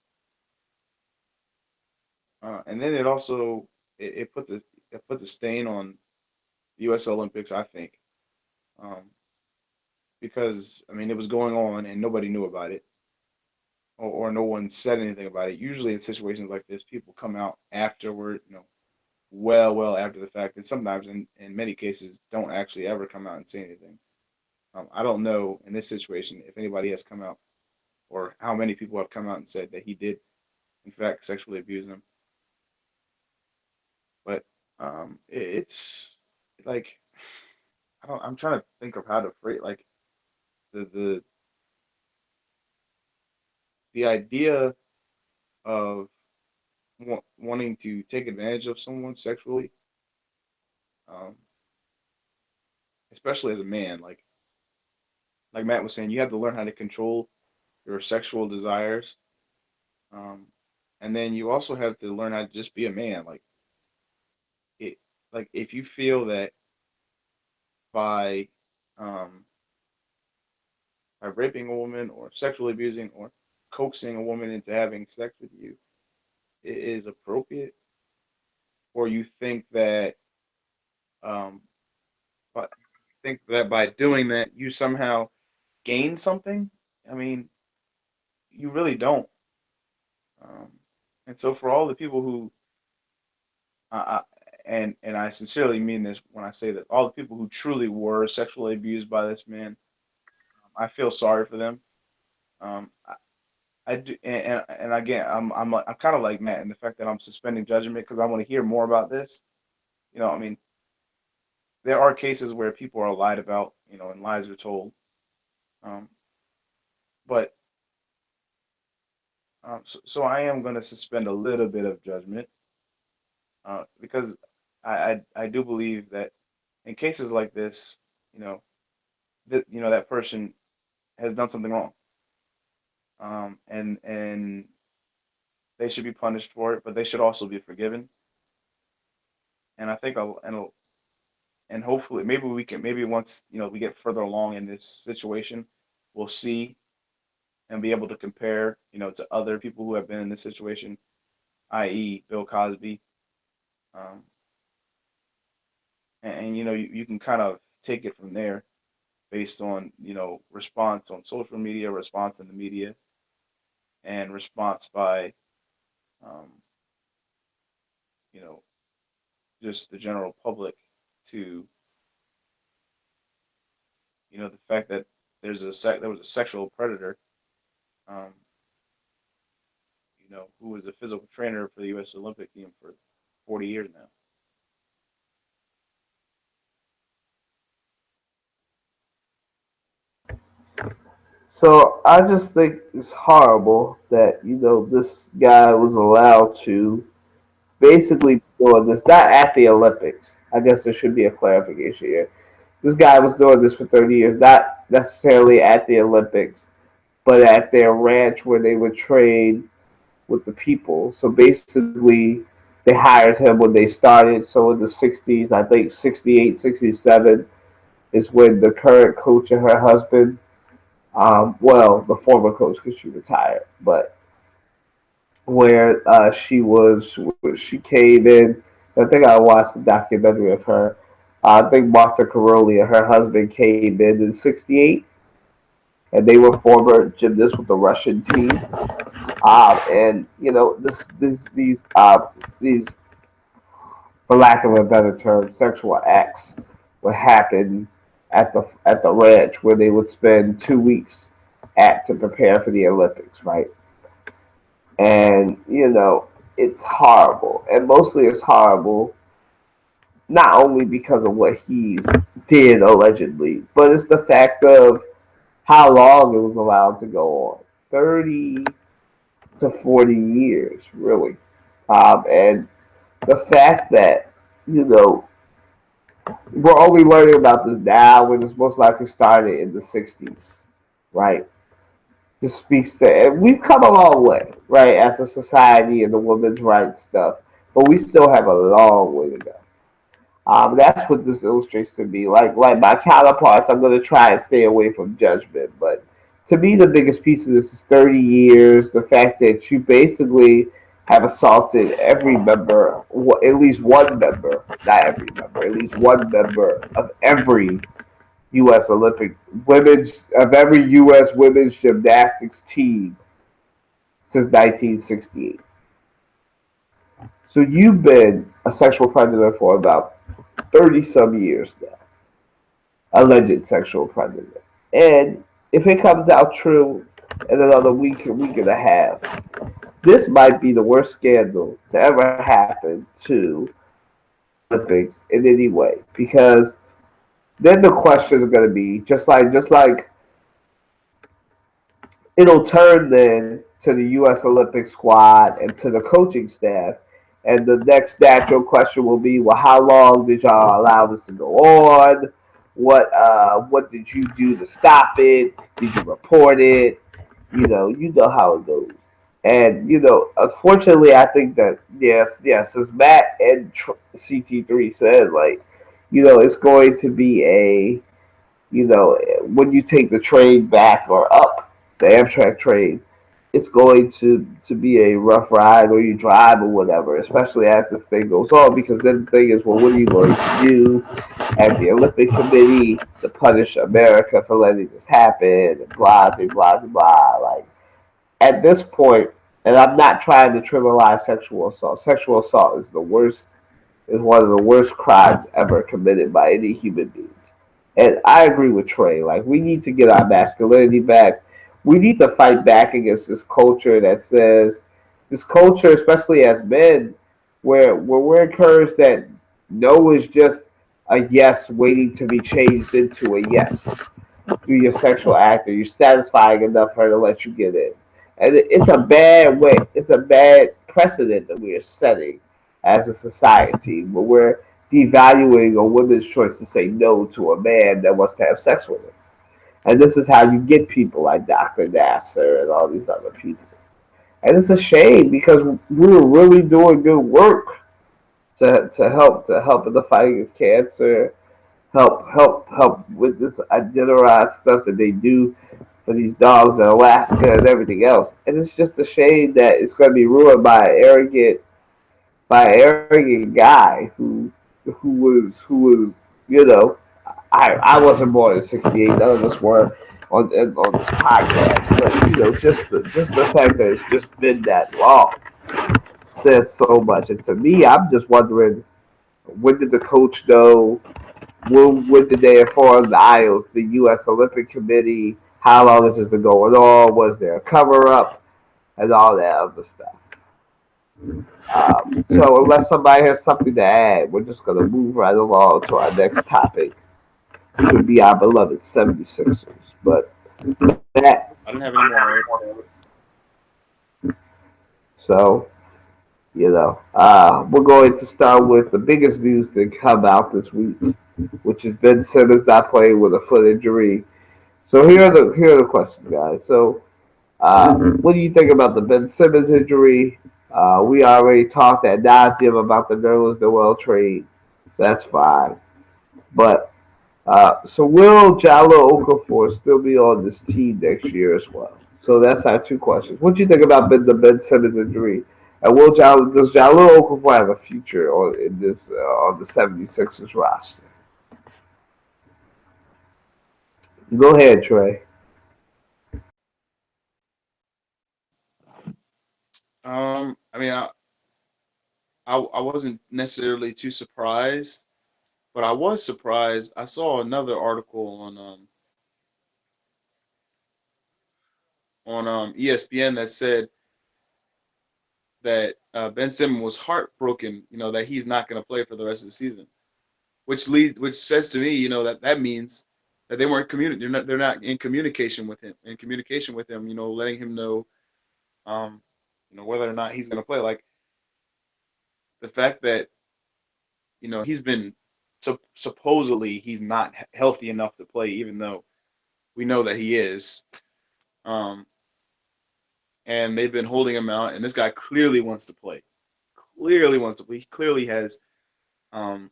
and then it puts a stain on the U.S. Olympics, I think, um, because I mean it was going on and nobody knew about it, or no one said anything about it. Usually in situations like this, people come out afterward, well after the fact, and sometimes in many cases don't actually ever come out and say anything. I don't know in this situation if anybody has come out or how many people have come out and said that he did in fact sexually abuse them, but it's like I'm trying to think of how to phrase like the the the idea of wanting to take advantage of someone sexually, um, especially as a man. Like Matt was saying, you have to learn how to control your sexual desires, um, and then you also have to learn how to just be a man. It, like if you feel that by um, by raping a woman or sexually abusing or coaxing a woman into having sex with you, it is appropriate, or you um, but think that by doing that you somehow gain something. I mean, you really don't. Um, and so for all the people who, I, and I sincerely mean this when I say that, all the people who truly were sexually abused by this man, I feel sorry for them. I do, and again, I'm kind of like Matt in the fact that I'm suspending judgment because I want to hear more about this. I mean, there are cases where people are lied about, and lies are told. Um, but so I am going to suspend a little bit of judgment, because I do believe that in cases like this, you know, that person has done something wrong, and they should be punished for it, but they should also be forgiven. And I think and hopefully maybe once we get further along in this situation, we'll see and be able to compare to other people who have been in this situation, i.e. Bill Cosby. Um, and you can kind of take it from there based on response on social media, response in the media, and response by um, you know just the general public to the fact that there was a sexual predator, um, who was a physical trainer for the U.S. Olympic team for 40 years now. So I just think it's horrible that this guy was allowed to basically doing this not at the Olympics. I guess there should be a clarification here. This guy was doing this for 30 years, not necessarily at the Olympics, but at their ranch where they would train with the people. So basically, they hired him when they started. So in the 60s, I think 68, 67 is when the current coach and her husband Well, the former coach because she retired, but where she came in. I think I watched the documentary of her. I think Martha Caroli and her husband came in '68, and they were former gymnasts with the Russian team. And these, for lack of a better term, sexual acts would happen at the ranch where they would spend 2 weeks at to prepare for the Olympics, right? And it's horrible, and mostly it's horrible not only because of what he did allegedly, but it's the fact of how long it was allowed to go on. 30 to 40 years, really. And the fact that, you know, we're only learning about this now when it's most likely started in the 60s, right? Just speaks to, and we've come a long way, right, as a society and the women's rights stuff, but we still have a long way to go. That's what this illustrates to me. Like my counterparts, I'm going to try and stay away from judgment. But to me, the biggest piece of this is 30 years. The fact that you basically have assaulted every member, at least one member, not every member, at least one member of every U.S. Olympic of every U.S. women's gymnastics team since 1968. So you've been a sexual predator for about 30 some years now, alleged sexual predator. And if it comes out true in another week and a half, this might be the worst scandal to ever happen to Olympics in any way. Because then the questions are going to be just like it'll turn then to the U.S. Olympic squad and to the coaching staff. And the next natural question will be, well, how long did y'all allow this to go on? What did you do to stop it? Did you report it? You know how it goes. And unfortunately, I think that yes, as Matt and CT3 said, like, it's going to be when you take the train back or up the Amtrak train, it's going to be a rough ride or you drive or whatever, especially as this thing goes on. Because then the thing is, well, what are you going to do at the Olympic Committee to punish America for letting this happen? And blah, blah, blah, blah. Like, at this point, and I'm not trying to trivialize sexual assault. Sexual assault is one of the worst crimes ever committed by any human being. And I agree with Trey. Like, we need to get our masculinity back. We need to fight back against this culture that says, this culture, especially as men, where we're encouraged that no is just a yes waiting to be changed into a yes through your sexual act, or you're satisfying enough for her to let you get in. And it's a bad way. It's a bad precedent that we are setting as a society, where we're devaluing a woman's choice to say no to a man that wants to have sex with her. And this is how you get people like Dr. Nasser and all these other people. And it's a shame because we were really doing good work to help in the fight against cancer, help with this Iditarod stuff that they do for these dogs in Alaska and everything else. And it's just a shame that it's going to be ruined by an arrogant guy who was I wasn't born in '68. None of us were on this podcast, but just the fact that it's just been that long says so much. And to me, I'm just wondering, when did the coach know? When did they inform the IOs, the U.S. Olympic Committee? How long has this been going on? Was there a cover up and all that other stuff? So unless somebody has something to add, we're just going to move right along to our next topic, which would be our beloved 76ers. But that, I don't have any more. So, we're going to start with the biggest news that come out this week, which is Ben Simmons not playing with a foot injury. So here are the questions, guys. So, what do you think about the Ben Simmons injury? We already talked ad nauseum about the Nerlens Noel trade, so that's fine. But So will Jallo Okafor still be on this team next year as well? So that's our two questions. What do you think about the Ben Simmons injury? And does Jallo Okafor have a future on the 76ers roster? Go ahead, Trey. I mean, I wasn't necessarily too surprised, but I was surprised. I saw another article on ESPN that said that Ben Simmons was heartbroken, that he's not going to play for the rest of the season, which says to me, that means that they weren't they're not in communication with him, letting him know, um, whether or not he's going to play. Like the fact that he's been supposedly he's not healthy enough to play, even though we know that he is. Um, and they've been holding him out, and this guy clearly wants to play. Clearly wants to play. He clearly has, um,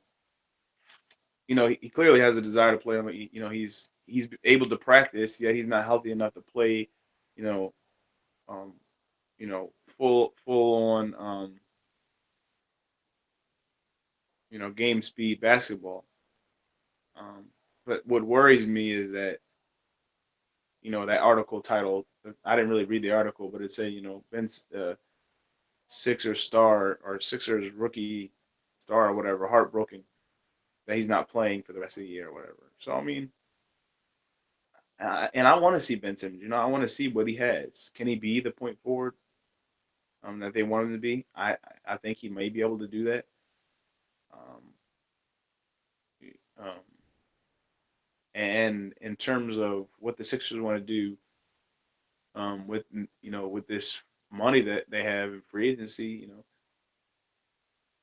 he clearly has a desire to play. I mean, he's able to practice, yet he's not healthy enough to play. You know, um, full on, game speed basketball. Um, but what worries me is that that article title. I didn't really read the article, but it said Ben's Sixers star or Sixers rookie star or whatever, heartbroken that he's not playing for the rest of the year or whatever. So I mean, and I want to see Ben Simmons. I want to see what he has. Can he be the point forward that they want him to be? I think he may be able to do that. Um, um, and in terms of what the Sixers want to do with this money that they have in free agency,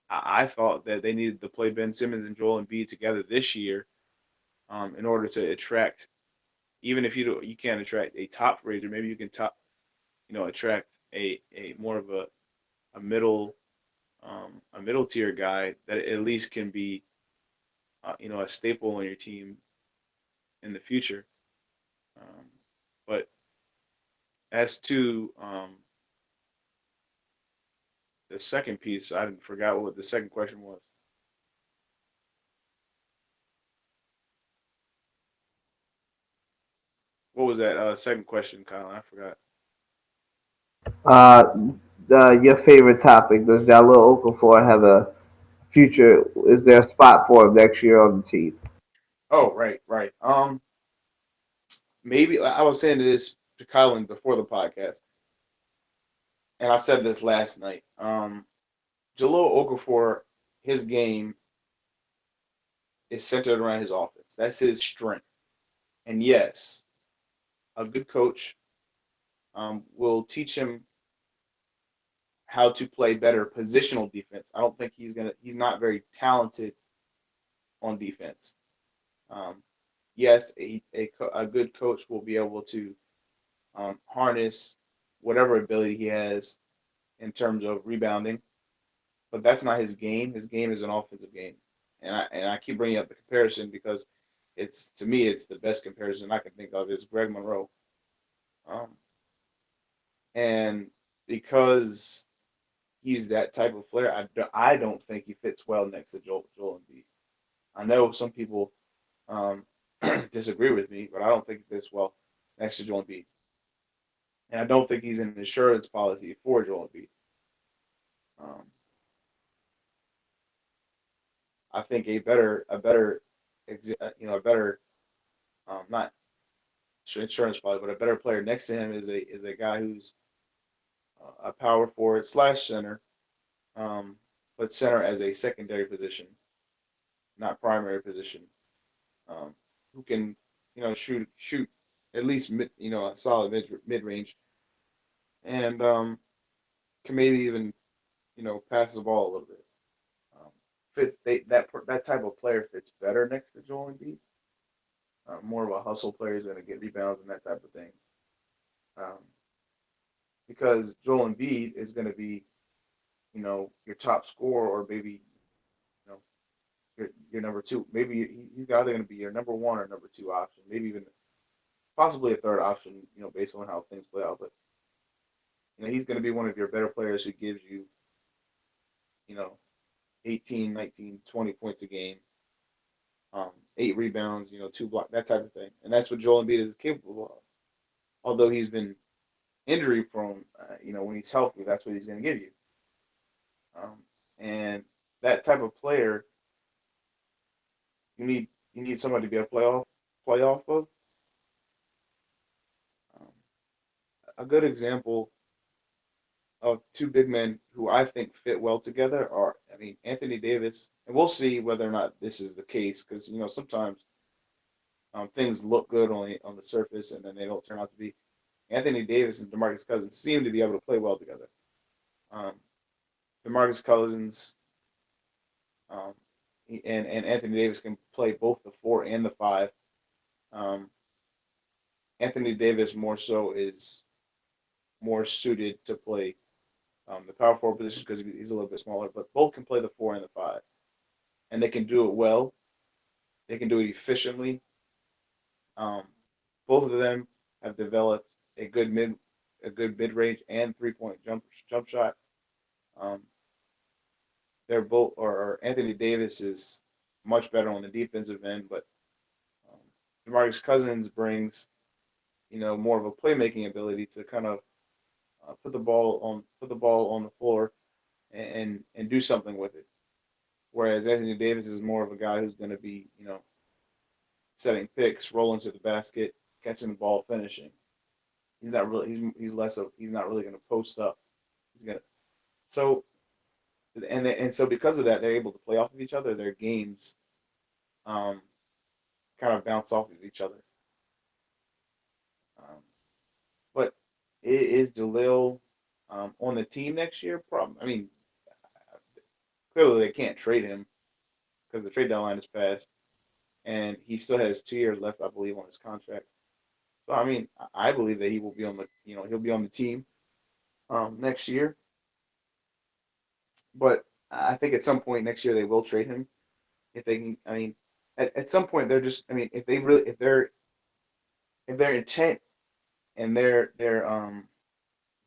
I thought that they needed to play Ben Simmons and Joel Embiid together this year in order to attract. Even if you can't attract a top rater, maybe you can attract a more of a middle tier guy that at least can be a staple on your team in the future. Um, but as to the second piece, I forgot what the second question was. What was that second question, Kyle? I forgot. Uh, your favorite topic. Does Jalil Okafor have a future? Is there a spot for him next year on the team? Oh, right, right. Maybe I was saying this to Colin before the podcast, and I said this last night. Jalil Okafor, his game is centered around his offense. That's his strength. And yes, a good coach will teach him how to play better positional defense. I don't think he's not very talented on defense. Um, yes, a good coach will be able to harness whatever ability he has in terms of rebounding, but that's not his game. His game is an offensive game, and I keep bringing up the comparison because it's to me it's the best comparison I can think of is Greg Monroe, um, and because he's that type of player, I don't think he fits well next to Joel Embiid. I know some people um, disagree with me, but I don't think he fits well next to Joel Embiid, and I don't think he's an insurance policy for Joel Embiid. Um, I think a better, not insurance policy, but a better player next to him is a guy who's a power forward slash center, um, but center as a secondary position, not primary position, who can shoot at least a solid mid range and can maybe even pass the ball a little bit. Um, that type of player fits better next to Joel Embiid. More of a hustle player is going to get rebounds and that type of thing. Um, because Joel Embiid is going to be your top scorer or maybe you know your number two. Maybe he's either going to be your number one or number two option. Maybe even possibly a third option. Based on how things play out. But he's going to be one of your better players who gives you, you know, 18, 19, 20 points a game, 8 rebounds, 2 blocks, that type of thing. And that's what Joel Embiid is capable of. Although he's been injury prone, when he's healthy, that's what he's going to give you. And that type of player, you need somebody to be able to play off of. A good example of two big men who I think fit well together are, Anthony Davis, and we'll see whether or not this is the case because sometimes things look good on the surface and then they don't turn out to be. Anthony Davis and DeMarcus Cousins seem to be able to play well together. DeMarcus Cousins and Anthony Davis can play both the 4 and the 5. Anthony Davis more so is more suited to play the power forward position because he's a little bit smaller, but both can play the 4 and the 5, and they can do it well. They can do it efficiently. Both of them have developed a good mid range and 3-point jump shot. They're both, or Anthony Davis is much better on the defensive end, but DeMarcus Cousins brings more of a playmaking ability to kind of put the ball on the floor and do something with it. Whereas Anthony Davis is more of a guy who's going to be setting picks, rolling to the basket, catching the ball, finishing. He's not really he's not really going to post up. He's going to so because of that they're able to play off of each other. Their games kind of bounce off of each other. But is Jaleel on the team next year? Clearly they can't trade him because the trade deadline is passed, and he still has 2 years left, I believe, on his contract. So I believe that he will be on the he'll be on the team next year. But I think at some point next year they will trade him if they can. At some point they're just. If they really if their intent and their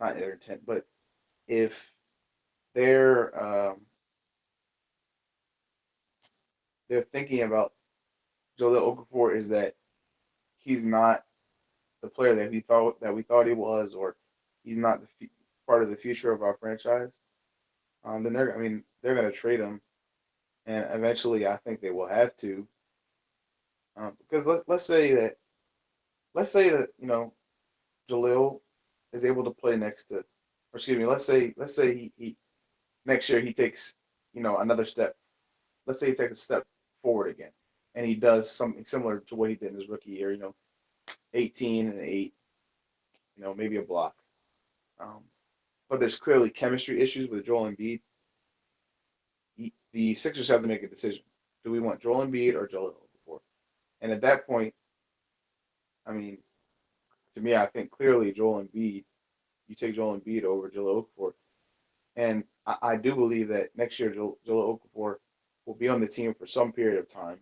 not their intent, but if they're thinking about Jahlil Okafor is that he's not the player that we thought he was, or he's not part of the future of our franchise, then they're going to trade him, and eventually I think they will have to, because let's say that Jalil is able to play next to, or excuse me, let's say he next year he takes another step. Let's say he takes a step forward again, and he does something similar to what he did in his rookie year. 18 and 8, maybe a block. But there's clearly chemistry issues with Joel Embiid. The Sixers have to make a decision. Do we want Joel Embiid or Joel Okafor? And at that point, to me, I think clearly Joel Embiid. You take Joel Embiid over Joel Okafor. And I do believe that next year Joel Okafor will be on the team for some period of time,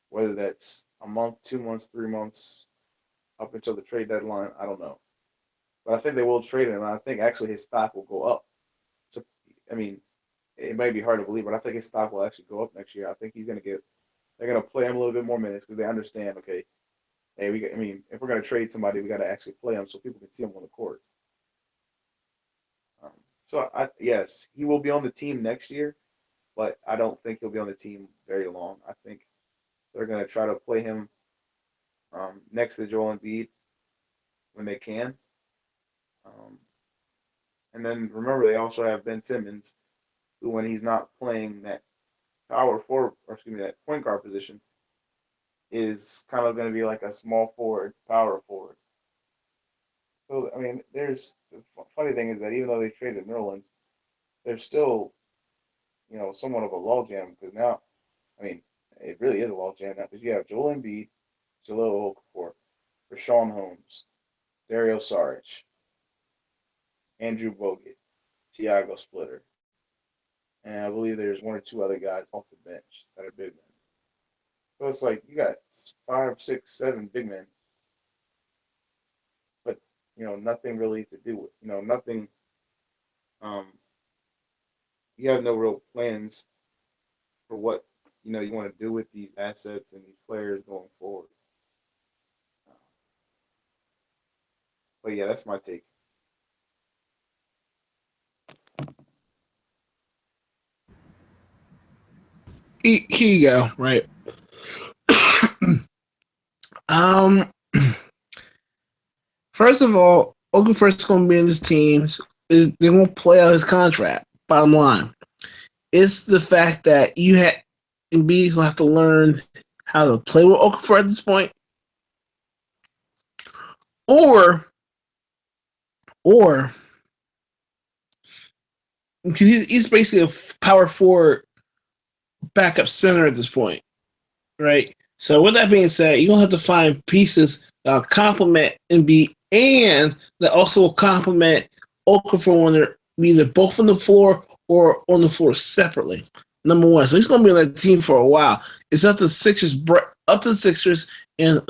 whether that's a month, 2 months, 3 months, up until the trade deadline. I don't know. But I think they will trade him, and I think actually his stock will go up. So, it might be hard to believe, but I think his stock will actually go up next year. I think they're going to play him a little bit more minutes because they understand, okay, hey, if we're going to trade somebody, we got to actually play him so people can see him on the court. Yes, he will be on the team next year, but I don't think he'll be on the team very long. I think they're going to try to play him next to Joel Embiid when they can. And then remember, they also have Ben Simmons, who, when he's not playing that that point guard position, is kind of going to be like a small forward, power forward. So there's the funny thing is that even though they traded Nerlens, they're still, somewhat of a logjam because now, it really is a logjam now because you have Joel Embiid, Jahlil Okafor, Rashawn Holmes, Dario Saric, Andrew Bogut, Tiago Splitter, and I believe there's one or two other guys off the bench that are big men. So it's like you got 5, 6, 7 big men, but nothing really to do with nothing. Um, you have no real plans for what you want to do with these assets and these players going forward. But yeah, that's my take. Here you go. Right. um. First of all, Okafor's going to be in his teams. They're going to play out his contract. Bottom line, it's the fact that you had Embiid's going to have to learn how to play with Okafor at this point, or because he's basically a power forward backup center at this point, right? So with that being said, you're going to have to find pieces that'll complement Embiid and that also will complement Okafor when they're either both on the floor or on the floor separately. Number one. So he's going to be on that team for a while. It's up to the Sixers, and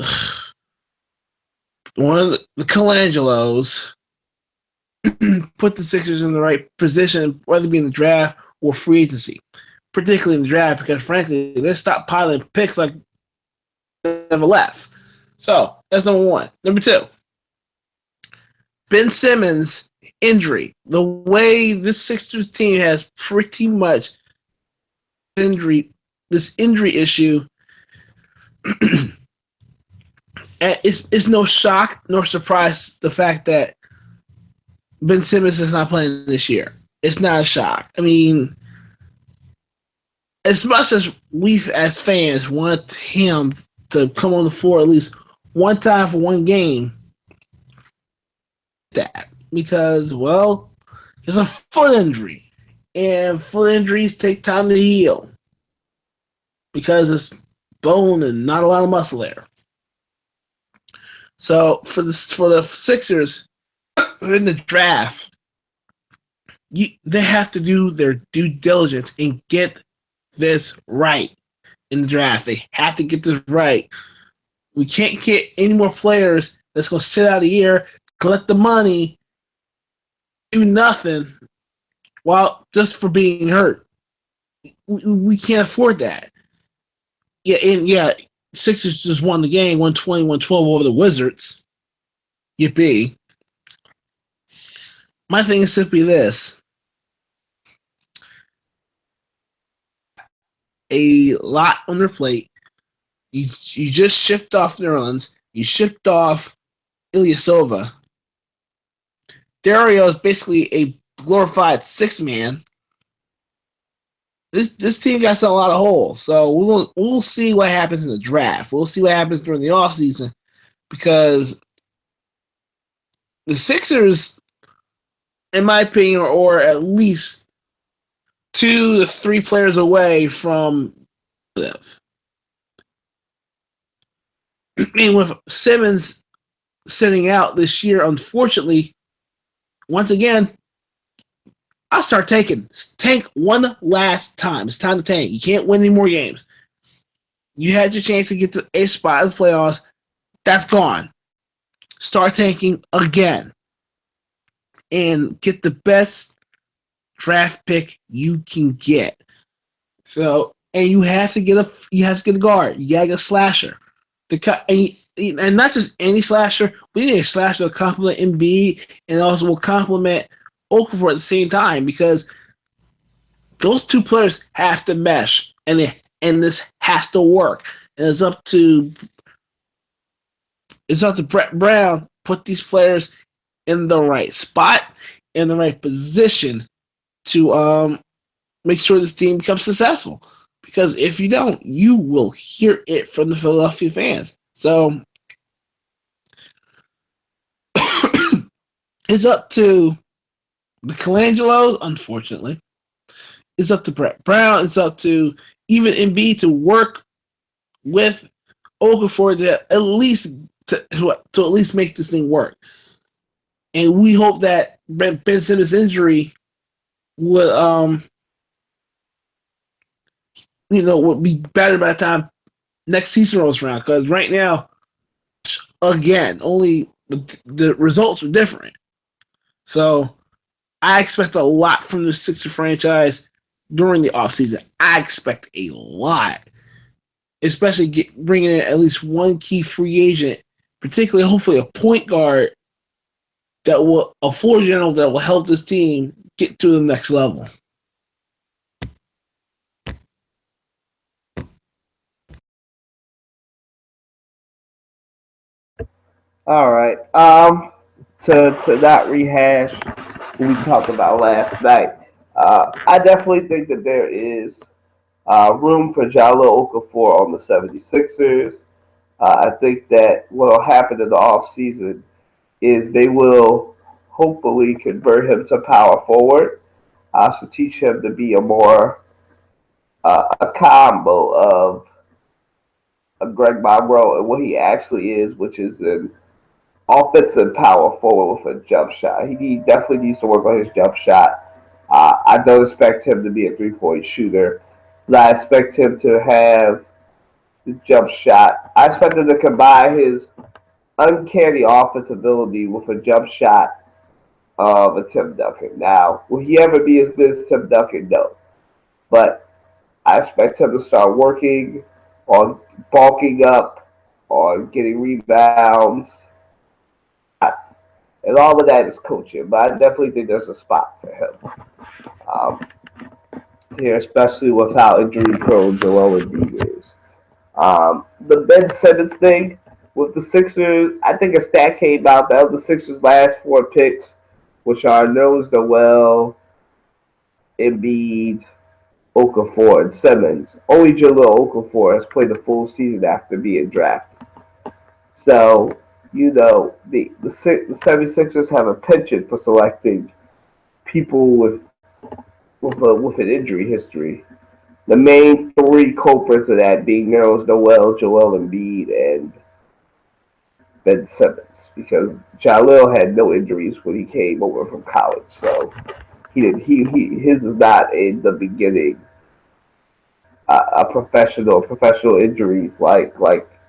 one of the Colangelos put the Sixers in the right position, whether it be in the draft or free agency, particularly in the draft, because frankly, they stopped piling picks like they never left. So that's number one. Number two, Ben Simmons injury. The way this Sixers team has pretty much this injury issue, it's no shock nor surprise the fact that Ben Simmons is not playing this year. It's not a shock. I mean, as much as we as fans want him to come on the floor at least one time for one game, that because, well, it's a foot injury, and foot injuries take time to heal because it's bone and not a lot of muscle there. So for the Sixers in the draft, they have to do their due diligence and get this right in the draft. They have to get this right. We can't get any more players that's going to sit out a year, collect the money, do nothing, while just for being hurt. We can't afford that. Yeah, Sixers just won the game, 120-112 over the Wizards. Yippee. My thing is simply this. A lot on their plate. You just shipped off Nerlens. You shipped off Ilyasova. Dario is basically a glorified six-man. This team got a lot of holes, so we'll see what happens in the draft. We'll see what happens during the offseason, because the Sixers, in my opinion, are at least 2 to 3 players away from live. And with Simmons sitting out this year, unfortunately, once again, I'll start tanking. Tank one last time. It's time to tank. You can't win any more games. You had your chance to get to a spot in the playoffs. That's gone. Start tanking again. And get the best draft pick you can get. So, and you have to get a guard. You gotta get a slasher. And not just any slasher. We need a slasher to complement Embiid and also will complement Okafor at the same time, because those two players have to mesh, and this has to work. And it's up to Brett Brown put these players in the right spot, in the right position to make sure this team becomes successful. Because if you don't, you will hear it from the Philadelphia fans. So it's up to the Colangelos, unfortunately. It's up to Brett Brown. It's up to even Embiid to work with Okafor to at least make this thing work. And we hope that Ben Simmons' injury would would be better by the time next season rolls around. Because right now, again, only the results were different. So I expect a lot from the Sixer franchise during the offseason. I expect a lot, especially bringing in at least one key free agent, particularly hopefully a point guard a floor general that will help this team get to the next level. All right. To not rehash what we talked about last night, I definitely think that there is room for Jalil Okafor on the 76ers. I think that what will happen in the offseason is they will hopefully convert him to power forward. To teach him to be a combo of a Greg Monroe and what he actually is, which is an offensive power forward with a jump shot. He definitely needs to work on his jump shot. I don't expect him to be a 3-point shooter, but I expect him to have the jump shot. I expect him to combine his uncanny offensive ability with a jump shot of a Tim Duncan. Now, will he ever be as good as Tim Duncan? No. But I expect him to start working on bulking up, on getting rebounds, and all of that is coaching. But I definitely think there's a spot for him here, especially with how injury prone Joel Embiid is. The Ben Simmons thing with the Sixers, I think a stat came out that of the Sixers' last 4 picks, which are Nerlens Noel, Embiid, Okafor, and Simmons. Only Jahlil Okafor has played a full season after being drafted. So, the 76ers have a penchant for selecting people with an injury history. The main 3 culprits of that being Nerlens Noel, Joel Embiid, and Ben Simmons, because Jalil had no injuries when he came over from college, so his is not in the beginning a professional injuries like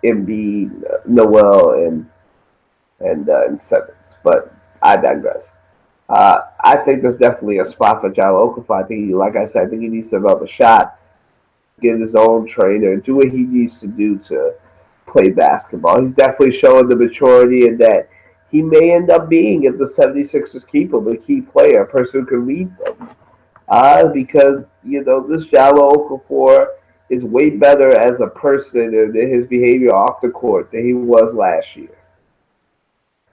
Embiid, Noel, and Simmons. But I digress. I think there's definitely a spot for Jalil Okafor. I think, like I said, I think he needs to develop a shot, get his own trainer, and do what he needs to do to play basketball. He's definitely showing the maturity in that he may end up being, if the 76ers keep him, a key player, a person who can lead them. Because, this Jalil Okafor is way better as a person and his behavior off the court than he was last year.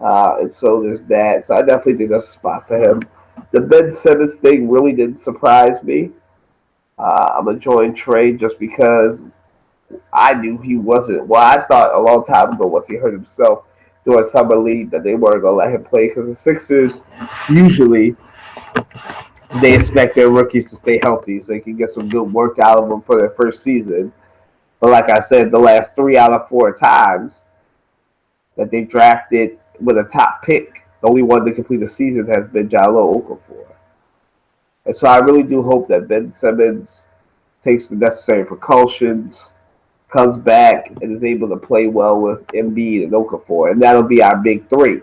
And so there's that. So I definitely think that's a spot for him. The Ben Simmons thing really didn't surprise me. I'm enjoying trade just because I knew he wasn't. Well, I thought a long time ago once he hurt himself during summer league that they weren't going to let him play because the Sixers usually they expect their rookies to stay healthy so they can get some good work out of them for their first season. But like I said, the last 3 out of 4 times that they drafted with a top pick, the only one to complete the season has been Jalil Okafor. And so I really do hope that Ben Simmons takes the necessary precautions, comes back, and is able to play well with Embiid and Okafor. And that'll be our big 3.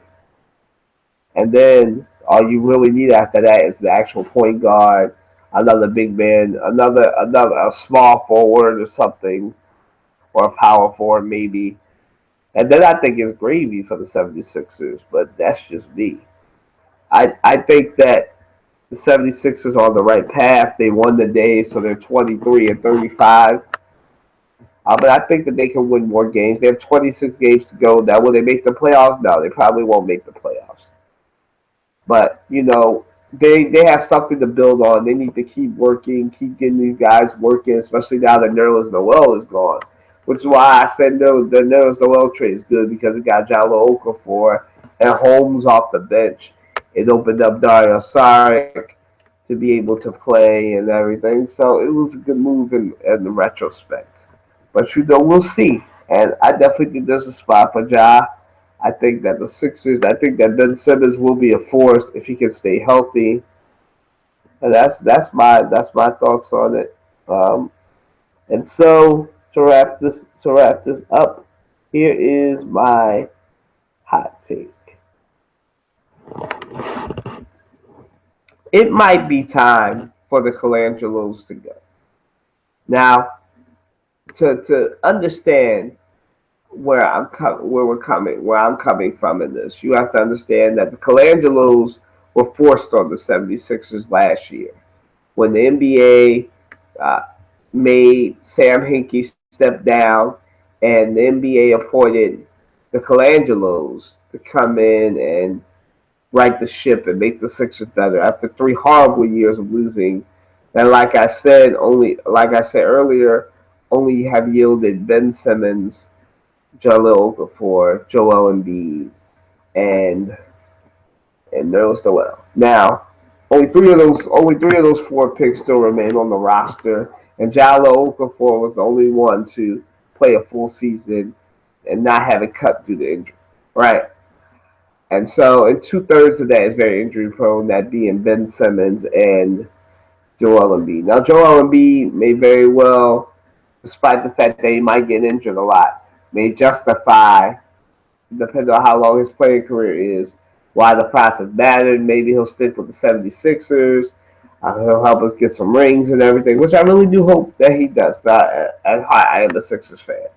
And then all you really need after that is the actual point guard, another big man, another a small forward or something, or a power forward maybe. And then I think it's gravy for the 76ers, but that's just me. I think that the 76ers are on the right path. They won the day, so they're 23-35. But I think that they can win more games. They have 26 games to go. Now, will they make the playoffs? No, they probably won't make the playoffs. But, they have something to build on. They need to keep working, keep getting these guys working, especially now that Nerlens Noel is gone. Which is why I said the Nerlens Noel trade is good because it got Jalil Okafor and Holmes off the bench. It opened up Dario Saric to be able to play and everything. So it was a good move in the retrospect. But we'll see. And I definitely think there's a spot for Ja. I think that the Sixers, I think that Ben Simmons will be a force if he can stay healthy. And that's my thoughts on it. And so to wrap this up, here is my hot take. It might be time for the Colangelos to go. Now, to understand where I'm coming from in this, you have to understand that the Colangelos were forced on the 76ers last year when the NBA made Sam Hinkie step down, and the NBA appointed the Colangelos to come in and right the ship and make the Sixers better after 3 horrible years of losing. And like I said earlier, only have yielded Ben Simmons, Jalil Okafor, Joel Embiid, and Nerlens Noel. Now, only three of those four picks still remain on the roster, and Jalil Okafor was the only one to play a full season and not have it cut due to injury, right? And so, and 2/3 of that is very injury prone, that being Ben Simmons and Joel Embiid. Now, Joel Embiid may very well, despite the fact that he might get injured a lot, may justify, depending on how long his playing career is, why the process mattered. Maybe he'll stick with the 76ers. He'll help us get some rings and everything, which I really do hope that he does. I am a Sixers fan.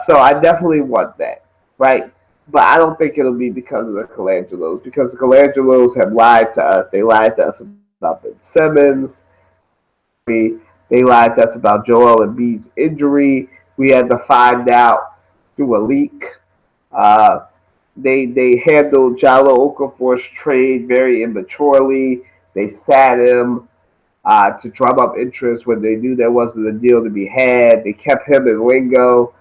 So I definitely want that, right? But I don't think it'll be because of the Colangelos, because the Colangelos have lied to us. They lied to us about Ben Simmons. They lied to us about Joel Embiid's injury. We had to find out through a leak. They handled Jalil Okafor's trade very immaturely. They sat him to drum up interest when they knew there wasn't a deal to be had. They kept him in limbo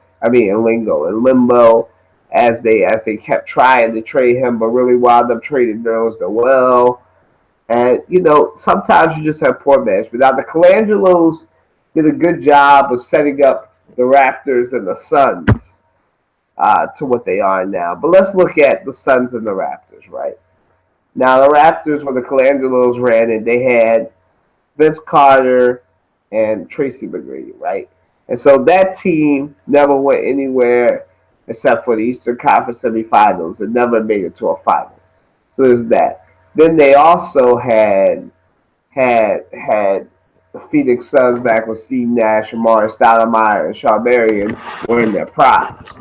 as they kept trying to trade him, but really wound up trading Nerlens Noel. And sometimes you just have poor management. Now the Colangelos did a good job of setting up the Raptors and the Suns to what they are now. But let's look at the Suns and the Raptors, right? Now the Raptors, when the Colangelos ran it, they had Vince Carter and Tracy McGrady, right? And so that team never went anywhere except for the Eastern Conference semifinals. It never made it to a final. So there's that. Then they also had the Phoenix Suns back with Steve Nash, Amari Stoudemire, and Shawn Marion were in their primes.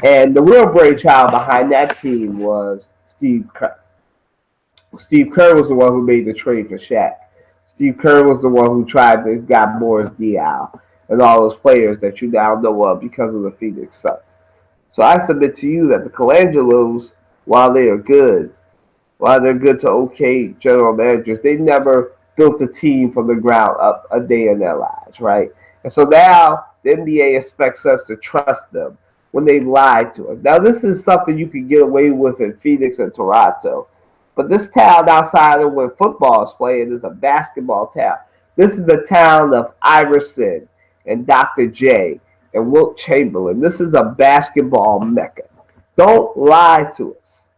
And the real brainchild behind that team was Steve Kerr. Steve Kerr was the one who made the trade for Shaq. Steve Kerr was the one who tried to got Boris Diaw and all those players that you now know of because of the Phoenix Suns. So I submit to you that the Colangelos, while they're good to okay general managers, they never built a team from the ground up a day in their lives, right? And so now the NBA expects us to trust them when they've lied to us. Now this is something you can get away with in Phoenix and Toronto, but this town outside of when football is playing is a basketball town. This is the town of Iverson and Dr. J and Wilt Chamberlain. This is a basketball mecca. Don't lie to us.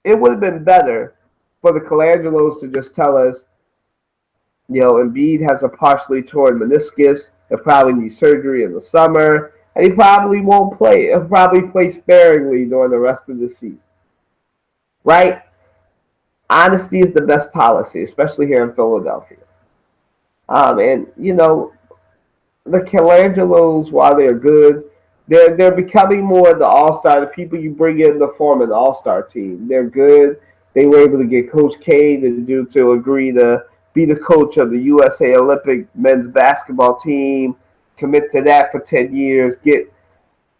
It would have been better for the Colangelos to just tell us, Embiid has a partially torn meniscus. He'll probably need surgery in the summer, and he probably won't play. He'll probably play sparingly during the rest of the season. Right? Honesty is the best policy, especially here in Philadelphia. And the Colangelos, while they're good, they're becoming more the all-star. The people you bring in to form an all-star team, they're good. They were able to get Coach K to agree to be the coach of the USA Olympic men's basketball team, commit to that for 10 years, get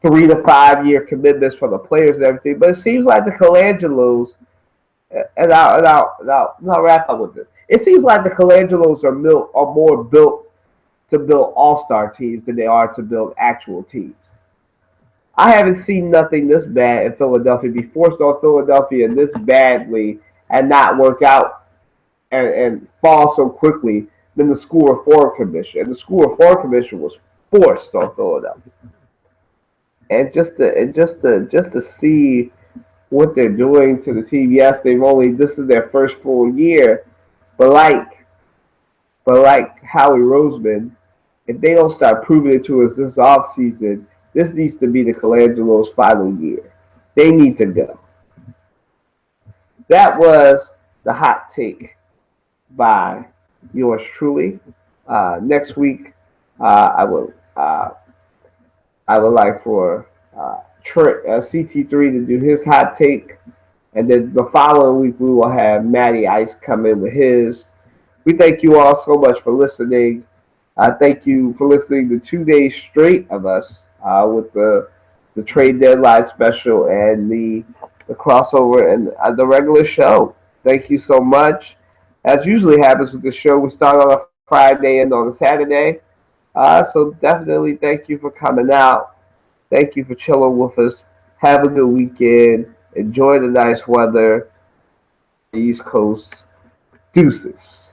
3 to 5 year commitments from the players and everything. But it seems like the Colangelos, and I'll wrap up with this. It seems like the Colangelos are more built to build all-star teams than they are to build actual teams. I haven't seen nothing this bad in Philadelphia, be forced on Philadelphia this badly and not work out and fall so quickly than the School Reform Commission. And the School Reform Commission was forced on Philadelphia. And just to see what they're doing to the team. Yes, this is their first full year, but like Howie Roseman, if they don't start proving it to us this offseason, this needs to be the Colangelo's final year. They need to go. That was the hot take by yours truly. Next week, I would like for CT3 to do his hot take, and then the following week we will have Matty Ice come in with his. We thank you all so much for listening. Thank you for listening to 2 days straight of us with the trade deadline special and the crossover and the regular show. Thank you so much. As usually happens with the show, we start on a Friday and on a Saturday. So definitely thank you for coming out. Thank you for chilling with us. Have a good weekend. Enjoy the nice weather. East Coast. Deuces.